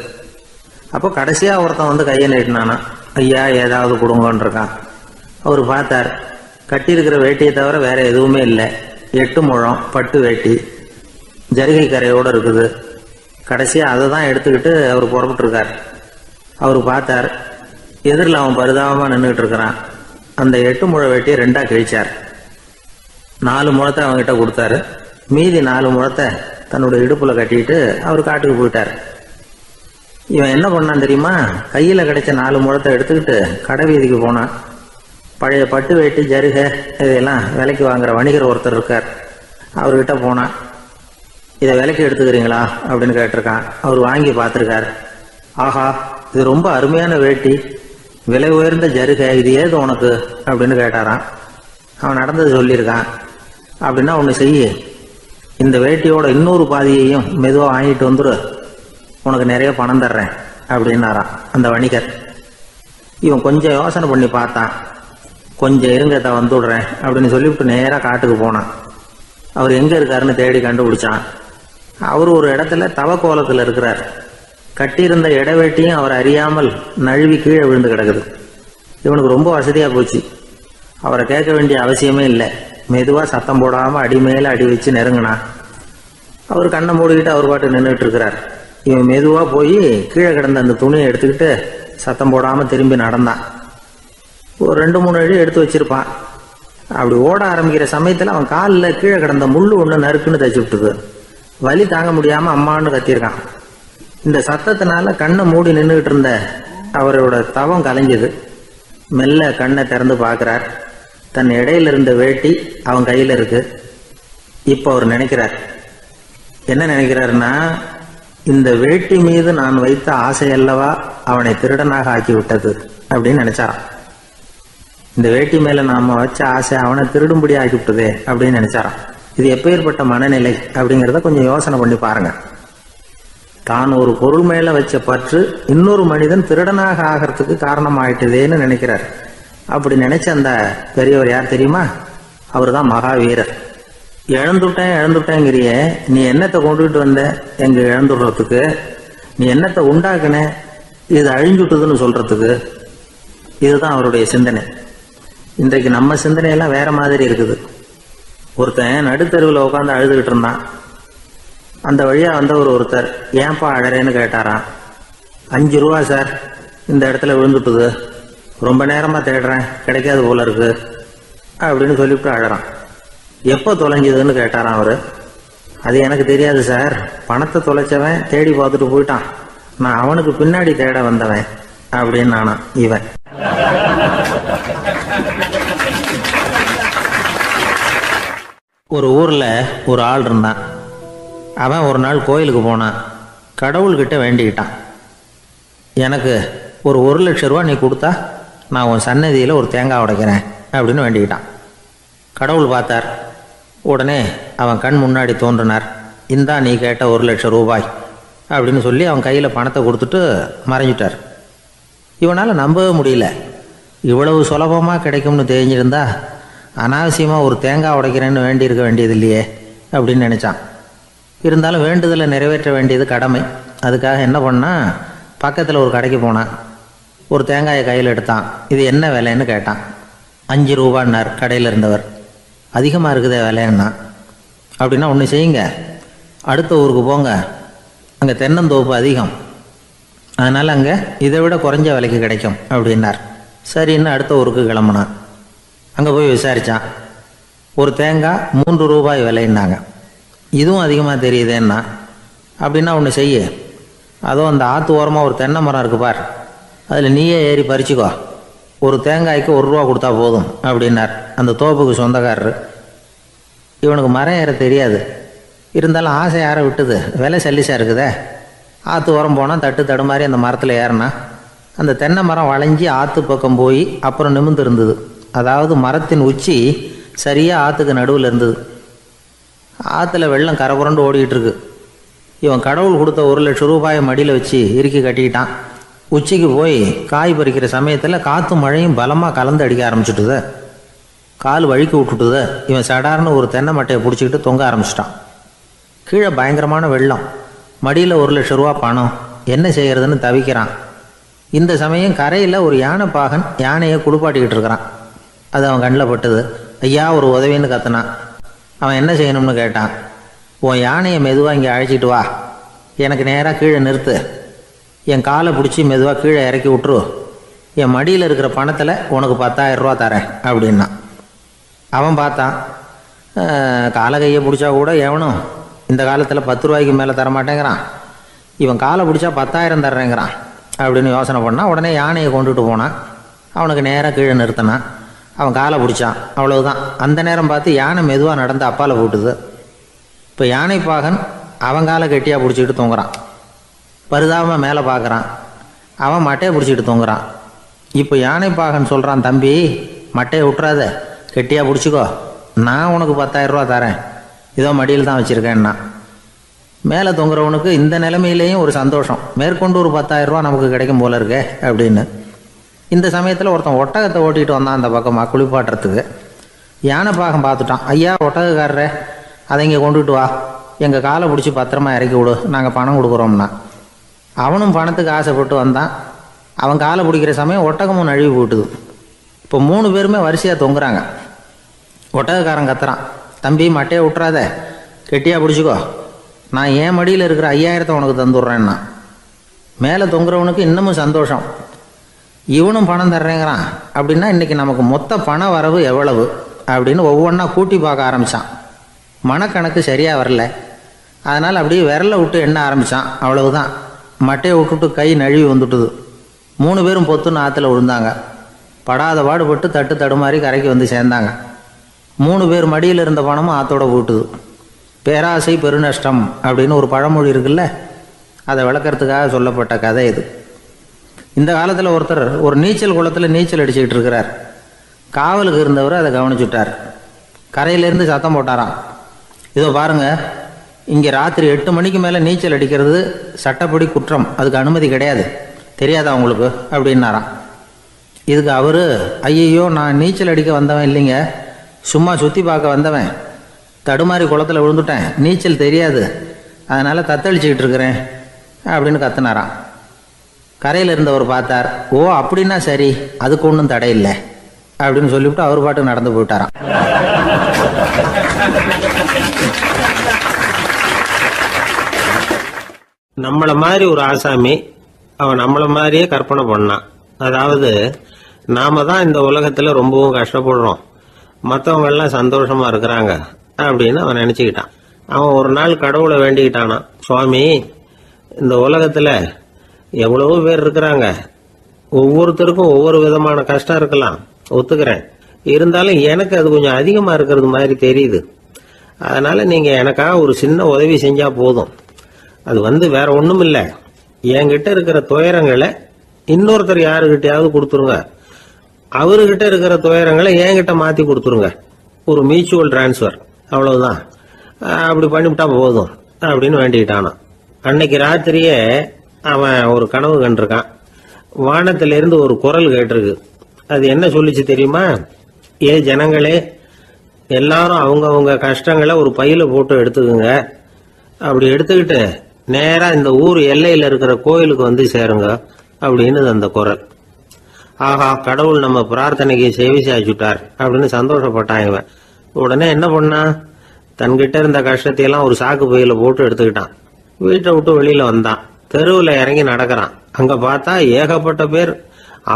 அப்போ கடைசியா ஒருத்தன் வந்து கையை நீட்டினானா, ஐயா ஏதாவது கொடுங்கன்னு இருக்கான். அவர் பார்த்தார், கட்டியிருக்கிற வேட்டியை தவிர வேற எதுவுமே இல்லை. 8 முழம் பட்டு வேட்டி, ஜரிகை கரையோடு இருக்குது. கடைசியா அதை தான் எடுத்துக்கிட்டு அவர் புறப்பட்டு இருக்கார். அவர் பார்த்தார், எதிரில் அவன் பரிதாபமா நின்றுட்டு இருக்கிறான். அந்த 8 முழ வேட்டியை 2ஆ கிழிச்சார். 4 முழத்தை அவன்கிட்ட கொடுத்தாரு. மீதி 4 முழத்தை தன்னுடைய இடுப்புல கட்டிட்டு அவர் காட்டுக்கு போயிட்டார். இவன் என்ன பண்ணான் தெரியுமா? கையில கிடைச்ச 4 முழத்தை எடுத்துக்கிட்டு கடை வீதிக்கு போனான். பழைய பட்டு வேட்டி ஜருகை இதெல்லாம் விலைக்கு வாங்குற வணிகர் ஒருத்தர் இருக்கார். அவர்கிட்ட போனான். இதை விலைக்கு எடுத்துக்கிறீங்களா அப்படின்னு கேட்டிருக்கான். அவர் வாங்கி பார்த்துருக்கார். ஆஹா, இது ரொம்ப அருமையான வேட்டி, விலை உயர்ந்த ஜருகை, இது ஏது உனக்கு அப்படின்னு கேட்டாரான். அவன் நடந்தது சொல்லியிருக்கான். அப்படின்னா ஒன்று செய்ய, இந்த வேட்டியோட இன்னொரு பாதியையும் மெதுவாக வாங்கிட்டு வந்துரு, உனக்கு நிறைய பணம் தர்றேன் அப்படின்னாரான் அந்த வணிகர். இவன் கொஞ்சம் யோசனை பண்ணி பார்த்தான். கொஞ்சம் இருங்க, வந்து விடுறேன் அப்படின்னு சொல்லிவிட்டு நேராக காட்டுக்கு போனான். அவர் எங்கே இருக்காருன்னு தேடி கண்டுபிடிச்சான். அவர் ஒரு இடத்துல தவக்கோலத்தில் இருக்கிறார். கட்டியிருந்த இடவேட்டியும் அவர் அறியாமல் நழுவி கீழே விழுந்து கிடக்குது. இவனுக்கு ரொம்ப வசதியாக போச்சு. அவரை கேட்க வேண்டிய அவசியமே இல்லை. மெதுவாக சத்தம் போடாமல் அடி மேலே அடி வச்சு நெருங்கினான். அவர் கண்ணை மூடிக்கிட்டு அவர் பாட்டு நின்றுட்டு இருக்கிறார். இவன் மெதுவாக போய் கீழே கிடந்த அந்த துணியை எடுத்துக்கிட்டு சத்தம் போடாமல் திரும்பி நடந்தான். ஒரு 2-3 அடி எடுத்து வச்சிருப்பான். அப்படி ஓட ஆரம்பிக்கிற சமயத்தில் அவன் காலில் கீழே கிடந்த முள்ளு ஒன்று நறுக்குன்னு தச்சு விட்டுது. வலி தாங்க முடியாமல் அம்மான்னு கத்திருக்கான். இந்த சத்தத்தினால கண்ணை மூடி நின்றுகிட்டு இருந்த அவரோட தவம் கலைஞ்சது. மெல்ல கண்ணை திறந்து பார்க்கிறார். தன் இடையில இருந்த வேட்டி அவன் கையில் இருக்கு. இப்போ அவர் நினைக்கிறார், என்ன நினைக்கிறாருன்னா, இந்த வேட்டி மீது நான் வைத்த ஆசை அல்லவா அவனை திருடனாக ஆக்கி விட்டது அப்படின்னு நினைச்சாரான். இந்த வேட்டி மேல நாம வச்ச ஆசை அவனை திருடும்படி ஆக்கி விட்டதே அப்படின்னு நினைச்சாரான். இது எப்பேற்பட்ட மனநிலை அப்படிங்கிறத கொஞ்சம் யோசனை பண்ணி பாருங்க. தான் ஒரு பொருள் மேல வச்ச பற்று இன்னொரு மனிதன் திருடனாக ஆகிறதுக்கு காரணமாயிட்டதேன்னு நினைக்கிறார். அப்படி நினைச்ச அந்த பெரியவர் யார் தெரியுமா? அவர் தான் மகாவீரர். இழந்துட்டேங்கிறிய, நீ என்னத்தை கொண்டுகிட்டு வந்த எங்க இழந்துடுறதுக்கு? நீ என்னத்தை உண்டாக்குன இது அழிஞ்சுட்டுதுன்னு சொல்றதுக்கு? இதுதான் அவருடைய சிந்தனை. இன்றைக்கு நம்ம சிந்தனையெல்லாம் வேற மாதிரி இருக்குது. ஒருத்தன் நடுத்தருவில் உட்காந்து அழுதுகிட்டு இருந்தான். அந்த வழியா வந்தவர் ஒருத்தர், ஏன்பா அழறேன்னு கேட்டாராம். 5 ரூபா சார், இந்த இடத்துல விழுந்துட்டுது, ரொம்ப நேரமா தேடுறேன், கிடைக்காது போல இருக்கு அப்படின்னு சொல்லிவிட்டு அழறான். எப்போ தொலைஞ்சதுன்னு கேட்டாராம் அவரு. அது எனக்கு தெரியாது சார், பணத்தை தொலைச்சவன் தேடி பார்த்துட்டு போயிட்டான், நான் அவனுக்கு பின்னாடி தேட வந்தவன் அப்படின்னு நானா இவன். ஒரு ஊர்ல ஒரு ஆள் இருந்தான். அவன் ஒரு நாள் கோயிலுக்கு போனான். கடவுள்கிட்ட வேண்டிக்கிட்டான், எனக்கு ஒரு 1,00,000 ரூபா நீ கொடுத்தா நான் உன் சன்னதியில் ஒரு தேங்காய் உடைக்கிறேன் அப்படின்னு வேண்டிக்கிட்டான். கடவுள் பார்த்தார். உடனே அவன் கண் முன்னாடி தோன்றினார். இந்தா நீ கேட்ட 1,00,000 ரூபாய் அப்படின்னு சொல்லி அவன் கையில் பணத்தை கொடுத்துட்டு மறைஞ்சிட்டார். இவனால் நம்பவே முடியல. இவ்வளவு சுலபமாக கிடைக்கும்னு தெரிஞ்சிருந்தா அனாவசியமாக ஒரு தேங்காய் உடைக்கிறேன்னு வேண்டியிருக்க வேண்டியது இல்லையே அப்படின்னு நினச்சான். இருந்தாலும் வேண்டுதலை நிறைவேற்ற வேண்டியது கடமை. அதுக்காக என்ன பண்ணால், பக்கத்தில் ஒரு கடைக்கு போனான். ஒரு தேங்காயை கையில் எடுத்தான். இது என்ன விலைன்னு கேட்டான். 5 ரூபான்னார் கடையில் இருந்தவர். அதிகமாக இருக்குதே விலைன்னா. அப்படின்னா ஒன்று செய்யுங்க, அடுத்த ஊருக்கு போங்க, அங்கே தென்னந்தோப்பு அதிகம், அதனால் அங்கே இதை விட குறைஞ்ச விலைக்கு கிடைக்கும் அப்படின்னார். சரின்னு அடுத்த ஊருக்கு கிளம்புனான். அங்கே போய் விசாரித்தான். ஒரு தேங்காய் 3 ரூபாய் விலைன்னாங்க. இதுவும் அதிகமாக தெரியுதேன்னா. அப்படின்னா ஒன்று செய்ய, அதுவும் அந்த ஆற்று ஓரமாக ஒரு தென்னை மரம் இருக்கு பார், அதில் நீயே ஏறி பறிச்சுக்கோ, ஒரு தேங்காய்க்கு 1 ரூபா கொடுத்தா போதும் அப்படின்னார் அந்த தோப்புக்கு சொந்தக்காரரு. இவனுக்கு மரம் ஏற தெரியாது, இருந்தாலும் ஆசை யாரை விட்டுது, விலை சல்லிசாக இருக்குதே. ஆற்று ஓரம் போனால் தட்டு தடுமாறி அந்த மரத்தில் ஏறினா அந்த தென்னை மரம் வளைஞ்சி ஆற்று பக்கம் போய் அப்புறம் நிமிர்ந்து இருந்தது. அதாவது மரத்தின் உச்சி சரியாக ஆற்றுக்கு நடுவில் இருந்தது. ஆற்றுல வெள்ளம் கரபுரண்டு ஓடிக்கிட்டு இருக்கு. இவன் கடவுள் கொடுத்த 1 லட்சம் ரூபாயை மடியில் வச்சு இறுக்கி கட்டிக்கிட்டான். உச்சிக்கு போய் காய் பறிக்கிற சமயத்தில் காற்றும் மழையும் பலமாக கலந்து அடிக்க ஆரம்பிச்சுட்டுது. கால் வழுக்கி விட்டுட்டுது. இவன் சடார்னு ஒரு தென்னை மட்டையை பிடிச்சிக்கிட்டு தொங்க ஆரம்பிச்சிட்டான். கீழே பயங்கரமான வெள்ளம், மடியில் 1 லட்சம் ரூபா பணம், என்ன செய்கிறதுன்னு தவிக்கிறான். இந்த சமயம் கரையில் ஒரு யானை பாகன் யானையை குளிப்பாட்டிக்கிட்டு இருக்கிறான். அது அவன் கண்ணில் பட்டுது. ஐயா ஒரு உதவின்னு கத்துனான். அவன் என்ன செய்யணும்னு கேட்டான். உன் யானையை மெதுவாக இங்கே அழைச்சிட்டு வா, எனக்கு நேராக கீழே நிறுத்து, என் காலை பிடிச்சி மெதுவாக கீழே இறக்கி விட்டுரு, என் மடியில் இருக்கிற பணத்தில் உனக்கு 10,000 ரூபா தரேன் அப்படின்னா. அவன் பார்த்தான். காலை கையை பிடிச்சா கூட எவனும் இந்த காலத்தில் 10 ரூபாய்க்கு மேலே தரமாட்டேங்கிறான், இவன் காலை பிடிச்சா 10,000 தர்றேங்கிறான் அப்படின்னு யோசனை பண்ணான். உடனே யானையை கொண்டுட்டு போனான். அவனுக்கு நேராக கீழே நிறுத்தினான். அவன் காலை பிடிச்சான். அவ்வளவுதான். அந்த நேரம் பார்த்து யானை மெதுவாக நடந்து அப்பால் போட்டுது. இப்போ யானை பாகன் அவன் காலை கெட்டியாக பிடிச்சிக்கிட்டு தொங்குறான். பரிதாபமாக மேலே பார்க்குறான். அவன் மட்டையை பிடிச்சிக்கிட்டு தொங்குறான். இப்போ யானை பாகன் சொல்கிறான், தம்பி மட்டையை விட்டுறாத, கெட்டியாக பிடிச்சிக்கோ, நான் உனக்கு 10,000 ரூபா தரேன், இதோ மடியில் தான் வச்சுருக்கேன்னா. மேலே தொங்குறவனுக்கு இந்த நிலைமையிலேயும் ஒரு சந்தோஷம், மேற்கொண்டு ஒரு 10,000 ரூபா நமக்கு கிடைக்கும் போல இருக்கே அப்படின்னு. இந்த சமயத்தில் ஒருத்தன் ஒட்டகத்தை ஓட்டிகிட்டு வந்தான் அந்த பக்கமாக குளிப்பாட்டுறதுக்கு. யானை பாகம் பார்த்துட்டான். ஐயா ஒட்டகக்காரரே, அதை இங்கே கொண்டுட்டு வா, எங்கள் காலை பிடிச்சி பத்திரமா இறக்கி விடு, நாங்கள் பணம் கொடுக்குறோம்னா. அவனும் பணத்துக்கு ஆசைப்பட்டு வந்தான். அவன் காலை பிடிக்கிற சமயம் ஒட்டகமும் நழுவி போட்டுது. இப்போ 3 பேருமே வரிசையாக தொங்குறாங்க. ஒட்டகக்காரன் கத்துறான், தம்பி மட்டையை விட்டுறாத, கெட்டியாக பிடிச்சிக்கோ, நான் என் மடியில் இருக்கிற 5,000 உனக்கு தந்துடுறேன்னா. மேலே தொங்குறவனுக்கு இன்னமும் சந்தோஷம், இவனும் பணம் தர்றேங்கிறான், அப்படின்னா இன்றைக்கி நமக்கு மொத்த பண வரவு எவ்வளவு அப்படின்னு ஒவ்வொன்றா கூட்டி பார்க்க ஆரம்பித்தான். மனக்கணக்கு சரியாக வரல. அதனால் அப்படியே விரலை விட்டு எண்ண ஆரம்பித்தான். அவ்வளவுதான், மட்டையை விட்டுட்டு கை நழுவி வந்துட்டுது. 3 பேரும் பொத்துன்னு ஆற்றுல விழுந்தாங்க. படாத பாடுபட்டு தட்டு தடுமாறி கரைக்கு வந்து சேர்ந்தாங்க. 3 பேர் மடியில் இருந்த பணமும் ஆற்றோட போட்டுது. பேராசை பெருநஷ்டம் அப்படின்னு ஒரு பழமொழி இருக்குல்ல, அதை விளக்கறதுக்காக சொல்லப்பட்ட கதை இது. இந்த காலத்தில் ஒருத்தர் ஒரு நீச்சல் குளத்தில் நீச்சல் அடிச்சுக்கிட்டு இருக்கிறார். காவலுக்கு இருந்தவர் அதை கவனிச்சுட்டார். கரையிலேருந்து சத்தம் போட்டாராம், இதோ பாருங்க, இங்கே ராத்திரி 8 மணிக்கு மேலே நீச்சல் அடிக்கிறது சட்டப்படி குற்றம், அதுக்கு அனுமதி கிடையாது, தெரியாதா உங்களுக்கு அப்படின்னாராம். இதுக்கு அவர், ஐயையோ நான் நீச்சல் அடிக்க வந்தவன் இல்லைங்க, சும்மா சுற்றி பார்க்க வந்தவன், தடுமாறி குளத்தில் விழுந்துட்டேன், நீச்சல் தெரியாது, அதனால் தத்தளிச்சுக்கிட்டு இருக்கிறேன் அப்படின்னு கத்துனாராம். கரையில் இருந்தவர் பார்த்தார். ஓ அப்படின்னா சரி, அதுக்கு ஒன்றும் தடை இல்லை அப்படின்னு சொல்லிவிட்டு அவர் பாட்டுக்கு நடந்து போயிட்டாராம். நம்மளை மாதிரி ஒரு ஆசாமி அவன் நம்மளை மாதிரியே கற்பனை பண்ணான். அதாவது நாம தான் இந்த உலகத்தில் ரொம்பவும் கஷ்டப்படுறோம், மற்றவங்க எல்லாம் சந்தோஷமா இருக்கிறாங்க அப்படின்னு அவன் நினச்சிக்கிட்டான். அவன் ஒரு நாள் கடவுளை வேண்டிக்கிட்டானா, சுவாமி இந்த உலகத்தில் எவ்வளவோ பேர் இருக்கிறாங்க, ஒவ்வொருத்தருக்கும் ஒவ்வொரு விதமான கஷ்டம் இருக்கலாம், ஒத்துக்கிறேன், இருந்தாலும் எனக்கு அது கொஞ்சம் அதிகமாக இருக்கிறது மாதிரி தெரியுது, அதனால நீங்கள் எனக்காக ஒரு சின்ன உதவி செஞ்சால் போதும், அது வேற ஒன்றும் இல்லை, என்கிட்ட இருக்கிற துயரங்களை இன்னொருத்தர் யாருக்கிட்டையாவது கொடுத்துருங்க, அவர்கிட்ட இருக்கிற துயரங்களை என்கிட்ட மாற்றி கொடுத்துருங்க, ஒரு மியூச்சுவல் டிரான்ஸ்ஃபர், அவ்வளவுதான், அப்படி பண்ணிவிட்டா போதும் அப்படின்னு வேண்டிக்கிட்டானான். அன்னைக்கு ராத்திரியே அவன் ஒரு கனவு கண்டிருக்கான். வானத்திலிருந்து ஒரு குரல் கேட்டிருக்கு. அது என்ன சொல்லிச்சு தெரியுமா? ஏ ஜனங்களே, எல்லாரும் அவங்கவங்க கஷ்டங்களை ஒரு பையில போட்டு எடுத்துக்குங்க. அப்படி எடுத்துக்கிட்டு நேரா இந்த ஊர் எல்லையில இருக்கிற கோயிலுக்கு வந்து சேருங்க அப்படின்னு அந்த குரல். ஆஹா, கடவுள் நம்ம பிரார்த்தனைக்கு செவி சாய்ச்சுட்டார் அப்படின்னு சந்தோஷப்பட்டான் இவன். உடனே என்ன பண்ணா, தன்கிட்ட இருந்த கஷ்டத்தையெல்லாம் ஒரு சாக்கு பையில போட்டு எடுத்துக்கிட்டான். வீட்டை விட்டு வெளியில வந்தான். தெருவில் இறங்கி நடக்கிறான். அங்க பார்த்தா ஏகப்பட்ட பேர்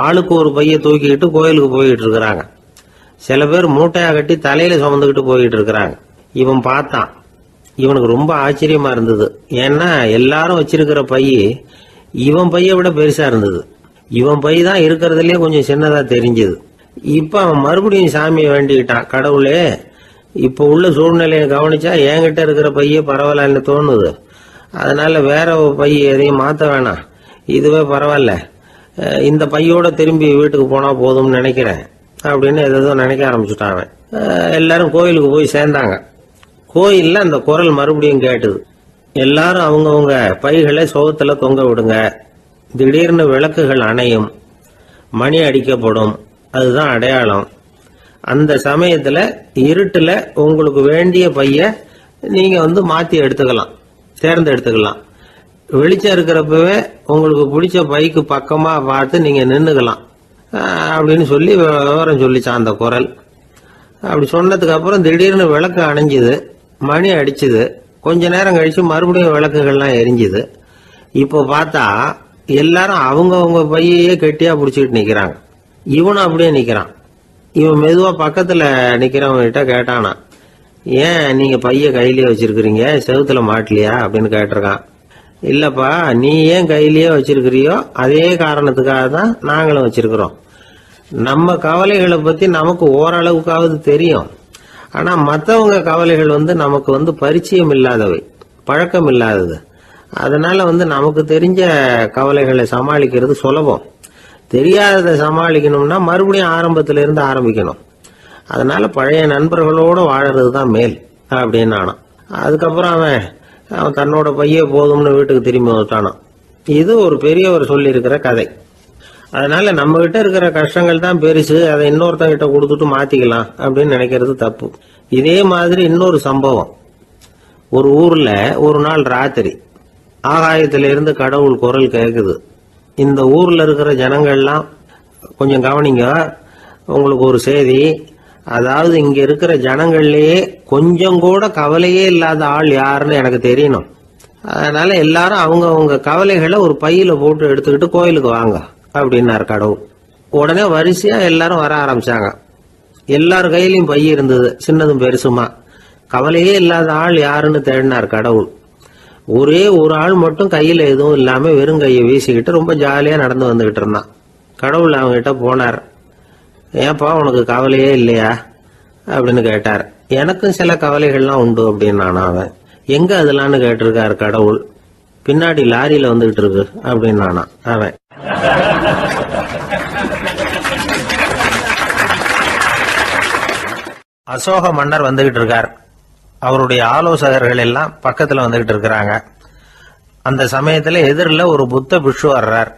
ஆளுக்கு ஒரு பைய தூக்கிக்கிட்டு கோயிலுக்கு போயிட்டு இருக்கிறாங்க. சில பேர் மூட்டையா கட்டி தலையில சுமந்துக்கிட்டு போயிட்டு இருக்கிறாங்க. இவன் பார்த்தான். இவனுக்கு ரொம்ப ஆச்சரியமா இருந்தது. ஏன்னா எல்லாரும் வச்சிருக்கிற பைய இவன் பைய விட பெருசா இருந்தது. இவன் பை தான் இருக்கிறதுலயே கொஞ்சம் சின்னதா தெரிஞ்சது. இப்ப அவன் மறுபடியும் சாமியை வேண்டிக்கிட்டான். கடவுளே, இப்ப உள்ள சூழ்நிலையை கவனிச்சா என்கிட்ட இருக்கிற பைய பரவாயில்லன்னு தோணுது. அதனால வேற பை எதையும் மாத்த வேணாம், இதுவே பரவாயில்ல, இந்த பையோட திரும்பி வீட்டுக்கு போனா போதும்னு நினைக்கிறேன் அப்படின்னு ஏதோ நினைக்க ஆரம்பிச்சுட்டான் அவன். எல்லாரும் கோயிலுக்கு போய் சேர்ந்தாங்க. கோயில்ல அந்த குரல் மறுபடியும் கேட்டுது. எல்லாரும் அவங்கவுங்க பைகளை சோகத்துல தொங்க விடுங்க. திடீர்னு விளக்குகள் அணையும், மணி அடிக்கப்படும், அதுதான் அடையாளம். அந்த சமயத்துல இருட்டுல உங்களுக்கு வேண்டிய பைய நீங்க வந்து மாத்தி எடுத்துக்கலாம், தேர்ந்தெடுத்துக்கலாம். வெளிச்சம் இருக்கிறப்பவே உங்களுக்கு பிடிச்ச பைக்கு பக்கமா பார்த்து நீங்க நின்னுக்கலாம் அப்படின்னு சொல்லி விவரம் சொல்லிச்சான் அந்த குரல். அப்படி சொன்னதுக்கு அப்புறம் திடீர்னு விளக்கு அணைஞ்சுது, மணி அடிச்சுது. கொஞ்ச நேரம் கழிச்சு மறுபடியும் விளக்குகள்லாம் எரிஞ்சுது. இப்போ பார்த்தா எல்லாரும் அவங்கவுங்க பையையே கெட்டியா பிடிச்சிக்கிட்டு நிக்கிறாங்க. இவனும் அப்படியே நிக்கிறான். இவன் மெதுவா பக்கத்துல நிக்கிறவங்கிட்ட கேட்டானா, ஏன் நீங்க பைய கையிலேயே வச்சிருக்கிறீங்க, செவுத்துல மாட்டலையா அப்படின்னு கேட்டிருக்கான். இல்லப்பா, நீ ஏன் கையிலேயே வச்சிருக்கிறியோ அதே காரணத்துக்காக தான் நாங்களும் வச்சிருக்கிறோம். நம்ம கவலைகளை பத்தி நமக்கு ஓரளவுக்காவது தெரியும். ஆனா மற்றவங்க கவலைகள் நமக்கு பரிச்சயம் இல்லாதவை, பழக்கம் இல்லாதது. அதனால நமக்கு தெரிஞ்ச கவலைகளை சமாளிக்கிறது சுலபம். தெரியாததை சமாளிக்கணும்னா மறுபடியும் ஆரம்பத்தில இருந்து ஆரம்பிக்கணும். அதனால பழைய நண்பர்களோட வாழறது தான் மேல் அப்படின்னு நானான். அதுக்கப்புறம் அவன் தன்னோட பைய போதும்னு வீட்டுக்கு திரும்பி வந்துட்டானான். இது ஒரு பெரியவர் சொல்லி இருக்கிற கதை. அதனால நம்ம கிட்ட இருக்கிற கஷ்டங்கள் தான் பெருசு, அதை இன்னொருத்தங்கிட்ட கொடுத்துட்டு மாத்திக்கலாம் அப்படின்னு நினைக்கிறது தப்பு. இதே மாதிரி இன்னொரு சம்பவம். ஒரு ஊர்ல ஒரு நாள் ராத்திரி ஆகாயத்தில இருந்து கடவுள் குரல் கேக்குது. இந்த ஊர்ல இருக்கிற ஜனங்கள்லாம் கொஞ்சம் கவனிங்க, உங்களுக்கு ஒரு செய்தி. அதாவது இங்க இருக்கிற ஜனங்கள்லயே கொஞ்சம் கூட கவலையே இல்லாத ஆள் யாருன்னு எனக்கு தெரியணும். அதனால எல்லாரும் அவங்க கவலைகளை ஒரு பையில போட்டு எடுத்துக்கிட்டு கோயிலுக்கு வாங்க அப்படின்னாரு கடவுள். உடனே வரிசையா எல்லாரும் வர ஆரம்பிச்சாங்க. எல்லார் கையிலயும் பை இருந்தது, சின்னதும் பெருசுமா. கவலையே இல்லாத ஆள் யாருன்னு தேடினார் கடவுள். ஒரே ஒரு ஆள் மட்டும் கையில எதுவும் இல்லாம வெறும் கையை வீசிக்கிட்டு ரொம்ப ஜாலியா நடந்து வந்துகிட்டு இருந்தான். கடவுள் அவங்ககிட்ட போனார். ஏன்பா உனக்கு கவலையே இல்லையா அப்படின்னு கேட்டார். எனக்கும் சில கவலைகள்லாம் உண்டு அப்படின்னு அவன். எங்க அதெல்லாம்னு கேட்டிருக்காரு கடவுள். பின்னாடி லாரியில வந்துகிட்டு இருக்கு அப்படின்னு அவன். அசோக மன்னர் வந்துகிட்டு இருக்கார். அவருடைய ஆலோசகர்கள் எல்லாம் பக்கத்துல வந்துகிட்டு இருக்கிறாங்க. அந்த சமயத்துல எதிரில் ஒரு புத்த பிக்ஷு வர்றார்.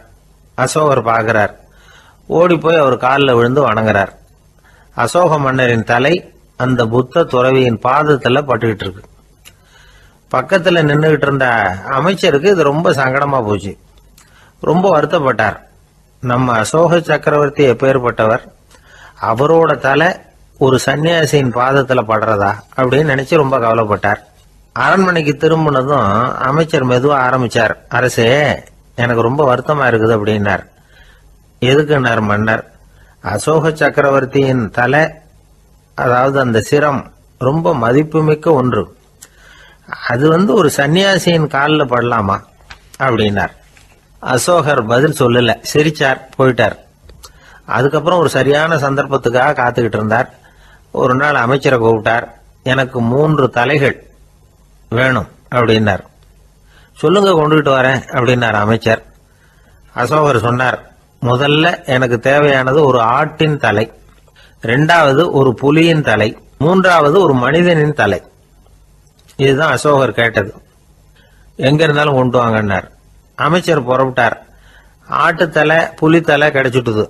அசோகர் பாக்குறார். ஓடி போய் அவர் காலில் விழுந்து வணங்குறார். அசோக மன்னரின் தலை அந்த புத்த துறவியின் பாதத்துல பட்டுக்கிட்டு இருக்கு. பக்கத்துல நின்றுகிட்டு இருந்த அமைச்சருக்கு இது ரொம்ப சங்கடமா போச்சு. ரொம்ப வருத்தப்பட்டார். நம்ம அசோக சக்கரவர்த்தி எப்பேற்பட்டவர், அவரோட தலை ஒரு சன்னியாசியின் பாதத்துல படுறதா அப்படின்னு நினைச்சு ரொம்ப கவலைப்பட்டார். அரண்மனைக்கு திரும்பினதும் அமைச்சர் மெதுவா ஆரம்பிச்சார். அரசே, எனக்கு ரொம்ப வருத்தமா இருக்குது அப்படின்னார். எதுக்குன்னார் மன்னர். அசோக சக்கரவர்த்தியின் தலை, அதாவது அந்த சிரம் ரொம்ப மதிப்புமிக்க ஒன்று. அது ஒரு சன்னியாசியின் காலில் படலாமா அப்படின்னார். அசோகர் பதில் சொல்லல, சிரிச்சார், போயிட்டார். அதுக்கப்புறம் ஒரு சரியான சந்தர்ப்பத்துக்காக காத்துக்கிட்டு இருந்தார். ஒரு நாள் அமைச்சரை கூப்பிட்டார். எனக்கு 3 தலைகள் வேணும் அப்படின்னார். சொல்லுங்க, கொண்டுகிட்டு வரேன் அப்படின்னார் அமைச்சர். அசோகர் சொன்னார், முதல்ல எனக்கு தேவையானது ஒரு ஆட்டின் தலை, 2வது ஒரு புலியின் தலை, 3வது ஒரு மனிதனின் தலை. இதுதான் அசோகர் கேட்டது. எங்க இருந்தாலும் கொண்டு வாங்கன்னார். அமைச்சர் புறப்பட்டார். ஆட்டுத்தலை, புலித்தலை கிடைச்சிட்டுது.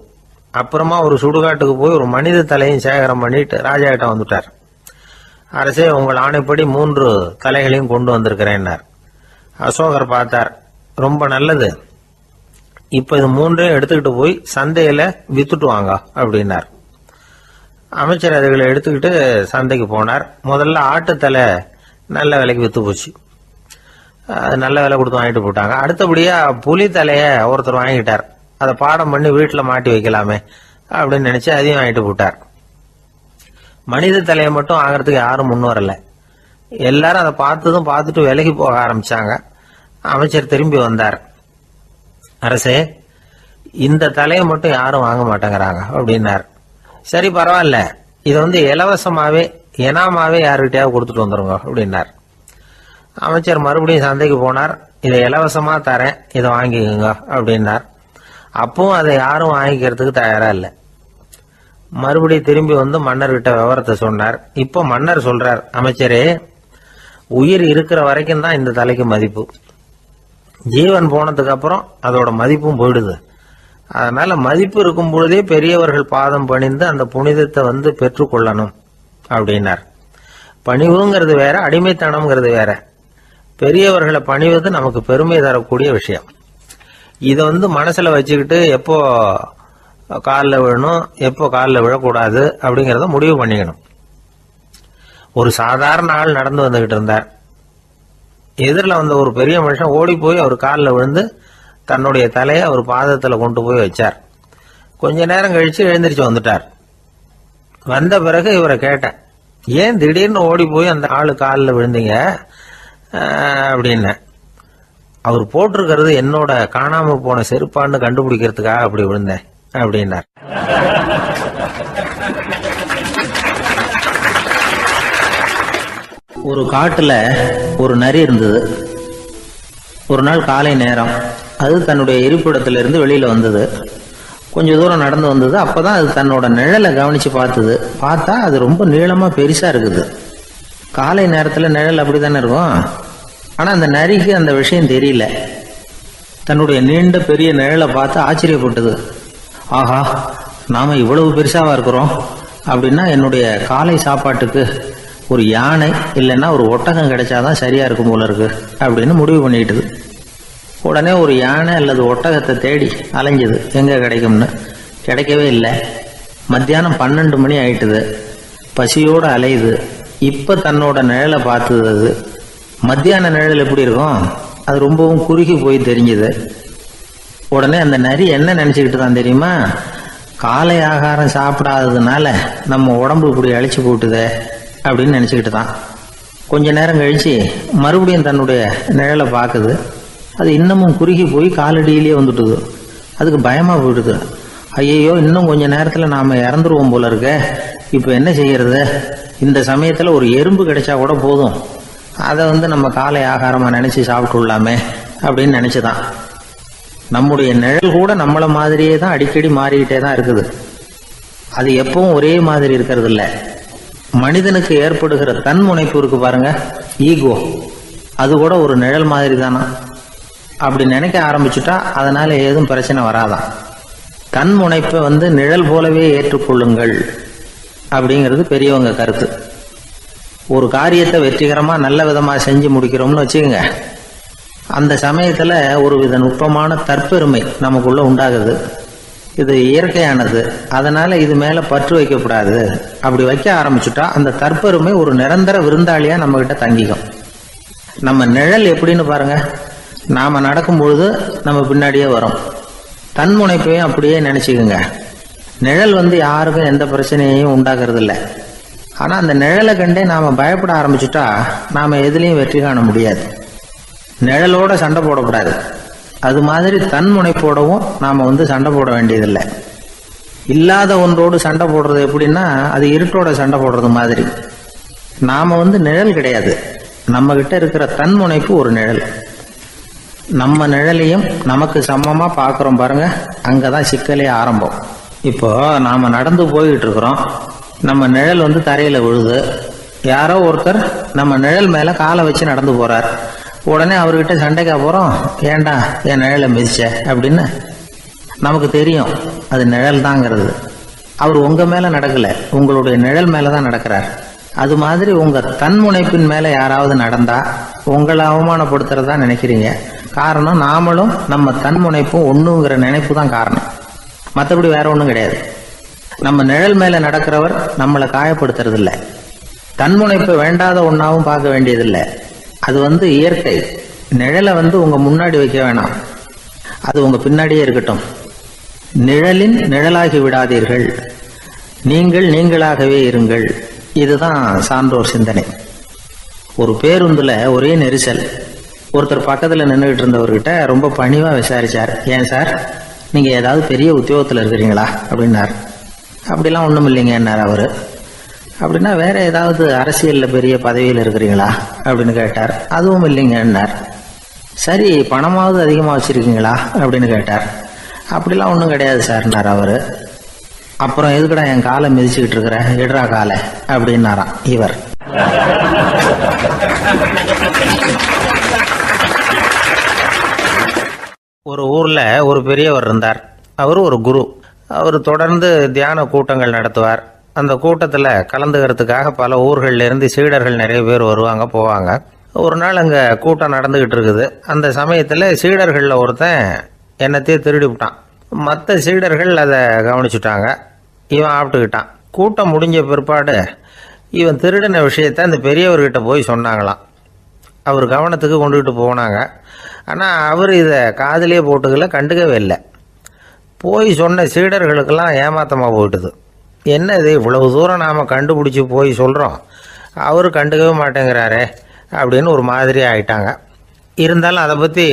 அப்புறமா ஒரு சுடுகாட்டுக்கு போய் ஒரு மனித தலையும் சேகரம் பண்ணிட்டு ராஜா கிட்ட வந்துட்டார். அரசே, உங்கள் ஆணைப்படி 3 தலைகளையும் கொண்டு வந்திருக்கிறேன்னார். அசோகர் பார்த்தார். ரொம்ப நல்லது, இப்ப இது 3ஐயும் எடுத்துக்கிட்டு போய் சந்தையில வித்துட்டு வாங்க அப்படின்னார். அமைச்சர் அதுகளை எடுத்துக்கிட்டு சந்தைக்கு போனார். முதல்ல ஆட்டுத்தலை நல்ல விலைக்கு வித்து போச்சு. நல்ல விலை கொடுத்து வாங்கிட்டு போட்டாங்க. அடுத்தபடியா புலி தலைய ஒருத்தர் வாங்கிட்டார். அதை பாடம் பண்ணி வீட்டில் மாட்டி வைக்கலாமே அப்படின்னு நினைச்சு அதையும் வாங்கிட்டு போட்டார். மனித தலையை மட்டும் வாங்கறதுக்கு யாரும் முன் வரல. எல்லாரும் அதை பார்த்துட்டு விலைக்கு போக ஆரம்பிச்சாங்க. அமைச்சர் திரும்பி வந்தார். அரசே, இந்த தலையை மட்டும் யாரும் வாங்க மாட்டேங்கிறாங்க அப்படின்னார். சரி, பரவாயில்ல, இதை இலவசமாவே எனாமாவே யாருக்கிட்டையாவது கொடுத்துட்டு வந்துருங்க அப்படின்னார். அமைச்சர் மறுபடியும் சந்தைக்கு போனார். இதை இலவசமா தரேன், இதை வாங்கிக்கோங்க அப்படின்னார். அப்பவும் அதை யாரும் வாங்கிக்கிறதுக்கு தயாரா இல்லை. மறுபடியும் திரும்பி மன்னர்கிட்ட விவரத்தை சொன்னார். இப்போ மன்னர் சொல்றார், அமைச்சரே, உயிர் இருக்கிற வரைக்கும் தான் இந்த தலைக்கு மதிப்பு. ஜீவன் போனதுக்கு அப்புறம் அதோட மதிப்பும் போயிடுது. அதனால மதிப்பு இருக்கும் பொழுதே பெரியவர்கள் பாதம் பணிந்து அந்த புனிதத்தை பெற்றுக்கொள்ளணும் அப்படின்னார். பணிவுங்கிறது வேற, அடிமைத்தனம்ங்கிறது வேற. பெரியவர்களை பணிவது நமக்கு பெருமை தரக்கூடிய விஷயம். இதை மனசுல வச்சுக்கிட்டு எப்போ காலில் விழணும், எப்போ காலில் விழக்கூடாது அப்படிங்கிறத முடிவு பண்ணிக்கணும். ஒரு சாதாரண ஆள் நடந்து வந்துகிட்டு இருந்தார். எதிரில் ஒரு பெரிய மனுஷன் ஓடி போய் அவர் காலில் விழுந்து தன்னுடைய தலையை அவர் பாதத்தில் கொண்டு போய் வச்சார். கொஞ்ச நேரம் கழிச்சு எழுந்திரிச்சு வந்துட்டார். வந்த பிறகு இவரை கேட்டேன், ஏன் திடீர்னு ஓடி போய் அந்த ஆளு காலில் விழுந்தீங்க அப்படின்னு. அவர் போட்டிருக்கிறது என்னோட காணாம போன செருப்பான்னு கண்டுபிடிக்கிறதுக்காக அப்படி விழுந்தேன் அப்படின்னார். ஒரு காட்டுல ஒரு நரி இருந்தது. ஒரு நாள் காலை நேரம் அது தன்னுடைய இருப்பிடத்திலிருந்து வெளியில வந்தது. கொஞ்ச தூரம் நடந்து வந்தது. அப்பதான் அது தன்னோட நிழலை கவனிச்சு பார்த்தது. பார்த்தா அது ரொம்ப நீளமா பெருசா இருக்குது. காலை நேரத்துல நிழல் அப்படித்தானே இருக்கும். ஆனா அந்த நரிக்கு அந்த விஷயம் தெரியல. தன்னுடைய நீண்ட பெரிய நிழலை பார்த்து ஆச்சரியப்பட்டது. ஆஹா, நாம இவ்வளவு பெருசாவா இருக்கிறோம் அப்படின்னா என்னுடைய காலை சாப்பாட்டுக்கு ஒரு யானை இல்லைன்னா ஒரு ஒட்டகம் கிடைச்சாதான் சரியா இருக்கும் போல இருக்கு அப்படின்னு முடிவு பண்ணிட்டுது. உடனே ஒரு யானை அல்லது ஒட்டகத்தை தேடி அலைஞ்சது, எங்க கிடைக்கும்னு. கிடைக்கவே இல்லை. மத்தியானம் 12 மணி ஆயிட்டுது. பசியோடு அலையுது. இப்ப தன்னோட நிழலை பார்த்தது. அது மத்தியான நிழல் எப்படி இருக்கும், அது ரொம்பவும் குறுகி போய் தெரிஞ்சுது. உடனே அந்த நரி என்ன நினைச்சுக்கிட்டு தான் தெரியுமா, காலை ஆகாரம் சாப்பிடாததுனால நம்ம உடம்பு இப்படி அழிச்சு போட்டுதே அப்படின்னு நினைச்சுக்கிட்டு தான். கொஞ்ச நேரம் கழிச்சு மறுபடியும் தன்னுடைய நிழலை பார்க்குது. அது இன்னமும் குறுகி போய் காலடியிலேயே வந்துட்டுது. அதுக்கு பயமா போயிடுது. ஐயோ, இன்னும் கொஞ்ச நேரத்துல நாம இறந்துருவோம் போல இருக்க. இப்ப என்ன செய்யறது? இந்த சமயத்துல ஒரு எறும்பு கிடைச்சா கூட போதும், அதை நம்ம காலை ஆகாரமா நினைச்சு சாப்பிட்டுள்ளாமே அப்படின்னு நினைச்சுதான். நம்முடைய நிழல் கூட நம்மள மாதிரியே தான் அடிக்கடி மாறிக்கிட்டே தான் இருக்குது. அது எப்பவும் ஒரே மாதிரி இருக்கிறது இல்ல. மனிதனுக்கு ஏற்படுகிற தன்முனைப்பு இருக்கு பாருங்க, ஈகோ, அது கூட ஒரு நிழல் மாதிரி தானா. அப்படி நினைக்க ஆரம்பிச்சுட்டா அதனால ஏதும் பிரச்சனை வராதான். தன்முனைப்பை நிழல் போலவே ஏற்றுக்கொள்ளுங்கள் அப்படிங்கிறது பெரியவங்க கருத்து. ஒரு காரியத்தை வெற்றிகரமா நல்ல விதமா செஞ்சு முடிக்கிறோம்னு வச்சுக்கோங்க. அந்த சமயத்துல ஒரு வித நுட்பமான தற்பெருமை நமக்குள்ள உண்டாகுது. இது இயற்கையானது, அதனால இது மேல பற்று வைக்கக்கூடாது. அப்படி வைக்க ஆரம்பிச்சுட்டா அந்த தற்பெருமை ஒரு நிரந்தர விருந்தாளியா நம்ம கிட்ட தங்கிக்கும். நம்ம நிழல் எப்படின்னு பாருங்க, நாம நடக்கும் பொழுது நம்ம பின்னாடியே வரும். தன்முனைப்பையும் அப்படியே நினைச்சுக்குங்க. நிழல் யாருக்கும் எந்த பிரச்சனையையும் உண்டாக்குறது இல்லை. ஆனா அந்த நிழலை கண்டே நாம பயப்பட ஆரம்பிச்சுட்டா நாம எதுலையும் வெற்றி காண முடியாது. நிழலோட சண்டை போடக்கூடாது. அது மாதிரி தன்முனைப்போடவும் நாம சண்டை போட வேண்டியதில்லை. இல்லாத ஒன்றோடு சண்டை போடுறது எப்படின்னா, அது இருட்டோட சண்டை போடுறது மாதிரி. நாம நிழல் கிடையாது, நம்ம கிட்ட இருக்கிற தன்முனைப்பு ஒரு நிழல். நம்ம நிழலையும் நமக்கு சமமா பாக்குறோம் பாருங்க, அங்கதான் சிக்கலே ஆரம்பம். இப்போ நாம நடந்து போய்கிட்டு இருக்கிறோம். நம்ம நிழல் தரையில விழுது. யாரோ ஒருத்தர் நம்ம நிழல் மேல காலை வச்சு நடந்து போறார். உடனே அவர்கிட்ட சண்டைக்கா போறோம், ஏண்டா என் நிழலை மிதிச்ச அப்படின்னு. நமக்கு தெரியும் அது நிழல் தாங்கிறது. அவர் உங்க மேல நடக்கல, உங்களுடைய நிழல் மேலதான் நடக்கிறார். அது மாதிரி உங்க தன்முனைப்பின் மேல யாராவது நடந்தா உங்களை அவமானப்படுத்துறதா நினைக்கிறீங்க. காரணம் நாமளும் நம்ம தன்முனைப்பும் ஒண்ணுங்கிற நினைப்பு தான் காரணம், மற்றபடி வேற ஒண்ணும் கிடையாது. நம்ம நிழல் மேல நடக்கிறவர் நம்மளை காயப்படுத்துறது இல்லை. தன்முனைப்பை வேண்டாத ஒன்னாவும் பார்க்க வேண்டியதில்லை. அது இயற்கை. நிழலை உங்க முன்னாடி வைக்க வேணாம், அது உங்க பின்னாடியே இருக்கட்டும். நிழலின் நிழலாகி விடாதீர்கள், நீங்கள் நீங்களாகவே இருங்கள். இதுதான் சான்றோர் சிந்தனை. ஒரு பேருந்துல ஒரே நெரிசல். ஒருத்தர் பக்கத்துல நின்றுகிட்டு இருந்தவர்கிட்ட ரொம்ப பணிவா விசாரிச்சார், ஏன் சார் நீங்க ஏதாவது பெரிய உத்தியோகத்துல இருக்கிறீங்களா அப்படின்னார். அப்படிலாம் ஒண்ணும் இல்லைங்கன்னார் அவரு. அப்படின்னா வேற ஏதாவது அரசியல்ல பெரிய பதவியில் இருக்கிறீங்களா அப்படின்னு கேட்டார். அதுவும் இல்லைங்கன்னார். சரி பணமாவது அதிகமா வச்சிருக்கீங்களா அப்படின்னு கேட்டார். அப்படிலாம் ஒன்றும் கிடையாது சார்னார் அவரு. அப்புறம் எதுக்குடா என் காலை மிதிச்சுக்கிட்டு இருக்கிற, எடுறா காலை அப்படின்னாராம் இவர். ஒரு ஊர்ல ஒரு பெரியவர் இருந்தார். அவர் ஒரு குரு. அவர் தொடர்ந்து தியான கூட்டங்கள் நடத்துவார். அந்த கூட்டத்துல கலந்துக்கிறதுக்காக பல ஊர்கள்ல இருந்து சீடர்கள் நிறைய பேர் வருவாங்க போவாங்க. ஒரு நாள் அங்க கூட்டம் நடந்துகிட்டு இருக்குது. அந்த சமயத்துல சீடர்கள்ல ஒருத்தன் என்னத்தையே திருடி விட்டான். மற்ற சீடர்கள் அதை கவனிச்சுட்டாங்க. இவன் ஆப்பிட்டுக்கிட்டான். கூட்டம் முடிஞ்ச பிற்பாடு இவன் திருடின விஷயத்த அந்த பெரியவர்கிட்ட போய் சொன்னாங்களாம். அவர் கவனத்துக்கு கொண்டுகிட்டு போனாங்க. ஆனால் அவர் இதை காதிலே போட்டுக்கல, கண்டுக்கவே இல்லை. போய் சொன்ன சீடர்களுக்கெல்லாம் ஏமாத்தமாக போயிட்டுது. என்ன இது இவ்வளவு தூரம் நாம் கண்டுபிடிச்சி போய் சொல்கிறோம், அவர் கண்டுக்கவே மாட்டேங்கிறாரே அப்படின்னு ஒரு மாதிரி ஆயிட்டாங்க. இருந்தாலும் அதை பற்றி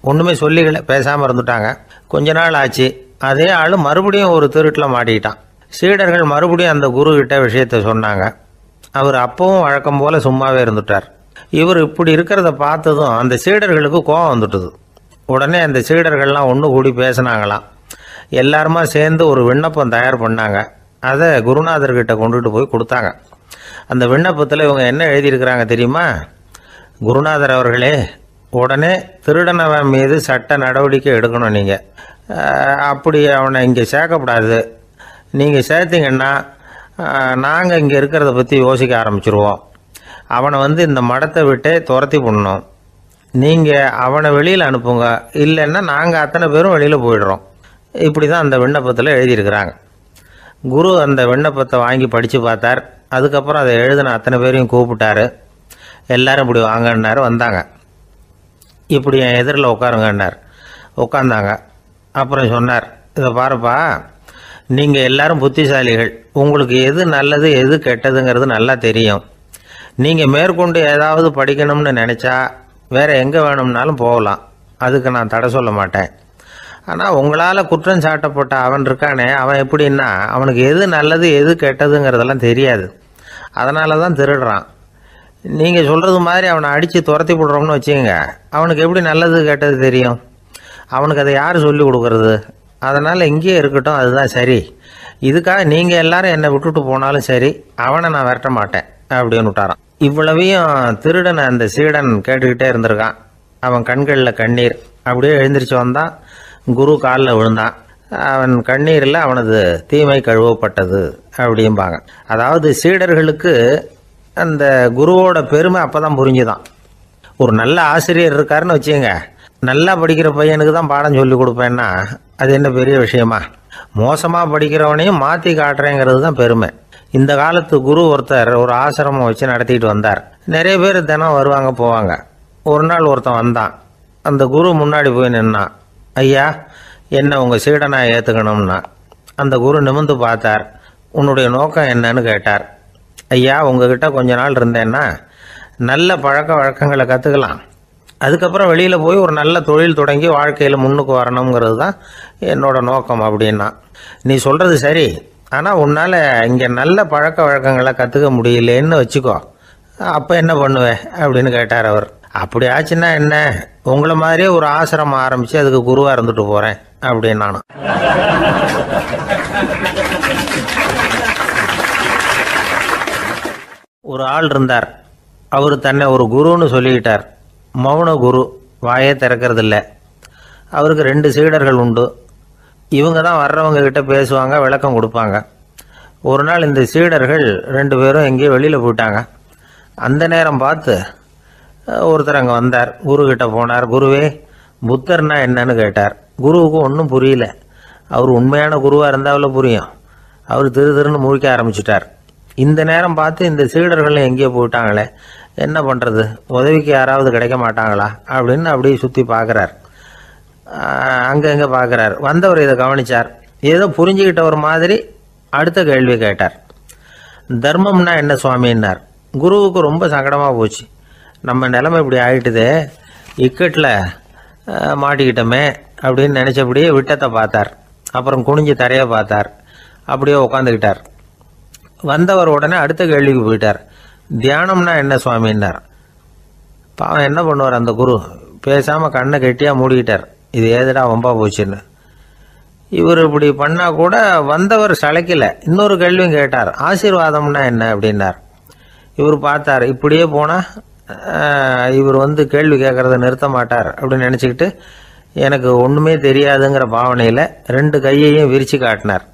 ஒன்றுமே சொல்லிக்கல, பேசாமல் இருந்துட்டாங்க. கொஞ்ச நாள் ஆச்சு. அதே ஆள் மறுபடியும் ஒரு திருட்டில் மாட்டிக்கிட்டான். சீடர்கள் மறுபடியும் அந்த குரு கிட்ட விஷயத்த சொன்னாங்க. அவர் அப்பவும் வழக்கம் போல சும்மாவே இருந்துட்டார். இவர் இப்படி இருக்கிறத பார்த்ததும் அந்த சீடர்களுக்கு கோபம் வந்துட்டுது. உடனே அந்த சீடர்கள்லாம் ஒன்று கூடி பேசினாங்களாம். எல்லாருமா சேர்ந்து ஒரு விண்ணப்பம் தயார் பண்ணாங்க. அதை குருநாதர்கிட்ட கொண்டுட்டு போய் கொடுத்தாங்க. அந்த விண்ணப்பத்தில் இவங்க என்ன எழுதியிருக்கிறாங்க தெரியுமா? குருநாதர் அவர்களே, உடனே திருடனவன் மீது சட்ட நடவடிக்கை எடுக்கணும். நீங்கள் அப்படி அவனை இங்கே சேர்க்கக்கூடாது. நீங்கள் சேர்த்தீங்கன்னா நாங்கள் இங்கே இருக்கிறத பற்றி யோசிக்க ஆரம்பிச்சிருவோம். அவனை இந்த மடத்தை விட்டே துரத்தி பண்ணணும். நீங்கள் அவனை வெளியில் அனுப்புங்க, இல்லைன்னா நாங்கள் அத்தனை பேரும் வெளியில் போயிடுறோம். இப்படி தான் அந்த விண்ணப்பத்தில் எழுதியிருக்கிறாங்க. குரு அந்த விண்ணப்பத்தை வாங்கி படித்து பார்த்தார். அதுக்கப்புறம் அதை எழுதின அத்தனை பேரையும் கூப்பிட்டாரு. எல்லாரும் இப்படி வாங்கன்னாரு. வந்தாங்க. இப்படி என் எதிரில் உட்காருங்கன்னார். உட்காந்தாங்க. அப்புறம் சொன்னார், இதை பாருப்பா, நீங்கள் எல்லாரும் புத்திசாலிகள். உங்களுக்கு எது நல்லது எது கெட்டதுங்கிறது நல்லா தெரியும். நீங்கள் மேற்கொண்டு ஏதாவது படிக்கணும்னு நினச்சா வேற எங்கே வேணும்னாலும் போகலாம், அதுக்கு நான் தடை சொல்ல மாட்டேன். ஆனால் உங்களால் குற்றம் சாட்டப்பட்ட அவன் இருக்கானே, அவன் எப்படின்னா அவனுக்கு எது நல்லது எது கெட்டதுங்கிறதெல்லாம் தெரியாது. அதனால தான் திருடுறான். நீங்கள் சொல்கிறது மாதிரி அவனை அடித்து துரத்தி போடுறோம்னு வச்சுக்கோங்க, அவனுக்கு எப்படி நல்லது கெட்டது தெரியும்? அவனுக்கு அதை யார் சொல்லி கொடுக்கறது? அதனால் இங்கேயே இருக்கட்டும், அதுதான் சரி. இதுக்காக நீங்கள் எல்லாரும் என்னை விட்டுட்டு போனாலும் சரி, அவனை நான் விரட்ட மாட்டேன் அப்படின்னு விட்டாரான். இவ்வளவையும் திருடனை அந்த சீடன் கேட்டுக்கிட்டே இருந்திருக்கான். அவன் கண்களில் கண்ணீர். அப்படியே எழுந்திரிச்சு வந்தான். குரு காலில் விழுந்தான். அவன் கண்ணீரில் அவனது தீமை கழுவப்பட்டது அப்படிம்பாங்க. அதாவது சீடர்களுக்கு அந்த குருவோட பெருமை அப்பதான் புரிஞ்சுதான். ஒரு நல்ல ஆசிரியர் இருக்காருன்னு வச்சுங்க, நல்லா படிக்கிற பையனுக்கு தான் பாடம் சொல்லி கொடுப்பேன்னா அது என்ன பெரிய விஷயமா? மோசமாக படிக்கிறவனையும் மாற்றி காட்டுறேங்கிறது தான் பெருமை. இந்த காலத்து குரு ஒருத்தர் ஒரு ஆசிரமம் வச்சு நடத்திட்டு வந்தார். நிறைய பேர் தினம் வருவாங்க போவாங்க. ஒரு நாள் ஒருத்தன் வந்தான். அந்த குரு முன்னாடி போய் நின்னான். ஐயா, என்ன உங்கள் சீடனா ஏற்றுக்கணும்னா. அந்த குரு நிமிர்ந்து பார்த்தார். உன்னுடைய நோக்கம் என்னன்னு கேட்டார். ஐயா, உங்ககிட்ட கொஞ்ச நாள் இருந்தேன்னா நல்ல பழக்க வழக்கங்களை கற்றுக்கலாம், அதுக்கப்புறம் வெளியில் போய் ஒரு நல்ல தொழில் தொடங்கி வாழ்க்கையில் முன்னுக்கு வரணுங்கிறது தான் என்னோட நோக்கம் அப்படின்னா. நீ சொல்கிறது சரி, ஆனால் உன்னால் இங்கே நல்ல பழக்க வழக்கங்களை கற்றுக்க முடியலேன்னு வச்சுக்கோ, அப்போ என்ன பண்ணுவேன் அப்படின்னு கேட்டார் அவர். அப்படி ஆச்சுன்னா என்ன, உங்களை மாதிரியே ஒரு ஆசிரமம் ஆரம்பித்து அதுக்கு குருவாக இருந்துட்டு போகிறேன் அப்படின்னு நானும். ஒரு ஆள் இருந்தார். அவர் தன்னை ஒரு குருன்னு சொல்லிக்கிட்டார். மௌன குரு, வாயே திறக்கிறதில்ல. அவருக்கு 2 சீடர்கள் உண்டு. இவங்க தான் வர்றவங்க கிட்ட பேசுவாங்க, விளக்கம் கொடுப்பாங்க. ஒரு நாள் இந்த சீடர்கள் 2 பேரும் எங்கேயோ வெளியில் போயிட்டாங்க. அந்த நேரம் பார்த்து ஒருத்தர் அங்கே வந்தார். குருக்கிட்ட போனார். குருவே, புத்தர்னா என்னன்னு கேட்டார். குருவுக்கு ஒன்றும் புரியல. அவர் உண்மையான குருவாக இருந்தாவில் புரியும். அவர் திருன்னு முழிக்க ஆரம்பிச்சிட்டார். இந்த நேரம் பார்த்து இந்த சீடர்கள் எங்கேயோ போயிட்டாங்களே, என்ன பண்ணுறது, உதவிக்கு யாராவது கிடைக்க மாட்டாங்களா அப்படின்னு அப்படியே சுற்றி பார்க்குறார். அங்கங்கே பார்க்குறார். வந்தவர் இதை கவனித்தார். ஏதோ புரிஞ்சுக்கிட்டவர் மாதிரி அடுத்த கேள்வி கேட்டார். தர்மம்னா என்ன சுவாமின்னார். குருவுக்கு ரொம்ப சங்கடமாக போச்சு. நம்ம நிலைமை இப்படி ஆகிட்டுதே, இக்கட்டில் மாட்டிக்கிட்டோமே அப்படின்னு நினச்சபடியே விட்டத்தை பார்த்தார். அப்புறம் குனிஞ்சு தரையை பார்த்தார். அப்படியே உட்காந்துக்கிட்டார். வந்தவர் உடனே அடுத்த கேள்விக்கு போயிட்டார். தியானம்னா என்ன சுவாமின்னார். பாவம் என்ன பண்ணுவார் அந்த குரு, பேசாமல் கண்ணை கெட்டியாக மூடிக்கிட்டார். இது ஏதுடா வம்பா போச்சுன்னு. இவர் இப்படி பண்ணால் கூட வந்தவர் சளைக்கல. இன்னொரு கேள்வியும் கேட்டார். ஆசீர்வாதம்னா என்ன அப்படின்னார். இவர் பார்த்தார். இப்படியே போனால் இவர் கேள்வி கேட்குறத நிறுத்த மாட்டார் அப்படின்னு நினச்சிக்கிட்டு எனக்கு ஒன்றுமே தெரியாதுங்கிற பாவனையில் 2 கையையும் விரித்து காட்டினார்.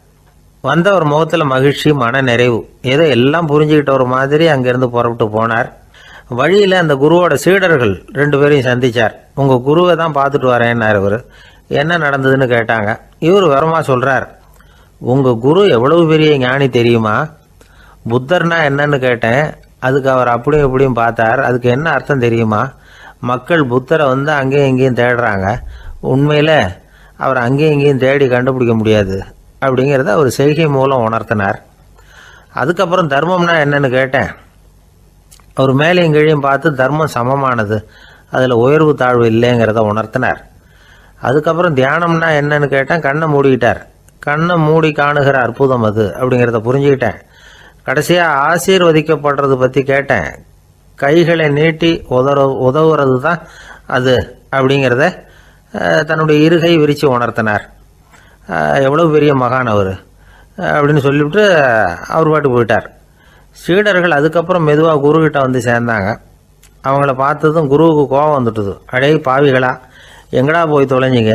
வந்தவர் முகத்தில் மகிழ்ச்சி, மன நிறைவு, ஏதோ எல்லாம் புரிஞ்சுக்கிட்ட ஒரு மாதிரி அங்கேருந்து புறப்பட்டு போனார். வழியில் அந்த குருவோட சீடர்கள் 2 பேரையும் சந்தித்தார். உங்கள் குருவை தான் பார்த்துட்டு வரேன்னார். இவர் என்ன நடந்ததுன்னு கேட்டாங்க. இவர் விவரமாக சொல்கிறார். உங்கள் குரு எவ்வளவு பெரிய ஞானி தெரியுமா? புத்தர்னா என்னன்னு கேட்டேன். அதுக்கு அவர் அப்படியும் இப்படியும் பார்த்தார். அதுக்கு என்ன அர்த்தம் தெரியுமா? மக்கள் புத்தரை அங்கேயும் இங்கேயும் தேடுறாங்க. உண்மையில் அவர் அங்கேயும் இங்கேயும் தேடி கண்டுபிடிக்க முடியாது அப்படிங்கிறத அவர் செய்கை மூலம் உணர்த்தினார். அதுக்கப்புறம் தர்மம்னா என்னன்னு கேட்டேன். அவர் மேலேயும் கீழையும் பார்த்து தர்மம் சமமானது, அதில் உயர்வு தாழ்வு இல்லைங்கிறத உணர்த்தினார். அதுக்கப்புறம் தியானம்னா என்னன்னு கேட்டேன். கண்ணை மூடிக்கிட்டார். கண்ணை மூடி காணுகிற அற்புதம் அது அப்படிங்கிறத புரிஞ்சுக்கிட்டேன். கடைசியாக ஆசீர்வதிக்கப்படுறது பற்றி கேட்டேன். கைகளை நீட்டி உதவுறது தான் அது அப்படிங்கிறத தன்னுடைய இருகை விரித்து உணர்த்தினார். எவ்வளோ பெரிய மகான் அவர் அப்படின்னு சொல்லிவிட்டு அவர் பாட்டு போயிட்டார். சீடர்கள் அதுக்கப்புறம் மெதுவாக குருக்கிட்ட சேர்ந்தாங்க. அவங்கள பார்த்ததும் குருவுக்கு கோபம் வந்துட்டுது. அடே பாவிகளா, எங்கடா போய் தொலைஞ்சிங்க,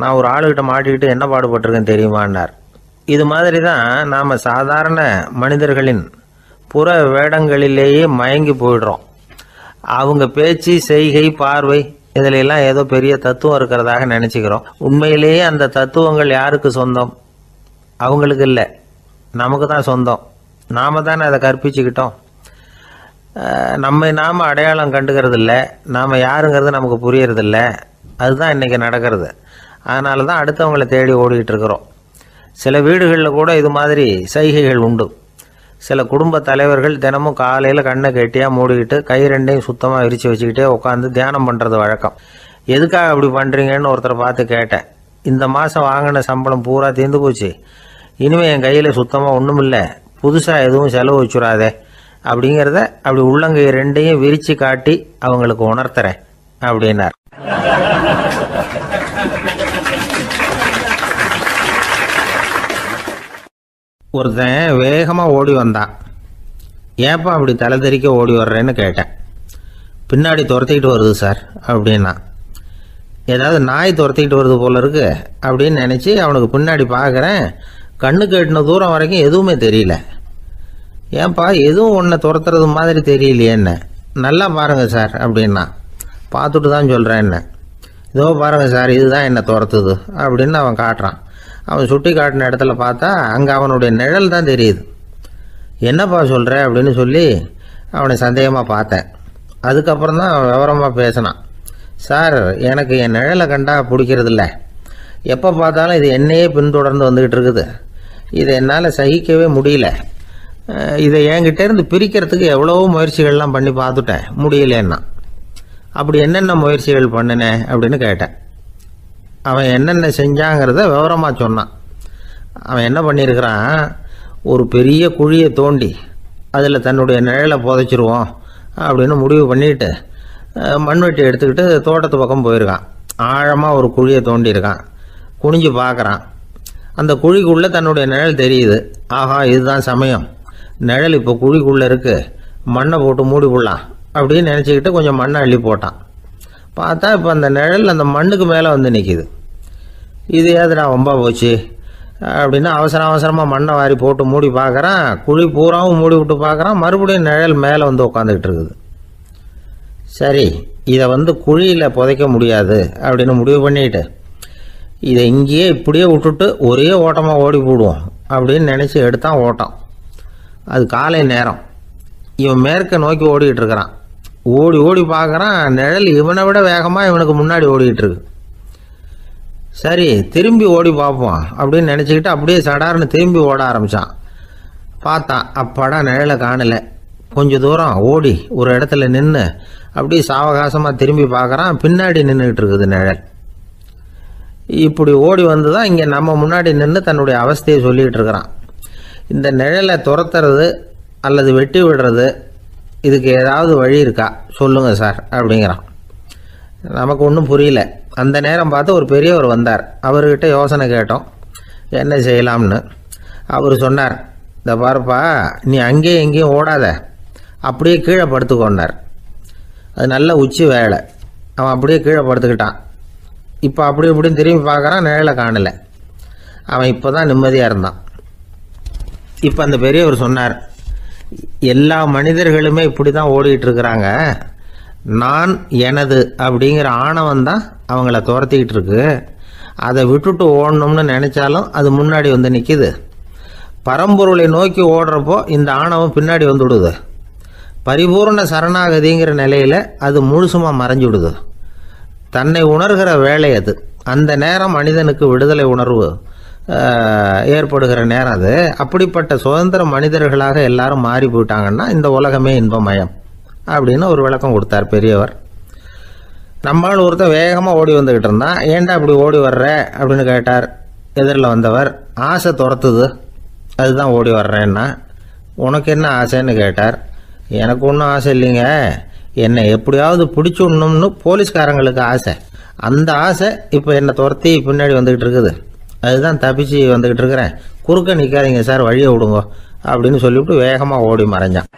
நான் ஒரு ஆளுகிட்ட மாட்டிக்கிட்டு என்ன பாடுபட்டிருக்கேன் தெரியுமான்னார். இது மாதிரி தான் நாம் சாதாரண மனிதர்களின் புற வேடங்களிலேயே மயங்கி போயிடுறோம். அவங்க பேச்சு, செய்கை, பார்வை இதிலெல்லாம் ஏதோ பெரிய தத்துவம் இருக்கிறதாக நினச்சிக்கிறோம். உண்மையிலேயே அந்த தத்துவங்கள் யாருக்கு சொந்தம்? அவங்களுக்கு இல்லை, நமக்கு தான் சொந்தம். நாம் தானே அதை கற்பிச்சுக்கிட்டோம். நாம் அடையாளம் கண்டுக்கிறது இல்லை. நாம் யாருங்கிறது நமக்கு புரியறதில்ல. அதுதான் இன்றைக்கி நடக்கிறது. அதனால தான் அடுத்தவங்களை தேடி ஓடிக்கிட்டு இருக்கிறோம். சில வீடுகளில் கூட இது மாதிரி சைகைகள் உண்டு. சில குடும்ப தலைவர்கள் தினமும் காலையில் கண்ணை கெட்டியாக மூடிக்கிட்டு கை 2ஐயும் சுத்தமாக விரித்து வச்சுக்கிட்டே உட்காந்து தியானம் பண்ணுறது வழக்கம். எதுக்காக அப்படி பண்ணுறீங்கன்னு ஒருத்தரை பார்த்து கேட்டேன். இந்த மாதம் வாங்கின சம்பளம் பூரா தீர்ந்து போச்சு, இனிமேல் என் கையில் சுத்தமாக ஒன்றும் இல்லை, புதுசாக எதுவும் செலவு வச்சுடாதே அப்படிங்கிறத அப்படி உள்ளங்கை 2ஐயும் விரித்து காட்டி அவங்களுக்கு உணர்த்துறேன் அப்படின்னார். ஒருத்தன் வேகமாக ஓடி வந்தான். ஏப்பா அப்படி தலை தெறிக்க ஓடி வர்றேன்னு கேட்டேன். பின்னாடி துரத்திக்கிட்டு வருது சார் அப்படின்னா. ஏதாவது நாய் துரத்திக்கிட்டு வருது போல இருக்கு அப்படின்னு நினச்சி அவனுக்கு பின்னாடி பார்க்குறேன். கண்ணுக்கு எட்டின தூரம் வரைக்கும் எதுவுமே தெரியல. ஏன்பா எதுவும் ஒன்றை துரத்துறது மாதிரி தெரியலையேன்னு. நல்லா பாருங்கள் சார் அப்படின்னா. பார்த்துட்டு தான் சொல்கிறேன் என்ன. இதோ பாருங்கள் சார், இதுதான் என்னை துரத்துது அப்படின்னு அவன் காட்டுறான். அவன் சுட்டி காட்டின இடத்துல பார்த்தா அங்கே அவனுடைய நிழல் தான் தெரியுது. என்னப்பா சொல்கிற அப்படின்னு சொல்லி அவனை சந்தேகமாக பார்த்தேன். அதுக்கப்புறம் தான் அவன் விவரமாக பேசினான். சார், எனக்கு என் நிழலை கண்டா பிடிக்கிறதில்ல. எப்போ பார்த்தாலும் இது என்னையே பின்தொடர்ந்து வந்துக்கிட்டு இருக்குது. இதை என்னால் சகிக்கவே முடியல. இதை என்கிட்டேருந்து பிரிக்கிறதுக்கு எவ்வளவோ முயற்சிகள்லாம் பண்ணி பார்த்துட்டேன், முடியலன்னா. அப்படி என்னென்ன முயற்சிகள் பண்ணினேன் அப்படின்னு கேட்டேன். அவன் என்னென்ன செஞ்சாங்கிறத விவரமாக சொன்னான். அவன் என்ன பண்ணியிருக்கிறான், ஒரு பெரிய குழியை தோண்டி அதில் தன்னுடைய நிழலை புதைச்சிருவோம் அப்படின்னு முடிவு பண்ணிட்டு மண்வெட்டி எடுத்துக்கிட்டு தோட்டத்து பக்கம் போயிருக்கான். ஆழமாக ஒரு குழியை தோண்டியிருக்கான். குனிஞ்சு பார்க்குறான். அந்த குழிக்குள்ளே தன்னுடைய நிழல் தெரியுது. ஆஹா, இதுதான் சமயம், நிழல் இப்போ குழிக்குள்ளே இருக்குது, மண்ணை போட்டு மூடி விடலாம் அப்படின்னு நினச்சிக்கிட்டு கொஞ்சம் மண்ணை அள்ளி போட்டான். பார்த்தா இப்போ அந்த நிழல் அந்த மண்ணுக்கு மேலே நிற்கிது. இது ஏதுடா வம்பா போச்சு, அப்படின்னு அவசரமாக மண்ணை வாரி போட்டு மூடி பார்க்குறான். குழி பூராவும் மூடி விட்டு பார்க்குறான். மறுபடியும் நிழல் மேலே வந்து உட்காந்துக்கிட்டு இருக்குது. சரி, இதை குழியில் புதைக்க முடியாது அப்படின்னு முடிவு பண்ணிட்டு இதை இங்கேயே இப்படியே விட்டுட்டு ஒரே ஓட்டமாக ஓடி போடுவோம் அப்படின்னு நினச்சி எடுத்தான் ஓட்டம். அது காலை நேரம். இவன் மேற்க நோக்கி ஓடிக்கிட்டு இருக்கிறான். ஓடி ஓடி பார்க்குறான், நிழல் இவனை விட வேகமாக இவனுக்கு முன்னாடி ஓடிக்கிட்டு இருக்கு. சரி, திரும்பி ஓடி பார்ப்போம் அப்படின்னு நினச்சிக்கிட்டு அப்படியே சடார்னு திரும்பி ஓட ஆரம்பித்தான். பார்த்தான், அப்பாடா நிழலை காணலை. கொஞ்சம் தூரம் ஓடி ஒரு இடத்துல நின்று அப்படியே சாவகாசமாக திரும்பி பார்க்குறான். பின்னாடி நின்றுக்கிட்டு இருக்குது நிழல். இப்படி ஓடி வந்து தான் இங்கே நம்ம முன்னாடி நின்று தன்னுடைய அவஸ்தையை சொல்லிகிட்டு இருக்கிறான். இந்த நிழலை துரத்துறது அல்லது வெட்டி விடுறது, இதுக்கு ஏதாவது வழி இருக்கா சொல்லுங்கள் சார் அப்படிங்கிறான். நமக்கு ஒன்றும் புரியல. அந்த நேரம் பார்த்து ஒரு பெரியவர் வந்தார். அவர்கிட்ட யோசனை கேட்டோம், என்ன செய்யலாம்னு. அவர் சொன்னார், இந்த பாருப்பா, நீ அங்கேயும் எங்கேயும் ஓடாத, அப்படியே கீழே படுத்துக்கொண்டார். அது நல்ல உச்சி வேலை. அவன் அப்படியே கீழே படுத்துக்கிட்டான். இப்போ அப்படி இப்படின்னு திரும்பி பார்க்குறான், நிழலை காணலை. அவன் இப்போ தான் நிம்மதியாக இருந்தான். இப்போ அந்த பெரியவர் சொன்னார், எல்லா மனிதர்களுமே இப்படி தான் ஓடிக்கிட்டு இருக்கிறாங்க. நான் எனது அப்படிங்கிற ஆணவம் தான் அவங்கள துரத்திக்கிட்டு இருக்கு. அதை விட்டுட்டு ஓடணும்னு நினைச்சாலும் அது முன்னாடி வந்து நிற்கிது. பரம்பொருளை நோக்கி ஓடுறப்போ இந்த ஆணவம் பின்னாடி வந்துவிடுது. பரிபூர்ண சரணாகதிங்கிற நிலையில் அது முழுசுமாக மறைஞ்சுடுது. தன்னை உணர்கிற வேலை அது. அந்த நேரம் மனிதனுக்கு விடுதலை உணர்வு ஏற்படுகிற நேரம் அது. அப்படிப்பட்ட சுதந்திர மனிதர்களாக எல்லாரும் மாறி போயிட்டாங்கன்னா இந்த உலகமே இன்பமயம் அப்படின்னு ஒரு விளக்கம் கொடுத்தார் பெரியவர். நம்மால் ஒருத்தர் வேகமாக ஓடி வந்துக்கிட்டு இருந்தான். ஏன்டா இப்படி ஓடி வர்ற அப்படின்னு கேட்டார் எதிரில் வந்தவர். ஆசை துரத்துது, அதுதான் ஓடி வர்றேன்னா. உனக்கு என்ன ஆசைன்னு கேட்டார். எனக்கு ஒன்றும் ஆசை இல்லைங்க, என்னை எப்படியாவது பிடிச்சுடணும்னு போலீஸ்காரங்களுக்கு ஆசை. அந்த ஆசை இப்போ என்னை துரத்தி பின்னாடி வந்துக்கிட்டு இருக்குது. அதுதான் தப்பிச்சு வந்துக்கிட்டு இருக்கிறேன். குறுக்க நிற்காதீங்க சார், வழியை விடுங்க அப்படின்னு சொல்லிவிட்டு வேகமாக ஓடி மறைஞ்சான்.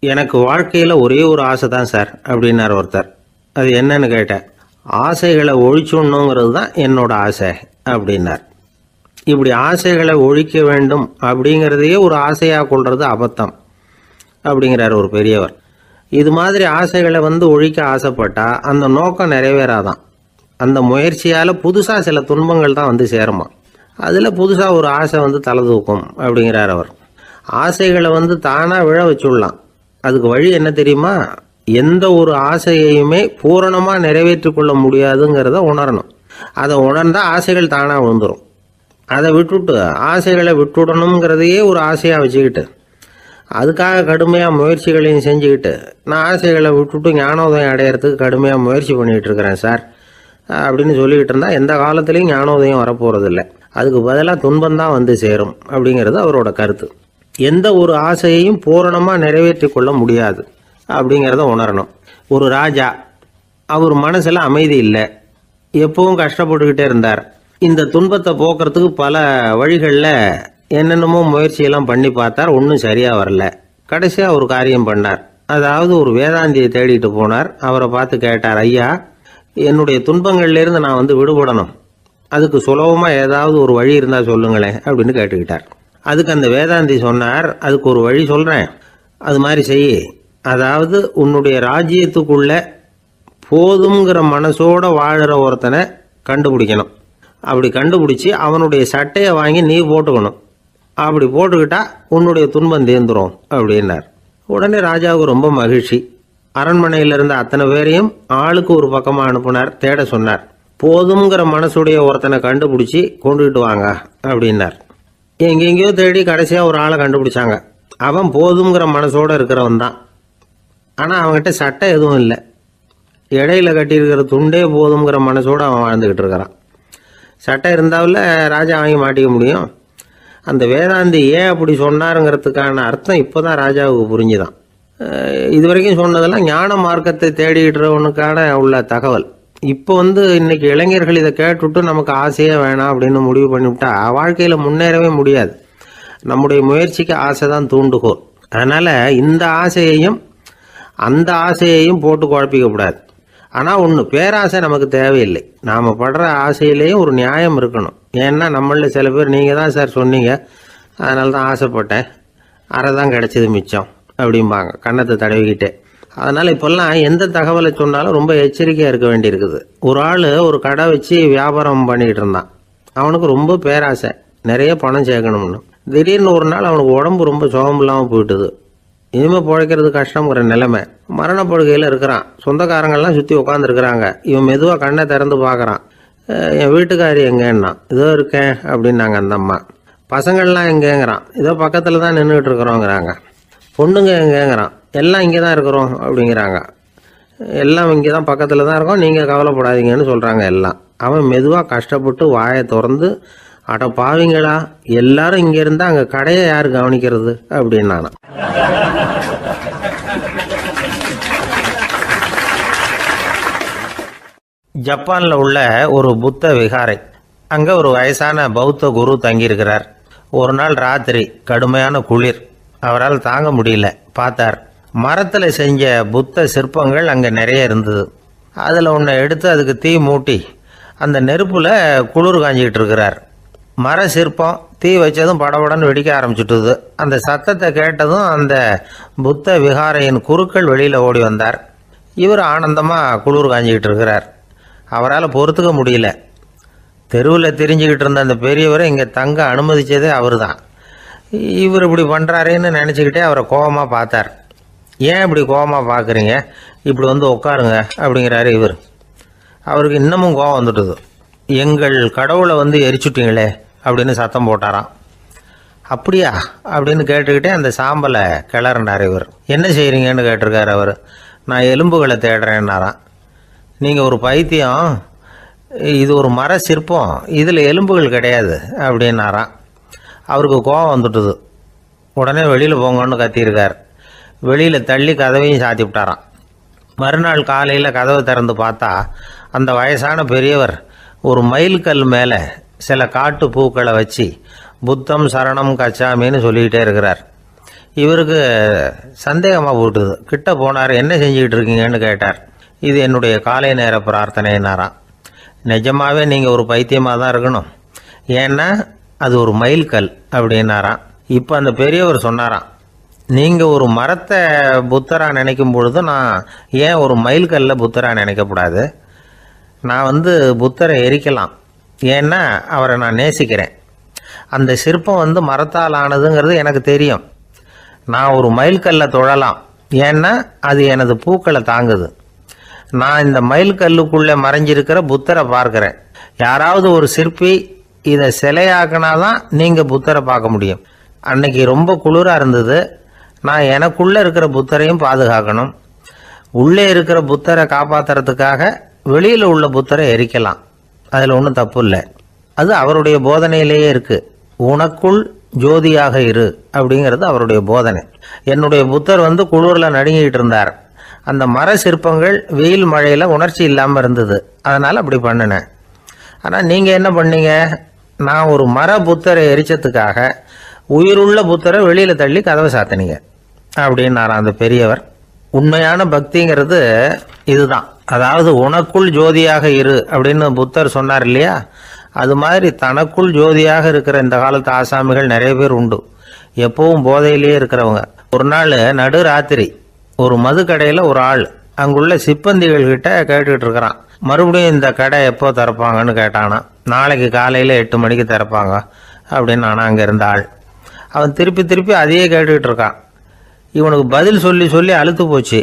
எனக்கு வாழ்க்கையில் ஒரே ஒரு ஆசை தான் சார் அப்படின்னார் ஒருத்தர். அது என்னன்னு கேட்டேன். ஆசைகளை ஒழிச்சுடணுங்கிறது தான் என்னோட ஆசை அப்படின்னார். இப்படி ஆசைகளை ஒழிக்க வேண்டும் அப்படிங்கிறதையே ஒரு ஆசையாக கொள்வது அபத்தம் அப்படிங்கிறார் ஒரு பெரியவர். இது மாதிரி ஆசைகளை ஒழிக்க ஆசைப்பட்டா அந்த நோக்கம் நிறைவேறாதான். அந்த முயற்சியால் புதுசாக சில துன்பங்கள் தான் சேருமா. அதில் புதுசாக ஒரு ஆசை தலை தூக்கும் அப்படிங்கிறார் அவர். ஆசைகளை தானாக விழ வச்சுடலாம். அதுக்கு வழி என்ன தெரியுமா? எந்த ஒரு ஆசையையுமே பூரணமாக நிறைவேற்றி கொள்ள முடியாதுங்கிறத உணரணும். அதை உணர்ந்தால் ஆசைகள் தானாக விழுந்துடும். அதை விட்டுட்டு ஆசைகளை விட்டுடணுங்கிறதையே ஒரு ஆசையாக வச்சுக்கிட்டு அதுக்காக கடுமையாக முயற்சிகளையும் செஞ்சுக்கிட்டு நான் ஆசைகளை விட்டுட்டு ஞானோதயம் அடையிறதுக்கு கடுமையாக முயற்சி பண்ணிகிட்டு இருக்கிறேன் சார் அப்படின்னு சொல்லிக்கிட்டு இருந்தால் எந்த காலத்துலேயும் ஞானோதயம் வரப்போகிறதில்ல. அதுக்கு பதிலாக துன்பந்தான் சேரும் அப்படிங்கிறது அவரோட கருத்து. எந்த ஒரு ஆசையையும் பூரணமாக நிறைவேற்றி கொள்ள முடியாது அப்படிங்கிறத உணரணும். ஒரு ராஜா, அவர் மனசில் அமைதி இல்லை, எப்பவும் கஷ்டப்பட்டுக்கிட்டே இருந்தார். இந்த துன்பத்தை போக்குறதுக்கு பல வழிகளில் என்னென்னமோ முயற்சியெல்லாம் பண்ணி பார்த்தார். ஒன்றும் சரியாக வரல. கடைசியாக ஒரு காரியம் பண்ணார். அதாவது ஒரு வேதாந்தியை தேடிட்டு போனார். அவரை பார்த்து கேட்டார், ஐயா, என்னுடைய துன்பங்கள்லேருந்து நான் விடுபடணும், அதுக்கு சுலபமாக ஏதாவது ஒரு வழி இருந்தால் சொல்லுங்களேன் அப்படின்னு கேட்டுக்கிட்டார். அதுக்கு அந்த வேதாந்தி சொன்னார், அதுக்கு ஒரு வழி சொல்கிறேன், அது மாதிரி செய். அதாவது உன்னுடைய ராஜ்யத்துக்குள்ள போதுங்கிற மனசோட வாழுற ஒருத்தனை கண்டுபிடிக்கணும். அப்படி கண்டுபிடிச்சி அவனுடைய சட்டையை வாங்கி நீ போட்டுக்கணும். அப்படி போட்டுக்கிட்டா உன்னுடைய துன்பம் தேர்ந்துடும் அப்படின்னார். உடனே ராஜாவுக்கு ரொம்ப மகிழ்ச்சி. அரண்மனையில் இருந்த அத்தனை பேரையும் ஆளுக்கு ஒரு பக்கமாக அனுப்புனார், தேட சொன்னார். போதுங்கிற மனசுடைய ஒருத்தனை கண்டுபிடிச்சி கொண்டுகிட்டு வாங்க அப்படின்னார். எங்கெங்கேயோ தேடி கடைசியாக ஒரு ஆளை கண்டுபிடிச்சாங்க. அவன் போதுங்கிற மனசோடு இருக்கிறவன் தான். ஆனால் அவன்கிட்ட சட்டை எதுவும் இல்லை. இடையில கட்டியிருக்கிற துண்டே போதுங்கிற மனசோடு அவன் வாழ்ந்துக்கிட்டு இருக்கிறான். சட்டை இருந்தாவில் ராஜா வாங்கி மாட்டிக்க முடியும். அந்த வேதாந்தி ஏன் அப்படி சொன்னாருங்கிறதுக்கான அர்த்தம் இப்போ தான் ராஜாவுக்கு புரிஞ்சுதான். இது வரைக்கும் சொன்னதெல்லாம் ஞான மார்க்கத்தை தேடிக்கிறவனுக்கான உள்ள தகவல். இப்போ இன்னைக்கு இளைஞர்கள் இதை கேட்டுவிட்டு நமக்கு ஆசையே வேணாம் அப்படின்னு முடிவு பண்ணிவிட்டா வாழ்க்கையில் முன்னேறவே முடியாது. நம்முடைய முயற்சிக்கு ஆசை தான் தூண்டுகோல். அதனால் இந்த ஆசையையும் அந்த ஆசையையும் போட்டு குழப்பிக்க கூடாது. ஆனால் ஒன்று, பேராசை நமக்கு தேவையில்லை. நாம் படுற ஆசையிலேயும் ஒரு நியாயம் இருக்கணும். ஏன்னா நம்மளில் சில பேர், நீங்கள் தான் சார் சொன்னீங்க, அதனால தான் ஆசைப்பட்டேன், அரை தான் கிடச்சிது மிச்சம் அப்படிம்பாங்க கன்னத்தை தடவிக்கிட்டே. அதனால் இப்போல்லாம் எந்த தகவலை சொன்னாலும் ரொம்ப எச்சரிக்கையாக இருக்க வேண்டியிருக்குது. ஒரு ஆள் ஒரு கடை வச்சு வியாபாரம் பண்ணிகிட்டு இருந்தான். அவனுக்கு ரொம்ப பேராசை, நிறைய பணம் சேர்க்கணும்னு. திடீர்னு ஒரு நாள் அவனுக்கு உடம்பு ரொம்ப சுகம் இல்லாமல் போயிட்டுது. இனிமேல் பிழைக்கிறது கஷ்டங்கிற நிலைமை. மரணப்படுகையில் இருக்கிறான். சொந்தக்காரங்கள்லாம் சுற்றி உட்காந்துருக்குறாங்க. இவன் மெதுவாக கண்ணை திறந்து பார்க்குறான். என் வீட்டுக்காரி எங்கேன்னா, இதோ இருக்கேன் அப்படின்னாங்க அந்த அம்மா. பசங்கள்லாம் எங்கேங்கிறான். இதோ பக்கத்தில் தான் நின்றுட்டு இருக்கிறோங்கிறாங்க. பொண்ணுங்க எங்கேங்கிறான். எல்லாம் இங்கே தான் இருக்கிறோம் அப்படிங்கிறாங்க. எல்லாம் இங்கே தான் பக்கத்தில் தான் இருக்கோம், நீங்கள் கவலைப்படாதீங்கன்னு சொல்கிறாங்க எல்லாம். அவன் மெதுவாக கஷ்டப்பட்டு வாயை திறந்து, அட பாவிங்களா, எல்லாரும் இங்கே இருந்தால் அங்கே கடையை யார் கவனிக்கிறது அப்படின்னானா. ஜப்பானில் உள்ள ஒரு புத்த விகாரை. அங்கே ஒரு வயசான பௌத்த குரு தங்கியிருக்கிறார். ஒரு நாள் ராத்திரி கடுமையான குளிர். அவரால் தாங்க முடியல. பார்த்தார், மரத்தில் செஞ்ச புத்த சிற்பங்கள் அங்கே நிறைய இருந்தது. அதில் ஒன்றை எடுத்து அதுக்கு தீ மூட்டி அந்த நெருப்பில் குளிர் காஞ்சிக்கிட்டு இருக்கிறார். மர சிற்பம் தீ வச்சதும் படபடன்னு வெடிக்க ஆரம்பிச்சுட்டுது. அந்த சத்தத்தை கேட்டதும் அந்த புத்த விகாரையின் குருக்கள் வெளியில் ஓடி வந்தார். இவர் ஆனந்தமாக குளிர் காஞ்சிக்கிட்டு இருக்கிறார். அவரால் பொறுத்துக்க முடியல. தெருவில் தெரிஞ்சுக்கிட்டு இருந்த அந்த பெரியவரை இங்கே தங்க அனுமதித்ததே அவர் தான். இவர் இப்படி பண்ணுறாருன்னு நினச்சிக்கிட்டே அவரை கோபமாக பார்த்தார். ஏன் இப்படி கோபமாக பார்க்குறீங்க, இப்படி வந்து உட்காருங்க அப்படிங்கிறாரு இவர். அவருக்கு இன்னமும் கோபம் வந்துட்டுது. எங்கள் கடவுளை வந்து எரிச்சுட்டீங்களே அப்படின்னு சத்தம் போட்டாராம். அப்படியா அப்படின்னு கேட்டுக்கிட்டே அந்த சாம்பலை கிளறினார் இவர். என்ன செய்கிறீங்கன்னு கேட்டிருக்காரு அவர். நான் எலும்புகளை தேடுறேன்னாராம். நீங்கள் ஒரு பைத்தியம், இது ஒரு மர சிற்பம், இதில் எலும்புகள் கிடையாது அப்படின்னாராம். அவருக்கு கோபம் வந்துட்டுது. உடனே வெளியில் போங்கன்னு கத்தியிருக்கார். வெளியில் தள்ளி கதவையும் சாத்தி விட்டாராம். மறுநாள் காலையில் கதவை திறந்து பார்த்தா அந்த வயசான பெரியவர் ஒரு மயில்கல் மேலே சில காட்டு பூக்களை வச்சு புத்தம் சரணம் கச்சாமின்னு சொல்லிக்கிட்டே இருக்கிறார். இவருக்கு சந்தேகமாக போட்டுது. கிட்ட போனார். என்ன செஞ்சுக்கிட்டு இருக்கீங்கன்னு கேட்டார். இது என்னுடைய காலை நேர பிரார்த்தனைனாராம். நிஜமாகவே நீங்கள் ஒரு பைத்தியமாக தான் இருக்கணும், ஏன்னா அது ஒரு மயில்கல் அப்படின்னாராம். இப்போ அந்த பெரியவர் சொன்னாராம், நீங்கள் ஒரு மரத்தை புத்தராக நினைக்கும் பொழுது நான் ஏன் ஒரு மயில்கல்ல புத்தராக நினைக்கக்கூடாது? நான் வந்து புத்தரை எரிக்கலாம், ஏன்னா அவரை நான் நேசிக்கிறேன். அந்த சிற்பம் வந்து மரத்தால் ஆனதுங்கிறது எனக்கு தெரியும். நான் ஒரு மயில்கல்லை தொழலாம், ஏன்னா அது எனது பூக்களை தாங்குது. நான் இந்த மயில்கல்லுக்குள்ளே மறைஞ்சிருக்கிற புத்தரை பார்க்குறேன். யாராவது ஒரு சிற்பி இதை சிலையாக்கினாதான் நீங்கள் புத்தரை பார்க்க முடியும். அன்னைக்கு ரொம்ப குளிராக இருந்தது. நான் எனக்குள்ளே இருக்கிற புத்தரையும் பாதுகாக்கணும். உள்ளே இருக்கிற புத்தரை காப்பாற்றுறதுக்காக வெளியில் உள்ள புத்தரை எரிக்கலாம், அதில் ஒன்றும் தப்பு இல்லை. அது அவருடைய போதனையிலேயே இருக்குது. உனக்குள் ஜோதியாக இரு அப்படிங்கிறது அவருடைய போதனை. என்னுடைய புத்தர் வந்து குளிரில் நடுங்கிட்டு இருந்தார். அந்த மர சிற்பங்கள் வெயில் மழையில் உணர்ச்சி இல்லாமல் இருந்தது, அதனால் அப்படி பண்ணினேன். ஆனால் நீங்கள் என்ன பண்ணீங்க? நான் ஒரு மர புத்தரை எரிச்சதுக்காக உயிருள்ள புத்தரை வெளியில் தள்ளி கதவை சாத்தினீங்க அப்படின்னாராம் அந்த பெரியவர். உண்மையான பக்திங்கிறது இதுதான். அதாவது உனக்குள் ஜோதியாக இரு அப்படின்னு புத்தர் சொன்னார் இல்லையா, அது மாதிரி தனக்குள் ஜோதியாக இருக்கிற இந்த காலத்து ஆசாமிகள் நிறைய பேர் உண்டு. எப்பவும் போதையிலேயே இருக்கிறவங்க. ஒரு நாள் நடு ராத்திரி ஒரு மது கடையில் ஒரு ஆள் அங்குள்ள சிப்பந்திகள் கிட்ட கேட்டுக்கிட்டு இருக்கிறான். மறுபடியும் இந்த கடை எப்போ திறப்பாங்கன்னு கேட்டானா. நாளைக்கு காலையில் 8 மணிக்கு திறப்பாங்க அப்படின்னு நானா அங்கே இருந்த ஆள். அவன் திருப்பி திருப்பி அதையே கேட்டுக்கிட்டு இருக்கான். இவனுக்கு பதில் சொல்லி சொல்லி அழுத்து போச்சு.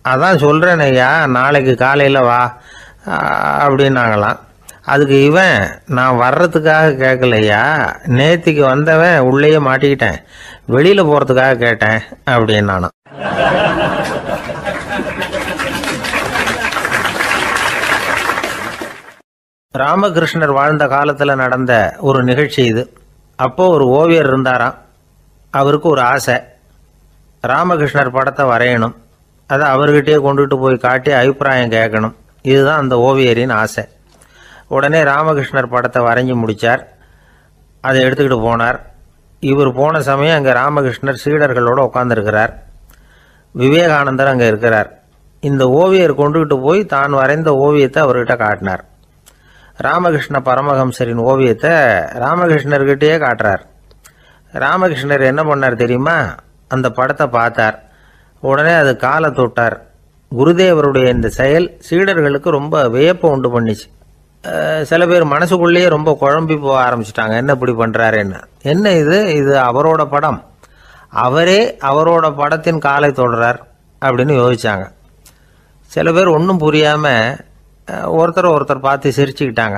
அதான் சொல்கிறேன் ஐயா, நாளைக்கு காலையில் வா அப்படின்னாங்களாம். அதுக்கு இவன், நான் வர்றதுக்காக கேட்கலையா, நேத்திக்கு வந்தவன் உள்ளேயே மாட்டிக்கிட்டேன், வெளியில் போகிறதுக்காக கேட்டேன் அப்படின்னானான். ராமகிருஷ்ணர் வாழ்ந்த காலத்தில் நடந்த ஒரு நிகழ்ச்சி இது. அப்போது ஒரு ஓவியர் இருந்தாராம். அவருக்கு ஒரு ஆசை, ராமகிருஷ்ணர் படத்தை வரையணும், அதை அவர்கிட்டயே கொண்டுட்டு போய் காட்டி அபிப்பிராயம் கேட்கணும். இதுதான் அந்த ஓவியரின் ஆசை. உடனே ராமகிருஷ்ணர் படத்தை வரைஞ்சி முடித்தார். அதை எடுத்துக்கிட்டு போனார். இவர் போன சமயம் அங்கே ராமகிருஷ்ணர் சீடர்களோடு உட்காந்துருக்கிறார். விவேகானந்தர் அங்கே இருக்கிறார். இந்த ஓவியர் கொண்டுகிட்டு போய் தான் வரைந்த ஓவியத்தை அவர்கிட்ட காட்டினார். ராமகிருஷ்ண பரமஹம்சரின் ஓவியத்தை ராமகிருஷ்ணர்கிட்டயே காட்டுறார். ராமகிருஷ்ணர் என்ன பண்ணார் தெரியுமா? அந்த படத்தை பார்த்தார். உடனே அது காலை தொட்டார். குருதேவருடைய இந்த செயல் சீடர்களுக்கு ரொம்ப வியப்பை உண்டு பண்ணிச்சு. சில பேர் மனசுக்குள்ளேயே ரொம்ப குழம்பி போக ஆரம்பிச்சிட்டாங்க, என்ன இப்படி பண்ணுறாருன்னு. என்ன இது அவரோட படம், அவரே அவரோட படத்தின் காலை தொடுறார் அப்படின்னு யோசிச்சாங்க. சில பேர் ஒன்றும் புரியாமல் ஒருத்தர் பார்த்து சிரிச்சுக்கிட்டாங்க.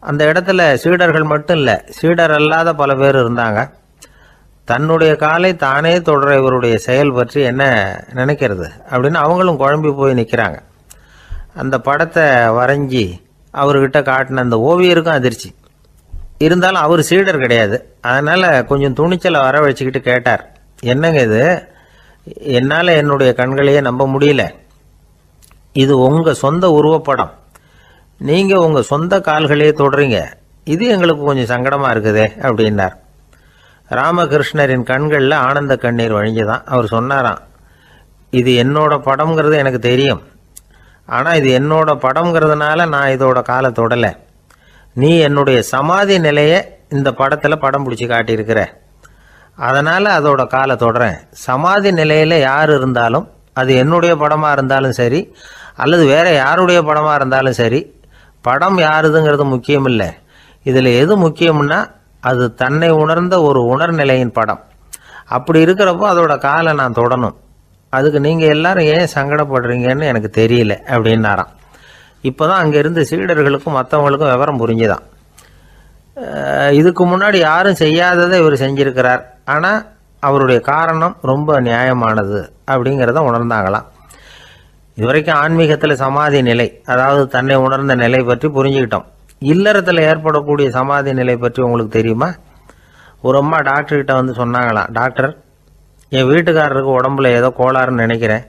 அந்த இடத்துல சீடர்கள் மட்டும் இல்லை, சீடர் அல்லாத பல பேர் இருந்தாங்க. தன்னுடைய காலை தானே தொடர இவருடைய செயல் பற்றி என்ன நினைக்கிறது அப்படின்னு அவங்களும் குழம்பி போய் நிற்கிறாங்க. அந்த படத்தை வரைஞ்சி அவர்கிட்ட காட்டின அந்த ஓவியருக்கும் அதிர்ச்சி. இருந்தாலும் அவர் சீடர் கிடையாது, அதனால் கொஞ்சம் துணிச்சலை வரவழைச்சிக்கிட்டு கேட்டார், என்னங்க இது, என்னால் என்னுடைய கண்களையே நம்ப முடியல. இது உங்கள் சொந்த உருவப்படம், நீங்கள் உங்கள் சொந்த கால்களையே தொடுறீங்க, இது எங்களுக்கு கொஞ்சம் சங்கடமாக இருக்குதே அப்படின்னார். ராமகிருஷ்ணரின் கண்களில் ஆனந்த கண்ணீர் வழிஞ்சுதான். அவர் சொன்னாராம், இது என்னோட படம்ங்கிறது எனக்கு தெரியும், ஆனால் இது என்னோட படம்ங்கிறதுனால நான் இதோட காலை தொடலை. நீ என்னுடைய சமாதி நிலையை இந்த படத்தில் படம் பிடிச்சி காட்டியிருக்கிற, அதனால் அதோட காலை தொடறேன். சமாதி நிலையில் யார் இருந்தாலும், அது என்னுடைய படமாக இருந்தாலும் சரி அல்லது வேற யாருடைய படமாக இருந்தாலும் சரி, படம் யாருதுங்கிறது முக்கியம் இல்லை. இதில் எது முக்கியம்னா அது தன்னை உணர்ந்த ஒரு உணர்நிலையின் படம். அப்படி இருக்கிறப்போ அதோட காலை நான் தொடணும். அதுக்கு நீங்கள் எல்லாரும் ஏன் சங்கடப்படுறீங்கன்னு எனக்கு தெரியல அப்படின்னாராம். இப்போ தான் அங்கே இருந்த சீடர்களுக்கும் மற்றவங்களுக்கும் விவரம் புரிஞ்சுதான். இதுக்கு முன்னாடி யாரும் செய்யாததை இவர் செஞ்சிருக்கிறார், ஆனால் அவருடைய காரணம் ரொம்ப நியாயமானது அப்படிங்கிறத உணர்ந்தாங்களாம். இதுவரைக்கும் ஆன்மீகத்தில் சமாதி நிலை, அதாவது தன்னை உணர்ந்த நிலை பற்றி புரிஞ்சுக்கிட்டோம். இல்லறத்தில் ஏற்படக்கூடிய சமாதி நிலை பற்றி உங்களுக்கு தெரியுமா? ஒரு அம்மா டாக்டர்கிட்ட வந்து சொன்னாங்களாம், டாக்டர், என் வீட்டுக்காரருக்கு உடம்புல ஏதோ கோளாறுன்னு நினைக்கிறேன்,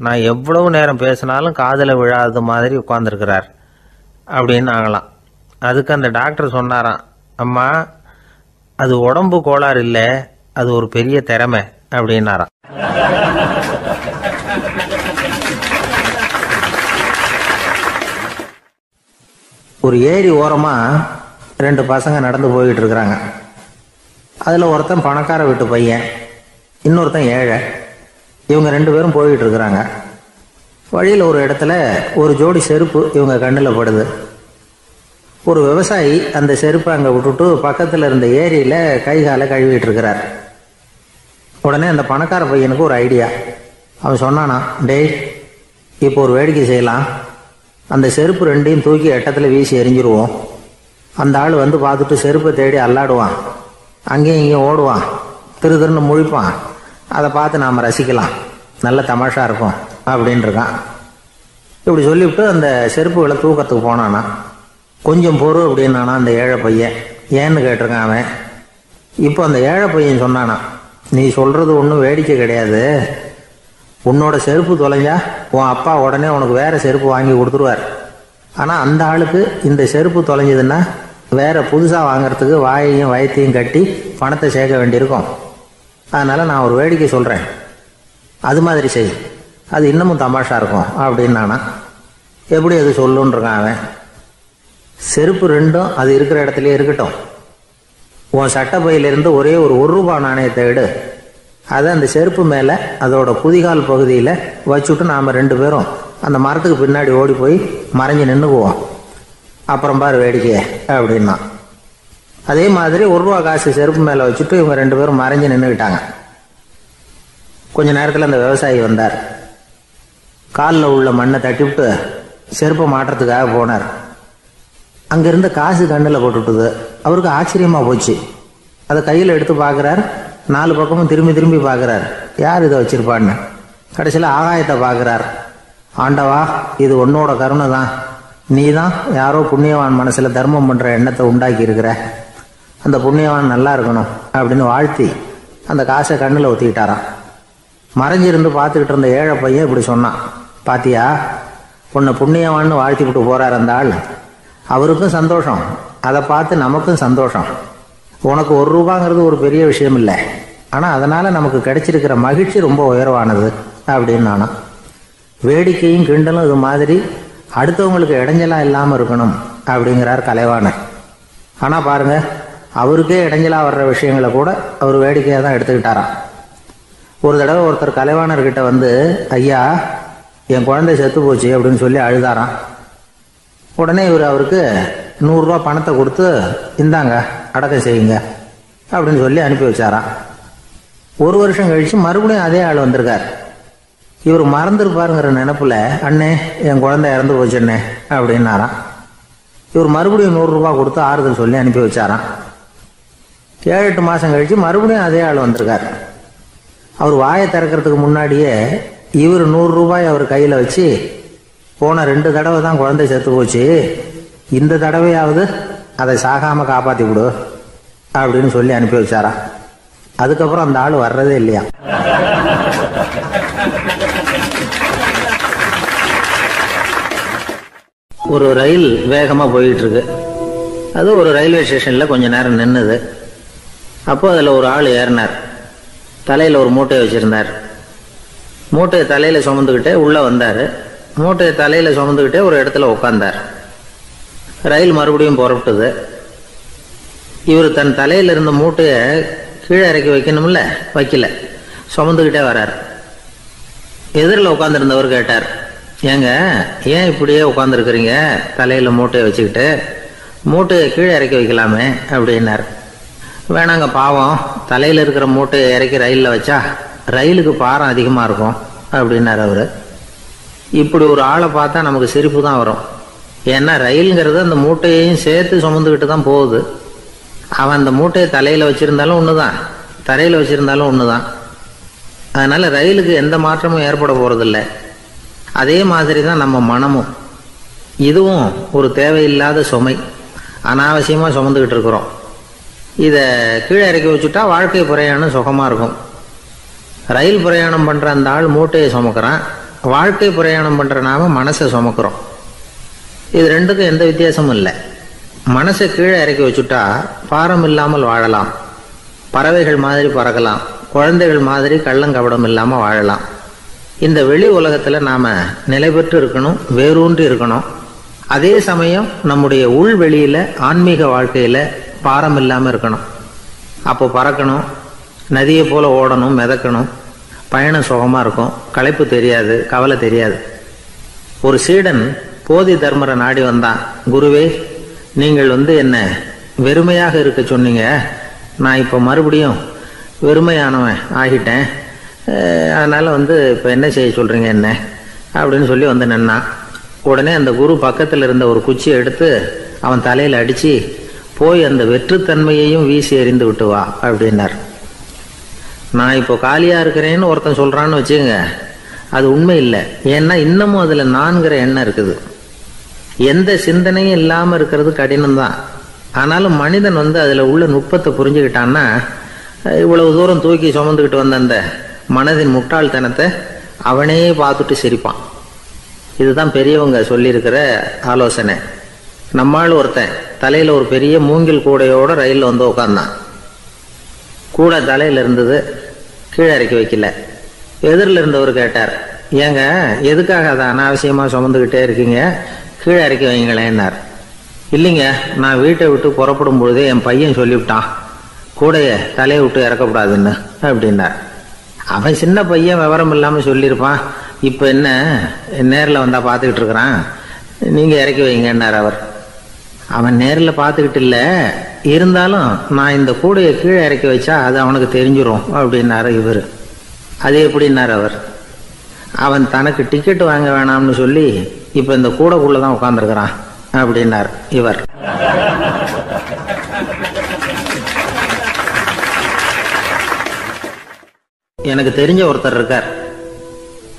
நான் எவ்வளவு நேரம் பேசினாலும் காதில் விழாதது மாதிரி உட்கார்ந்துருக்கிறார் அப்படின்னாங்களாம். அதுக்கு அந்த டாக்டர் சொன்னாராம், அம்மா, அது உடம்பு கோளாறு இல்லை, அது ஒரு பெரிய திறமை அப்படின்னாராம். ஒரு ஏரி ஓரமாக 2 பசங்க நடந்து போய்கிட்டு இருக்கிறாங்க. அதில் ஒருத்தன் பணக்கார வீட்டு பையன், இன்னொருத்தன் ஏழை. இவங்க 2 பேரும் போய்கிட்டு இருக்கிறாங்க. வழியில் ஒரு இடத்துல ஒரு ஜோடி செருப்பு இவங்க கண்ணில் படுது. ஒரு விவசாயி அந்த செருப்பை அங்கே விட்டுட்டு பக்கத்தில் இருந்த ஏரியில் கை காலை கழுவிட்டு இருக்கிறார். உடனே அந்த பணக்கார பையனுக்கு ஒரு ஐடியா. அவன் சொன்னானா, டேய், இப்போ ஒரு வேடிக்கை செய்யலாம், அந்த செருப்பு 2ஐயும் தூக்கி எட்டத்தில் வீசி எரிஞ்சிருவோம். அந்த ஆள் வந்து பார்த்துட்டு செருப்பை தேடி அல்லாடுவான், அங்கேயும் இங்கேயும் ஓடுவான், திருன்னு முழிப்பான். அதை பார்த்து நாம் ரசிக்கலாம், நல்ல தமாஷா இருக்கும் அப்படின்ட்டுருக்கான். இப்படி சொல்லிவிட்டு அந்த செருப்புகளை தூக்கத்துக்கு போனானா. கொஞ்சம் பொறு அப்படின்னானா அந்த ஏழை பையன். ஏன்னு கேட்டிருக்கான் அவன். இப்போ அந்த ஏழை பையன் சொன்னானா, நீ சொல்கிறது ஒன்றும் வேடிக்கை கிடையாது, உன்னோட செருப்பு தொலைஞ்சா உன் அப்பா உடனே உனக்கு வேற செருப்பு வாங்கி கொடுத்துருவார். ஆனால் அந்த ஆளுக்கு இந்த செருப்பு தொலைஞ்சதுன்னா வேற புதுசாக வாங்கிறதுக்கு வாயையும் வயத்தையும் கட்டி பணத்தை சேர்க்க வேண்டியிருக்கும். அதனால் நான் ஒரு வேடிக்கை சொல்கிறேன், அது மாதிரி செய், அது இன்னமும் தமாஷா இருக்கும் அப்படின்னானா. எப்படி அது சொல்லுன்றிருக்கான் அவன். செருப்பு 2ம் அது இருக்கிற இடத்துலையே இருக்கட்டும், உன் சட்டப்பையிலிருந்து ஒரே ஒரு ரூபா நாணயத்தை எடு, அதை அந்த செருப்பு மேலே அதோட குதிகால் பகுதியில் வச்சுட்டு நாம் 2 பேரும் அந்த மரத்துக்கு பின்னாடி ஓடி போய் மறைஞ்சு நின்றுக்குவோம், அப்புறம் பாரு வேடிக்கையே அப்படின்னா. அதே மாதிரி ரூபா காசு செருப்பு மேலே வச்சுட்டு இவங்க 2 பேரும் மறைஞ்சு நின்றுக்கிட்டாங்க. கொஞ்ச நேரத்தில் அந்த விவசாயி வந்தார். காலில் உள்ள மண்ணை தட்டிவிட்டு செருப்பை மாட்டுறதுக்காக போனார். அங்கிருந்த காசு கண்ணில் போட்டுவிட்டது. அவருக்கு ஆச்சரியமாக போச்சு. அதை கையில் எடுத்து பார்க்குறார். 4 பக்கமும் திரும்பி திரும்பி பார்க்குறார், யார் இதை வச்சிருப்பான்னு. கடைசியில் ஆகாயத்தை பார்க்குறார். ஆண்டவா, இது உன்னோட கருணை தான், நீ தான் யாரோ புண்ணியவான் மனசில் தர்மம் பண்ணுற எண்ணத்தை உண்டாக்கி இருக்கிற, அந்த புண்ணியவான் நல்லா இருக்கணும் அப்படின்னு வாழ்த்தி அந்த காசை கண்ணில் ஒத்திக்கிட்டாராம். மறைஞ்சிருந்து பார்த்துக்கிட்டு இருந்த ஏழை பையன் இப்படி சொன்னான், பாத்தியா, உன்னை புண்ணியவான்னு வாழ்த்திக்கிட்டு போகிறார் அந்த ஆள், அவருக்கும் சந்தோஷம், அதை பார்த்து நமக்கும் சந்தோஷம். உனக்கு ரூபாங்கிறது ஒரு பெரிய விஷயம் இல்லை, ஆனால் அதனால் நமக்கு கிடைச்சிருக்கிற மகிழ்ச்சி ரொம்ப உயர்வானது அப்படின்னு நானும். வேடிக்கையும் கிண்டலும் இது மாதிரி அடுத்தவங்களுக்கு இடைஞ்சலா இல்லாமல் இருக்கணும் அப்படிங்கிறார் கலைவாணர். ஆனால் பாருங்க, அவருக்கே இடைஞ்சலா வர்ற விஷயங்களை கூட அவர் வேடிக்கையாக தான் எடுத்துக்கிட்டாராம். ஒரு தடவை ஒருத்தர் கலைவாணர்கிட்ட வந்து, ஐயா என் குழந்தை செத்து போச்சு அப்படின்னு சொல்லி அழுதாராம். உடனே அவருக்கு 100 ரூபா பணத்தை கொடுத்து, இந்தாங்க அடக்கம் செய்யுங்க அப்படின்னு சொல்லி அனுப்பி வச்சாராம். 1 வருஷம் கழிச்சு மறுபடியும் அதே ஆள் வந்திருக்கார். இவர் மறந்துருப்பாருங்கிற நினைப்புல, அண்ணே என் குழந்தை இறந்து போச்சுண்ணே அப்படின்னாராம். இவர் மறுபடியும் 100 ரூபா கொடுத்து ஆறுதல் சொல்லி அனுப்பி வச்சாராம். 7-8 மாசம் கழிச்சு மறுபடியும் அதே ஆள் வந்திருக்கார். அவர் வாயை திறக்கிறதுக்கு முன்னாடியே இவர் 100 ரூபாய் அவர் கையில வச்சு, போன 2 தடவை தான் குழந்தை செத்து போச்சு, இந்த தடவையாவது அதை சாகாம காப்பாத்தி விடு அப்படின்னு சொல்லி அனுப்பி வச்சாராம். அதுக்கப்புறம் அந்த ஆள் வர்றதே இல்லையா. ஒரு ரயில் வேகமா போயிட்டு இருக்கு. அது ஒரு ரயில்வே ஸ்டேஷன்ல கொஞ்ச நேரம் நின்னுது. அப்போ அதுல ஒரு ஆள் ஏறினார். தலையில ஒரு மூட்டையை வச்சிருந்தார். மூட்டையை தலையில சுமந்துக்கிட்டே உள்ள வந்தாரு. மூட்டையை தலையில சுமந்துக்கிட்டே ஒரு இடத்துல உட்கார்ந்தார். ரயில் மறுபடியும் புறப்பட்டது. இவர் தன் தலையில இருந்த மூட்டையை கீழே இறக்கி வைக்கணும்ல, வைக்கல, சுமந்துக்கிட்டே வர்றார். எதிரில் உட்காந்துருந்தவர் கேட்டார், ஏங்க ஏன் இப்படியே உட்காந்துருக்குறீங்க தலையில மூட்டையை வச்சுக்கிட்டு, மூட்டையை கீழே இறக்கி வைக்கலாமே அப்படின்னார். வேணாங்க, பாவம், தலையில இருக்கிற மூட்டையை இறக்கி ரயிலில் வச்சா ரயிலுக்கு பாரம் அதிகமாக இருக்கும் அப்படின்னார் அவரு. இப்படி ஒரு ஆளை பார்த்தா நமக்கு சிரிப்பு தான் வரும். ஏன்னா ரயிலுங்கிறது அந்த மூட்டையையும் சேர்த்து சுமந்துக்கிட்டு தான் போகுது. அவன் அந்த மூட்டையை தலையில வச்சிருந்தாலும் ஒண்ணுதான், தரையில வச்சிருந்தாலும் ஒண்ணுதான். அதனால ரயிலுக்கு எந்த மாற்றமும் ஏற்பட போறதில்லை. அதே மாதிரி தான் நம்ம மனமும். இதுவும் ஒரு தேவையில்லாத சுமை, அனாவசியமா சுமந்துக்கிட்டு இருக்கிறோம். இதை கீழே இறக்கி வச்சுட்டா வாழ்க்கை பிரயாணம் சுகமா இருக்கும். ரயில் பிரயாணம் பண்ற அந்த ஆள் மூட்டையை சுமக்கிறான், வாழ்க்கை பிரயாணம் பண்ற நாம மனசை சுமக்கிறோம். இது ரெண்டுக்கும் எந்த வித்தியாசமும் இல்லை. மனசை கீழே இறக்கி வச்சுட்டா பாரம் இல்லாமல் வாழலாம், பறவைகள் மாதிரி பறக்கலாம், குழந்தைகள் மாதிரி கள்ளங்கபடம் இல்லாம வாழலாம். இந்த வெளி உலகத்துல நாம நிலை பெற்று இருக்கணும், வேரூன்றி இருக்கணும். அதே சமயம் நம்முடைய உள்வெளியில ஆன்மீக வாழ்க்கையில பாரம் இல்லாம இருக்கணும். அப்போ பறக்கணும், நதியை போல ஓடணும், மிதக்கணும். பயணம் சுகமா இருக்கும், களைப்பு தெரியாது, கவலை தெரியாது. ஒரு சீடன் போதி தர்மரை நாடி வந்தான். குருவே, நீங்கள் என்ன வெறுமையாக இருக்க சொன்னீங்க, நான் இப்போ மறுபடியும் வெறுமையானவன் ஆகிட்டேன், அதனால இப்போ என்ன செய்ய சொல்றீங்க என்ன அப்படின்னு சொல்லி நின்னான். உடனே அந்த குரு பக்கத்தில் இருந்த ஒரு குச்சியை எடுத்து அவன் தலையில் அடிச்சு, போய் அந்த வெற்றுத்தன்மையையும் வீசி எறிந்து விட்டு வா அப்படின்னார். நான் இப்போ காலியா இருக்கிறேன்னு ஒருத்தன் சொல்றான்னு வச்சுங்க, அது உண்மை இல்லை. ஏன்னா இன்னமும் அதுல நான்கிற எண்ணம் இருக்குது. எந்த சிந்தனையும் இல்லாம இருக்கிறது கடினம்தான். ஆனாலும் மனிதன் அதுல உள்ள நுட்பத்தை புரிஞ்சுக்கிட்டான்னா, இவ்வளவு தூரம் தூக்கி சுமந்துக்கிட்டு வந்த அந்த மனதின் முட்டாள்தனத்தை அவனே பார்த்துட்டு சிரிப்பான். இதுதான் பெரியவங்க சொல்லியிருக்கிற ஆலோசனை. நம்மால் ஒருத்தன் தலையில ஒரு பெரிய மூங்கில் கூடையோட ரயில்ல உட்கார்ந்தான். கூடை தலையில இருந்தது, கீழே இறக்கி வைக்கல. எதிரில் இருந்தவர் கேட்டார், ஏங்க எதுக்காக அதை அனாவசியமா சுமந்துக்கிட்டே இருக்கீங்க, கீழே இறக்கி வைங்களேன்னார். இல்லைங்க, நான் வீட்டை விட்டு புறப்படும் பொழுதே என் பையன் சொல்லிவிட்டான், கூடைய தலையை விட்டு இறக்கக்கூடாதுன்னு அப்படின்னார். அவன் சின்ன பையன், விவரம் இல்லாம சொல்லியிருப்பான். இப்ப என்ன நேரில் வந்தா பார்த்துக்கிட்டு இருக்கிறான், நீங்க இறக்கி வைங்கன்னார் அவர். அவன் நேரில் பார்த்துக்கிட்டு இல்லை, இருந்தாலும் நான் இந்த கூடையை கீழே இறக்கி வச்சா அது அவனுக்கு தெரிஞ்சிடும் அப்படின்னாரு இவர். அது எப்படின்னார் அவர். அவன் தனக்கு டிக்கெட் வாங்க வேணாம்னு சொல்லி இப்ப இந்த கூடைக்குள்ளதான் உட்கார்ந்துருக்கிறான் அப்படின்னார் இவர். எனக்கு தெரிஞ்ச ஒருத்தர் இருக்கார்.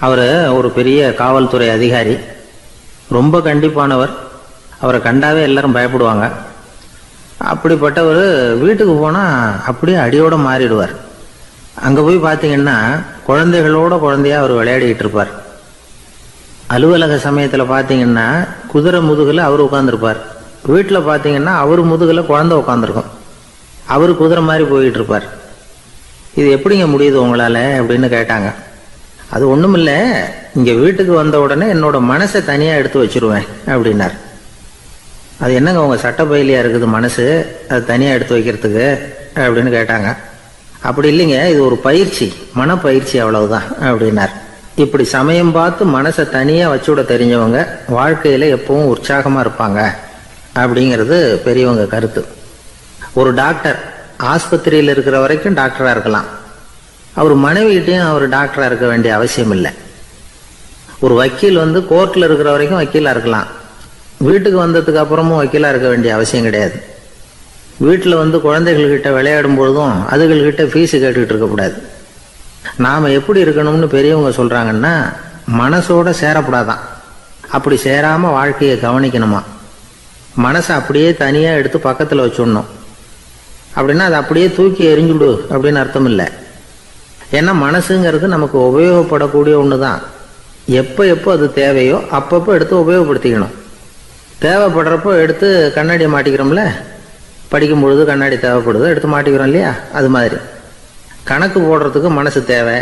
அவரு ஒரு பெரிய காவல்துறை அதிகாரி, ரொம்ப கண்டிப்பானவர். அவரை கண்டாவே எல்லாரும் பயப்படுவாங்க. அப்படிப்பட்டவர் வீட்டுக்கு போனா அப்படியே அடியோட மாறிடுவார். அங்க போய் பாத்தீங்கன்னா குழந்தைகளோட குழந்தையா அவர் விளையாடிட்டு இருப்பார். அலுவலக சமயத்துல பாத்தீங்கன்னா குதிரை முதுகுல அவர் உட்கார்ந்துருப்பார். வீட்டுல பாத்தீங்கன்னா அவர் முதுகுல குழந்தை உட்காந்துருக்கும். அவரு குதிரை மாதிரி போயிட்டு இருப்பார். இது எப்படிங்க முடியுது உங்களால அப்படின்னு கேட்டாங்க. அது ஒண்ணும் இல்ல, இங்க வீட்டுக்கு வந்த உடனே என்னோட மனசை தனியா எடுத்து வச்சிருவேன் அப்படின்னார். அது என்னங்க உங்க சட்டப்பையிலையா இருக்குது மனசு, அது தனியா எடுத்து வைக்கிறதுக்கு அப்படின்னு கேட்டாங்க. அப்படி இல்லைங்க, இது ஒரு பயிற்சி, மனப்பயிற்சி, அவ்வளவுதான் அப்படின்னார். இப்படி சமயம் பார்த்து மனசை தனியா வச்சுவிட தெரிஞ்சவங்க வாழ்க்கையில எப்பவும் உற்சாகமா இருப்பாங்க அப்படிங்கிறது பெரியவங்க கருத்து. ஒரு டாக்டர் ஆஸ்பத்திரியில் இருக்கிற வரைக்கும் டாக்டரா இருக்கலாம், அவர் மனைவிகிட்டையும் அவர் டாக்டரா இருக்க வேண்டிய அவசியம் இல்லை. ஒரு வக்கீல் கோர்ட்ல இருக்கிற வரைக்கும் வக்கீலா இருக்கலாம், வீட்டுக்கு வந்ததுக்கு அப்புறமும் வக்கீலா இருக்க வேண்டிய அவசியம் கிடையாது. வீட்டில் குழந்தைகள்கிட்ட விளையாடும் பொழுதும் அதுகள்கிட்ட ஃபீஸு கேட்டுக்கிட்டு இருக்கக்கூடாது. நாம் எப்படி இருக்கணும்னு பெரியவங்க சொல்கிறாங்கன்னா, மனசோட சேரக்கூடாதான், அப்படி சேராமல் வாழ்க்கையை கவனிக்கணுமா. மனசை அப்படியே தனியாக எடுத்து பக்கத்தில் வச்சுடணும். அப்படின்னா அதை அப்படியே தூக்கி எறிஞ்சுடு அப்படின்னு அர்த்தம் இல்லை. ஏன்னா மனசுங்கிறது நமக்கு உபயோகப்படக்கூடிய ஒன்று தான். எப்போ எப்போ அது தேவையோ அப்பப்போ எடுத்து உபயோகப்படுத்திக்கணும். தேவைப்படுறப்போ எடுத்து கண்ணாடியை மாட்டிக்கிறோம்ல, படிக்கும் பொழுது கண்ணாடி தேவைப்படுது, எடுத்து மாட்டிக்கிறோம் இல்லையா, அது மாதிரி கணக்கு போடுறதுக்கு மனசு தேவை.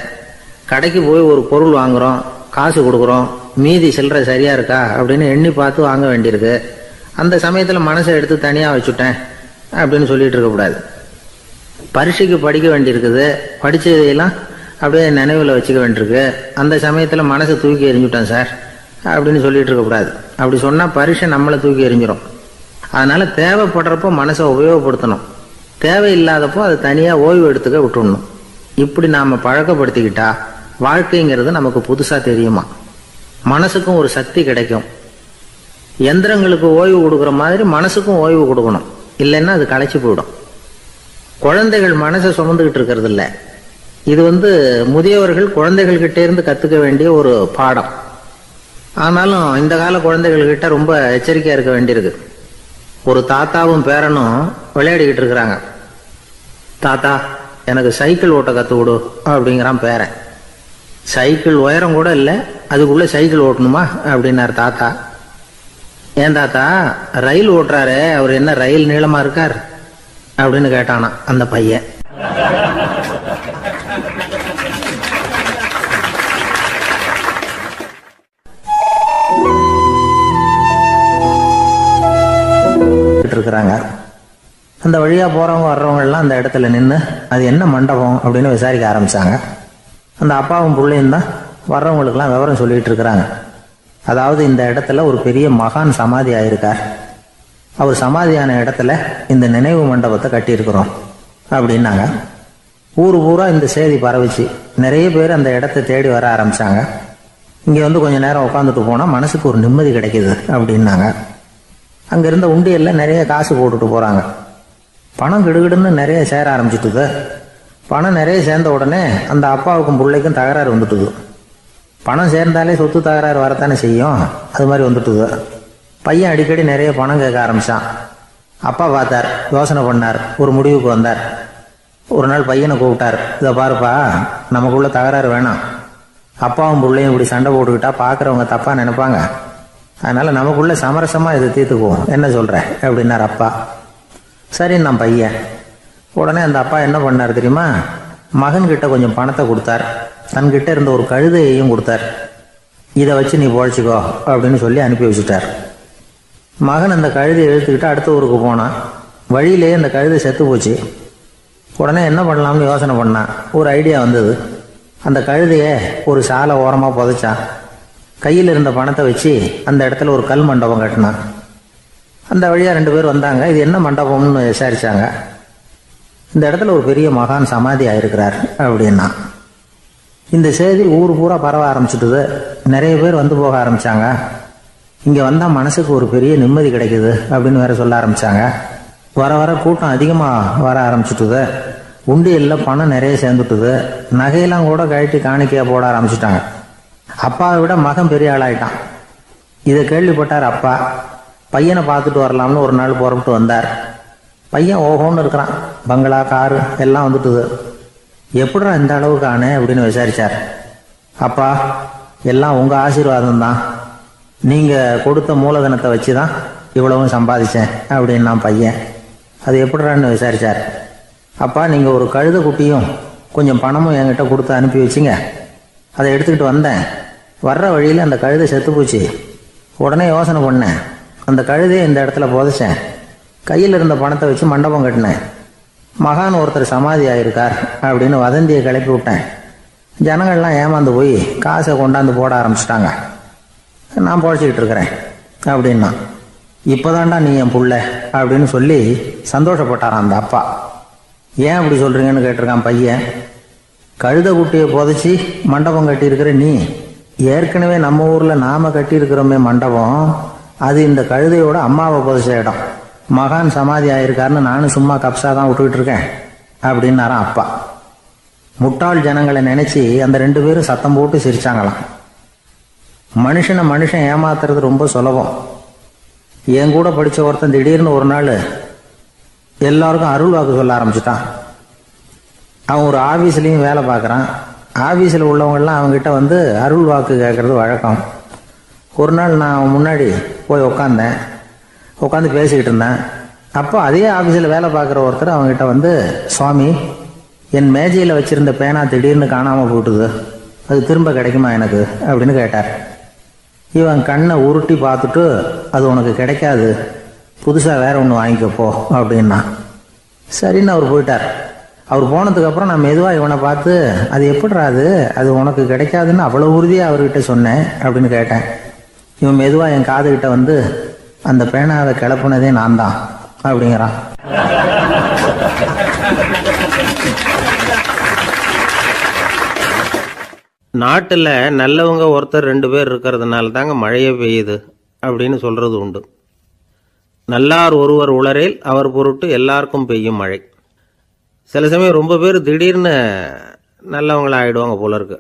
கடைக்கு போய் ஒரு பொருள் வாங்குகிறோம், காசு கொடுக்குறோம், மீதி சில்லறை சரியா இருக்கா அப்படின்னு எண்ணி பார்த்து வாங்க வேண்டியிருக்கு. அந்த சமயத்தில் மனசை எடுத்து தனியாக வச்சுட்டேன் அப்படின்னு சொல்லிட்டு இருக்கக்கூடாது. பரீட்சைக்கு படிக்க வேண்டியிருக்குது, படித்ததையெல்லாம் அப்படியே நினைவில் வச்சுக்க வேண்டியிருக்கு, அந்த சமயத்தில் மனசை தூக்கி எறிஞ்சுட்டேன் சார் அப்படின்னு சொல்லிட்டு இருக்கக்கூடாது. அப்படி சொன்னால் பரீட்சை நம்மளை தூக்கி எறிஞ்சிடும். அதனால தேவைப்படுறப்போ மனசை உபயோகப்படுத்தணும், தேவையில்லாதப்போ அதை தனியாக ஓய்வு எடுத்துக்க விட்டுடணும். இப்படி நாம் பழக்கப்படுத்திக்கிட்டா வாழ்க்கைங்கிறது நமக்கு புதுசாக தெரியுமா. மனசுக்கும் ஒரு சக்தி கிடைக்கும். எந்திரங்களுக்கு ஓய்வு கொடுக்குற மாதிரி மனசுக்கும் ஓய்வு கொடுக்கணும், இல்லைன்னா அது களைச்சி போயிடும். குழந்தைகள் மனசை சுமந்துக்கிட்டு இருக்கிறது இல்லை. இது முதியவர்கள் குழந்தைகள்கிட்ட இருந்து கற்றுக்க வேண்டிய ஒரு பாடம். ஆனாலும் இந்த கால குழந்தைகள்கிட்ட ரொம்ப எச்சரிக்கையாக இருக்க வேண்டியிருக்கு. ஒரு தாத்தாவும் பேரனும் விளையாடிக்கிட்டு இருக்கிறாங்க. தாத்தா எனக்கு சைக்கிள் ஓட்ட கற்று விடு அப்படிங்கிறான் பேரன். சைக்கிள் உயரம் கூட இல்லை, அதுக்குள்ளே சைக்கிள் ஓட்டணுமா அப்படின்னார் தாத்தா. ஏன் தாத்தா, ரயில் ஓட்டுறாரு, அவர் என்ன ரயில் நீளமா இருக்கார் அப்படின்னு கேட்டானா அந்த பையன். இருக்கிறாங்க. அந்த வழியா போறவங்க வர்றவங்க எல்லாம் அந்த இடத்துல நின்று அது என்ன மண்டபம் அப்படின்னு விசாரிக்க ஆரம்பிச்சாங்க. அந்த அப்பாவும் பிள்ளையும் தான் வர்றவங்களுக்கெல்லாம் விவரம் சொல்லிட்டு இருக்கிறாங்க. அதாவது இந்த இடத்துல ஒரு பெரிய மகான் சமாதி ஆயிருக்கார், அவர் சமாதியான இடத்துல இந்த நினைவு மண்டபத்தை கட்டியிருக்கிறோம் அப்படின்னாங்க. ஊர் பூரா இந்த செய்தி பரவிச்சு. நிறைய பேர் அந்த இடத்தை தேடி வர ஆரம்பிச்சாங்க. இங்கே கொஞ்சம் நேரம் உட்காந்துட்டு போனால் மனசுக்கு ஒரு நிம்மதி கிடைக்குது அப்படின்னாங்க. அங்கே இருந்த உண்டியலில் நிறைய காசு போட்டுட்டு போகிறாங்க. பணம் கிடுகிடுன்னு நிறைய சேர ஆரம்பிச்சுட்டுது. பணம் நிறைய சேர்ந்த உடனே அந்த அப்பாவுக்கும் பிள்ளைக்கும் தகராறு வந்துட்டுது. பணம் சேர்ந்தாலே சொத்து தகராறு வரத்தானே செய்யும், அது மாதிரி வந்துட்டுது. பையன் அடிக்கடி நிறைய பணம் கேட்க ஆரம்பித்தான். அப்பா பார்த்தார், யோசனை பண்ணார், ஒரு முடிவுக்கு வந்தார். ஒரு நாள் பையனை கூப்பிட்டார். இதை பாருப்பா, நமக்குள்ள தகராறு வேணாம், அப்பாவும் பிள்ளையும் இப்படி சண்டை போட்டுக்கிட்டா பார்க்குறவங்க தப்பாக நினைப்பாங்க, அதனால் நமக்குள்ள சமரசமாக இதை தீர்த்துக்குவோம், என்ன சொல்கிற அப்படின்னார் அப்பா. சரின்னு நான் பையன். உடனே அந்த அப்பா என்ன பண்ணார் தெரியுமா, மகன்கிட்ட கொஞ்சம் பணத்தை கொடுத்தார், தன்கிட்ட இருந்த ஒரு கழுதையையும் கொடுத்தார். இதை வச்சு நீ பொழைச்சிக்கோ அப்படின்னு சொல்லி அனுப்பி வச்சுட்டார். மகன் அந்த கழுதையை இழுத்துக்கிட்டு அடுத்த ஊருக்கு போனான். வழியிலேயே அந்த கழுதை செத்து போச்சு. உடனே என்ன பண்ணலாம்னு யோசனை பண்ணான். ஒரு ஐடியா வந்தது. அந்த கழுதையை ஒரு சாலை ஓரமாக புதைச்சான். கையில் இருந்த பணத்தை வச்சு அந்த இடத்துல ஒரு கல் மண்டபம் கட்டினான். அந்த வழியாக 2 பேர் வந்தாங்க. இது என்ன மண்டபம்னு விசாரிச்சாங்க. இந்த இடத்துல ஒரு பெரிய மகான் சமாதி ஆயிருக்கிறார் அப்படின்னா. இந்த செய்தி ஊர் பூரா பரவ ஆரம்பிச்சுட்டுது. நிறைய பேர் வந்து போக ஆரம்பிச்சாங்க. இங்கே வந்தால் மனசுக்கு ஒரு பெரிய நிம்மதி கிடைக்குது அப்படின்னு வேற சொல்ல ஆரம்பிச்சாங்க. வர வர கூட்டம் அதிகமாக வர ஆரம்பிச்சுட்டுது. உண்டியலில் பணம் நிறைய சேர்ந்துட்டுது. நகையெல்லாம் கூட கழட்டி காணிக்கையாக போட ஆரம்பிச்சுட்டாங்க. அப்பாவை விட மகன் பெரிய ஆளாயிட்டான். இதை கேள்விப்பட்டார் அப்பா. பையனை பார்த்துட்டு வரலாம்னு ஒரு நாள் புறப்பட்டு வந்தார். பையன் ஓஹோன்னு இருக்கிறான். பங்களா, காரு எல்லாம் வந்துட்டுது. எப்படிடா இந்த அளவுக்கு ஆனே அப்படின்னு விசாரிச்சார். அப்பா, எல்லாம் உங்கள் ஆசீர்வாதம் தான், நீங்கள் கொடுத்த மூலதனத்தை வச்சு தான் இவ்வளவும் சம்பாதிச்சேன் அப்படின்னு நான் பையன். அது எப்படிறான்னு விசாரிச்சார். அப்பா, நீங்கள் ஒரு கழுதை குட்டியும் கொஞ்சம் பணமும் என்கிட்ட கொடுத்து அனுப்பி வச்சிங்க, அதை எடுத்துக்கிட்டு வந்தேன். வர்ற வழியில் அந்த கழுதை செத்து போச்சு. உடனே யோசனை பண்ணேன், அந்த கழுதையை இந்த இடத்துல புதைச்சேன், கையில் இருந்த பணத்தை வச்சு மண்டபம் கட்டினேன், மகான் ஒருத்தர் சமாதி ஆயிருக்கார் அப்படின்னு வதந்தியை கிளப்பி விட்டேன். ஜனங்கள்லாம் ஏமாந்து போய் காசை கொண்டாந்து போட ஆரம்பிச்சிட்டாங்க. நான் பொழைச்சிக்கிட்டு இருக்கிறேன் அப்படின்னா, இப்போதான்டா நீ என் புள்ள அப்படின்னு சொல்லி சந்தோஷப்பட்டாரான் அந்த அப்பா. ஏன் அப்படி சொல்றீங்கன்னு கேட்டிருக்கான் பையன். கழுதை குட்டியை புதைச்சி மண்டபம் கட்டியிருக்கிற நீ, ஏற்கனவே நம்ம ஊரில் நாம கட்டியிருக்கிறோமே மண்டபம், அது இந்த கழுதையோட அம்மாவை புதைச்ச இடம். மகான் சமாதி ஆயிருக்காருன்னு நானும் சும்மா கப்ஸா தான் விட்டுக்கிட்டு இருக்கேன் அப்படின்னாரான் அப்பா. முட்டாள் ஜனங்களை நினைச்சு அந்த 2 பேரும் சத்தம் போட்டு சிரிச்சாங்களாம். மனுஷன் ஏமாத்துறது ரொம்ப சுலபம். என் கூட படிச்ச ஒருத்தன் திடீர்னு ஒரு நாள் எல்லாருக்கும் அருள் வாக்கு சொல்ல ஆரம்பிச்சுட்டான். அவன் ஒரு ஆபீஸ்லயும் வேலை பார்க்கறான். ஆபீஸில் உள்ளவங்கெல்லாம் அவங்ககிட்ட வந்து அருள் வாக்கு கேட்கறது வழக்கம். ஒரு நாள் நான் அவன் முன்னாடி போய் உட்காந்து பேசிக்கிட்டு இருந்தேன். அப்போ அதே ஆபீஸில் வேலை பார்க்குற ஒருத்தர் அவங்ககிட்ட வந்து, சுவாமி, என் மேஜையில் வச்சிருந்த பேனா திடீர்னு காணாமல் போட்டுது, அது திரும்ப கிடைக்குமா எனக்கு அப்படின்னு கேட்டார். இவன் கண்ணை உருட்டி பார்த்துட்டு, அது உனக்கு கிடைக்காது, புதுசாக வேற ஒன்று வாங்கிக்கப்போ அப்படின்னா. சரின்னு அவர் போயிட்டார். அவர் போனதுக்கப்புறம் நான் மெதுவாக இவனை பார்த்து, அது எப்படிடா அது உனக்கு கிடைக்காதுன்னு அவ்வளோ உறுதியாக அவர்கிட்ட சொன்னேன் அப்படின்னு கேட்டேன். இவன் மெதுவாக என் காதுகிட்ட வந்து, அந்த பேனாவை கிளப்புனதே நான் தான் அப்படிங்கிறான். நாட்டில் நல்லவங்க ஒருத்தர் 2 பேர் இருக்கிறதுனால தாங்க மழையே பெய்யுது அப்படின்னு சொல்கிறது உண்டு. நல்லார் ஒருவர் உளரேல் அவர் பொருட்டு எல்லாருக்கும் பெய்யும் மழை. சில சமயம் ரொம்ப பேர் திடீர்னு நல்லவங்களா ஆகிடுவாங்க போல இருக்கு.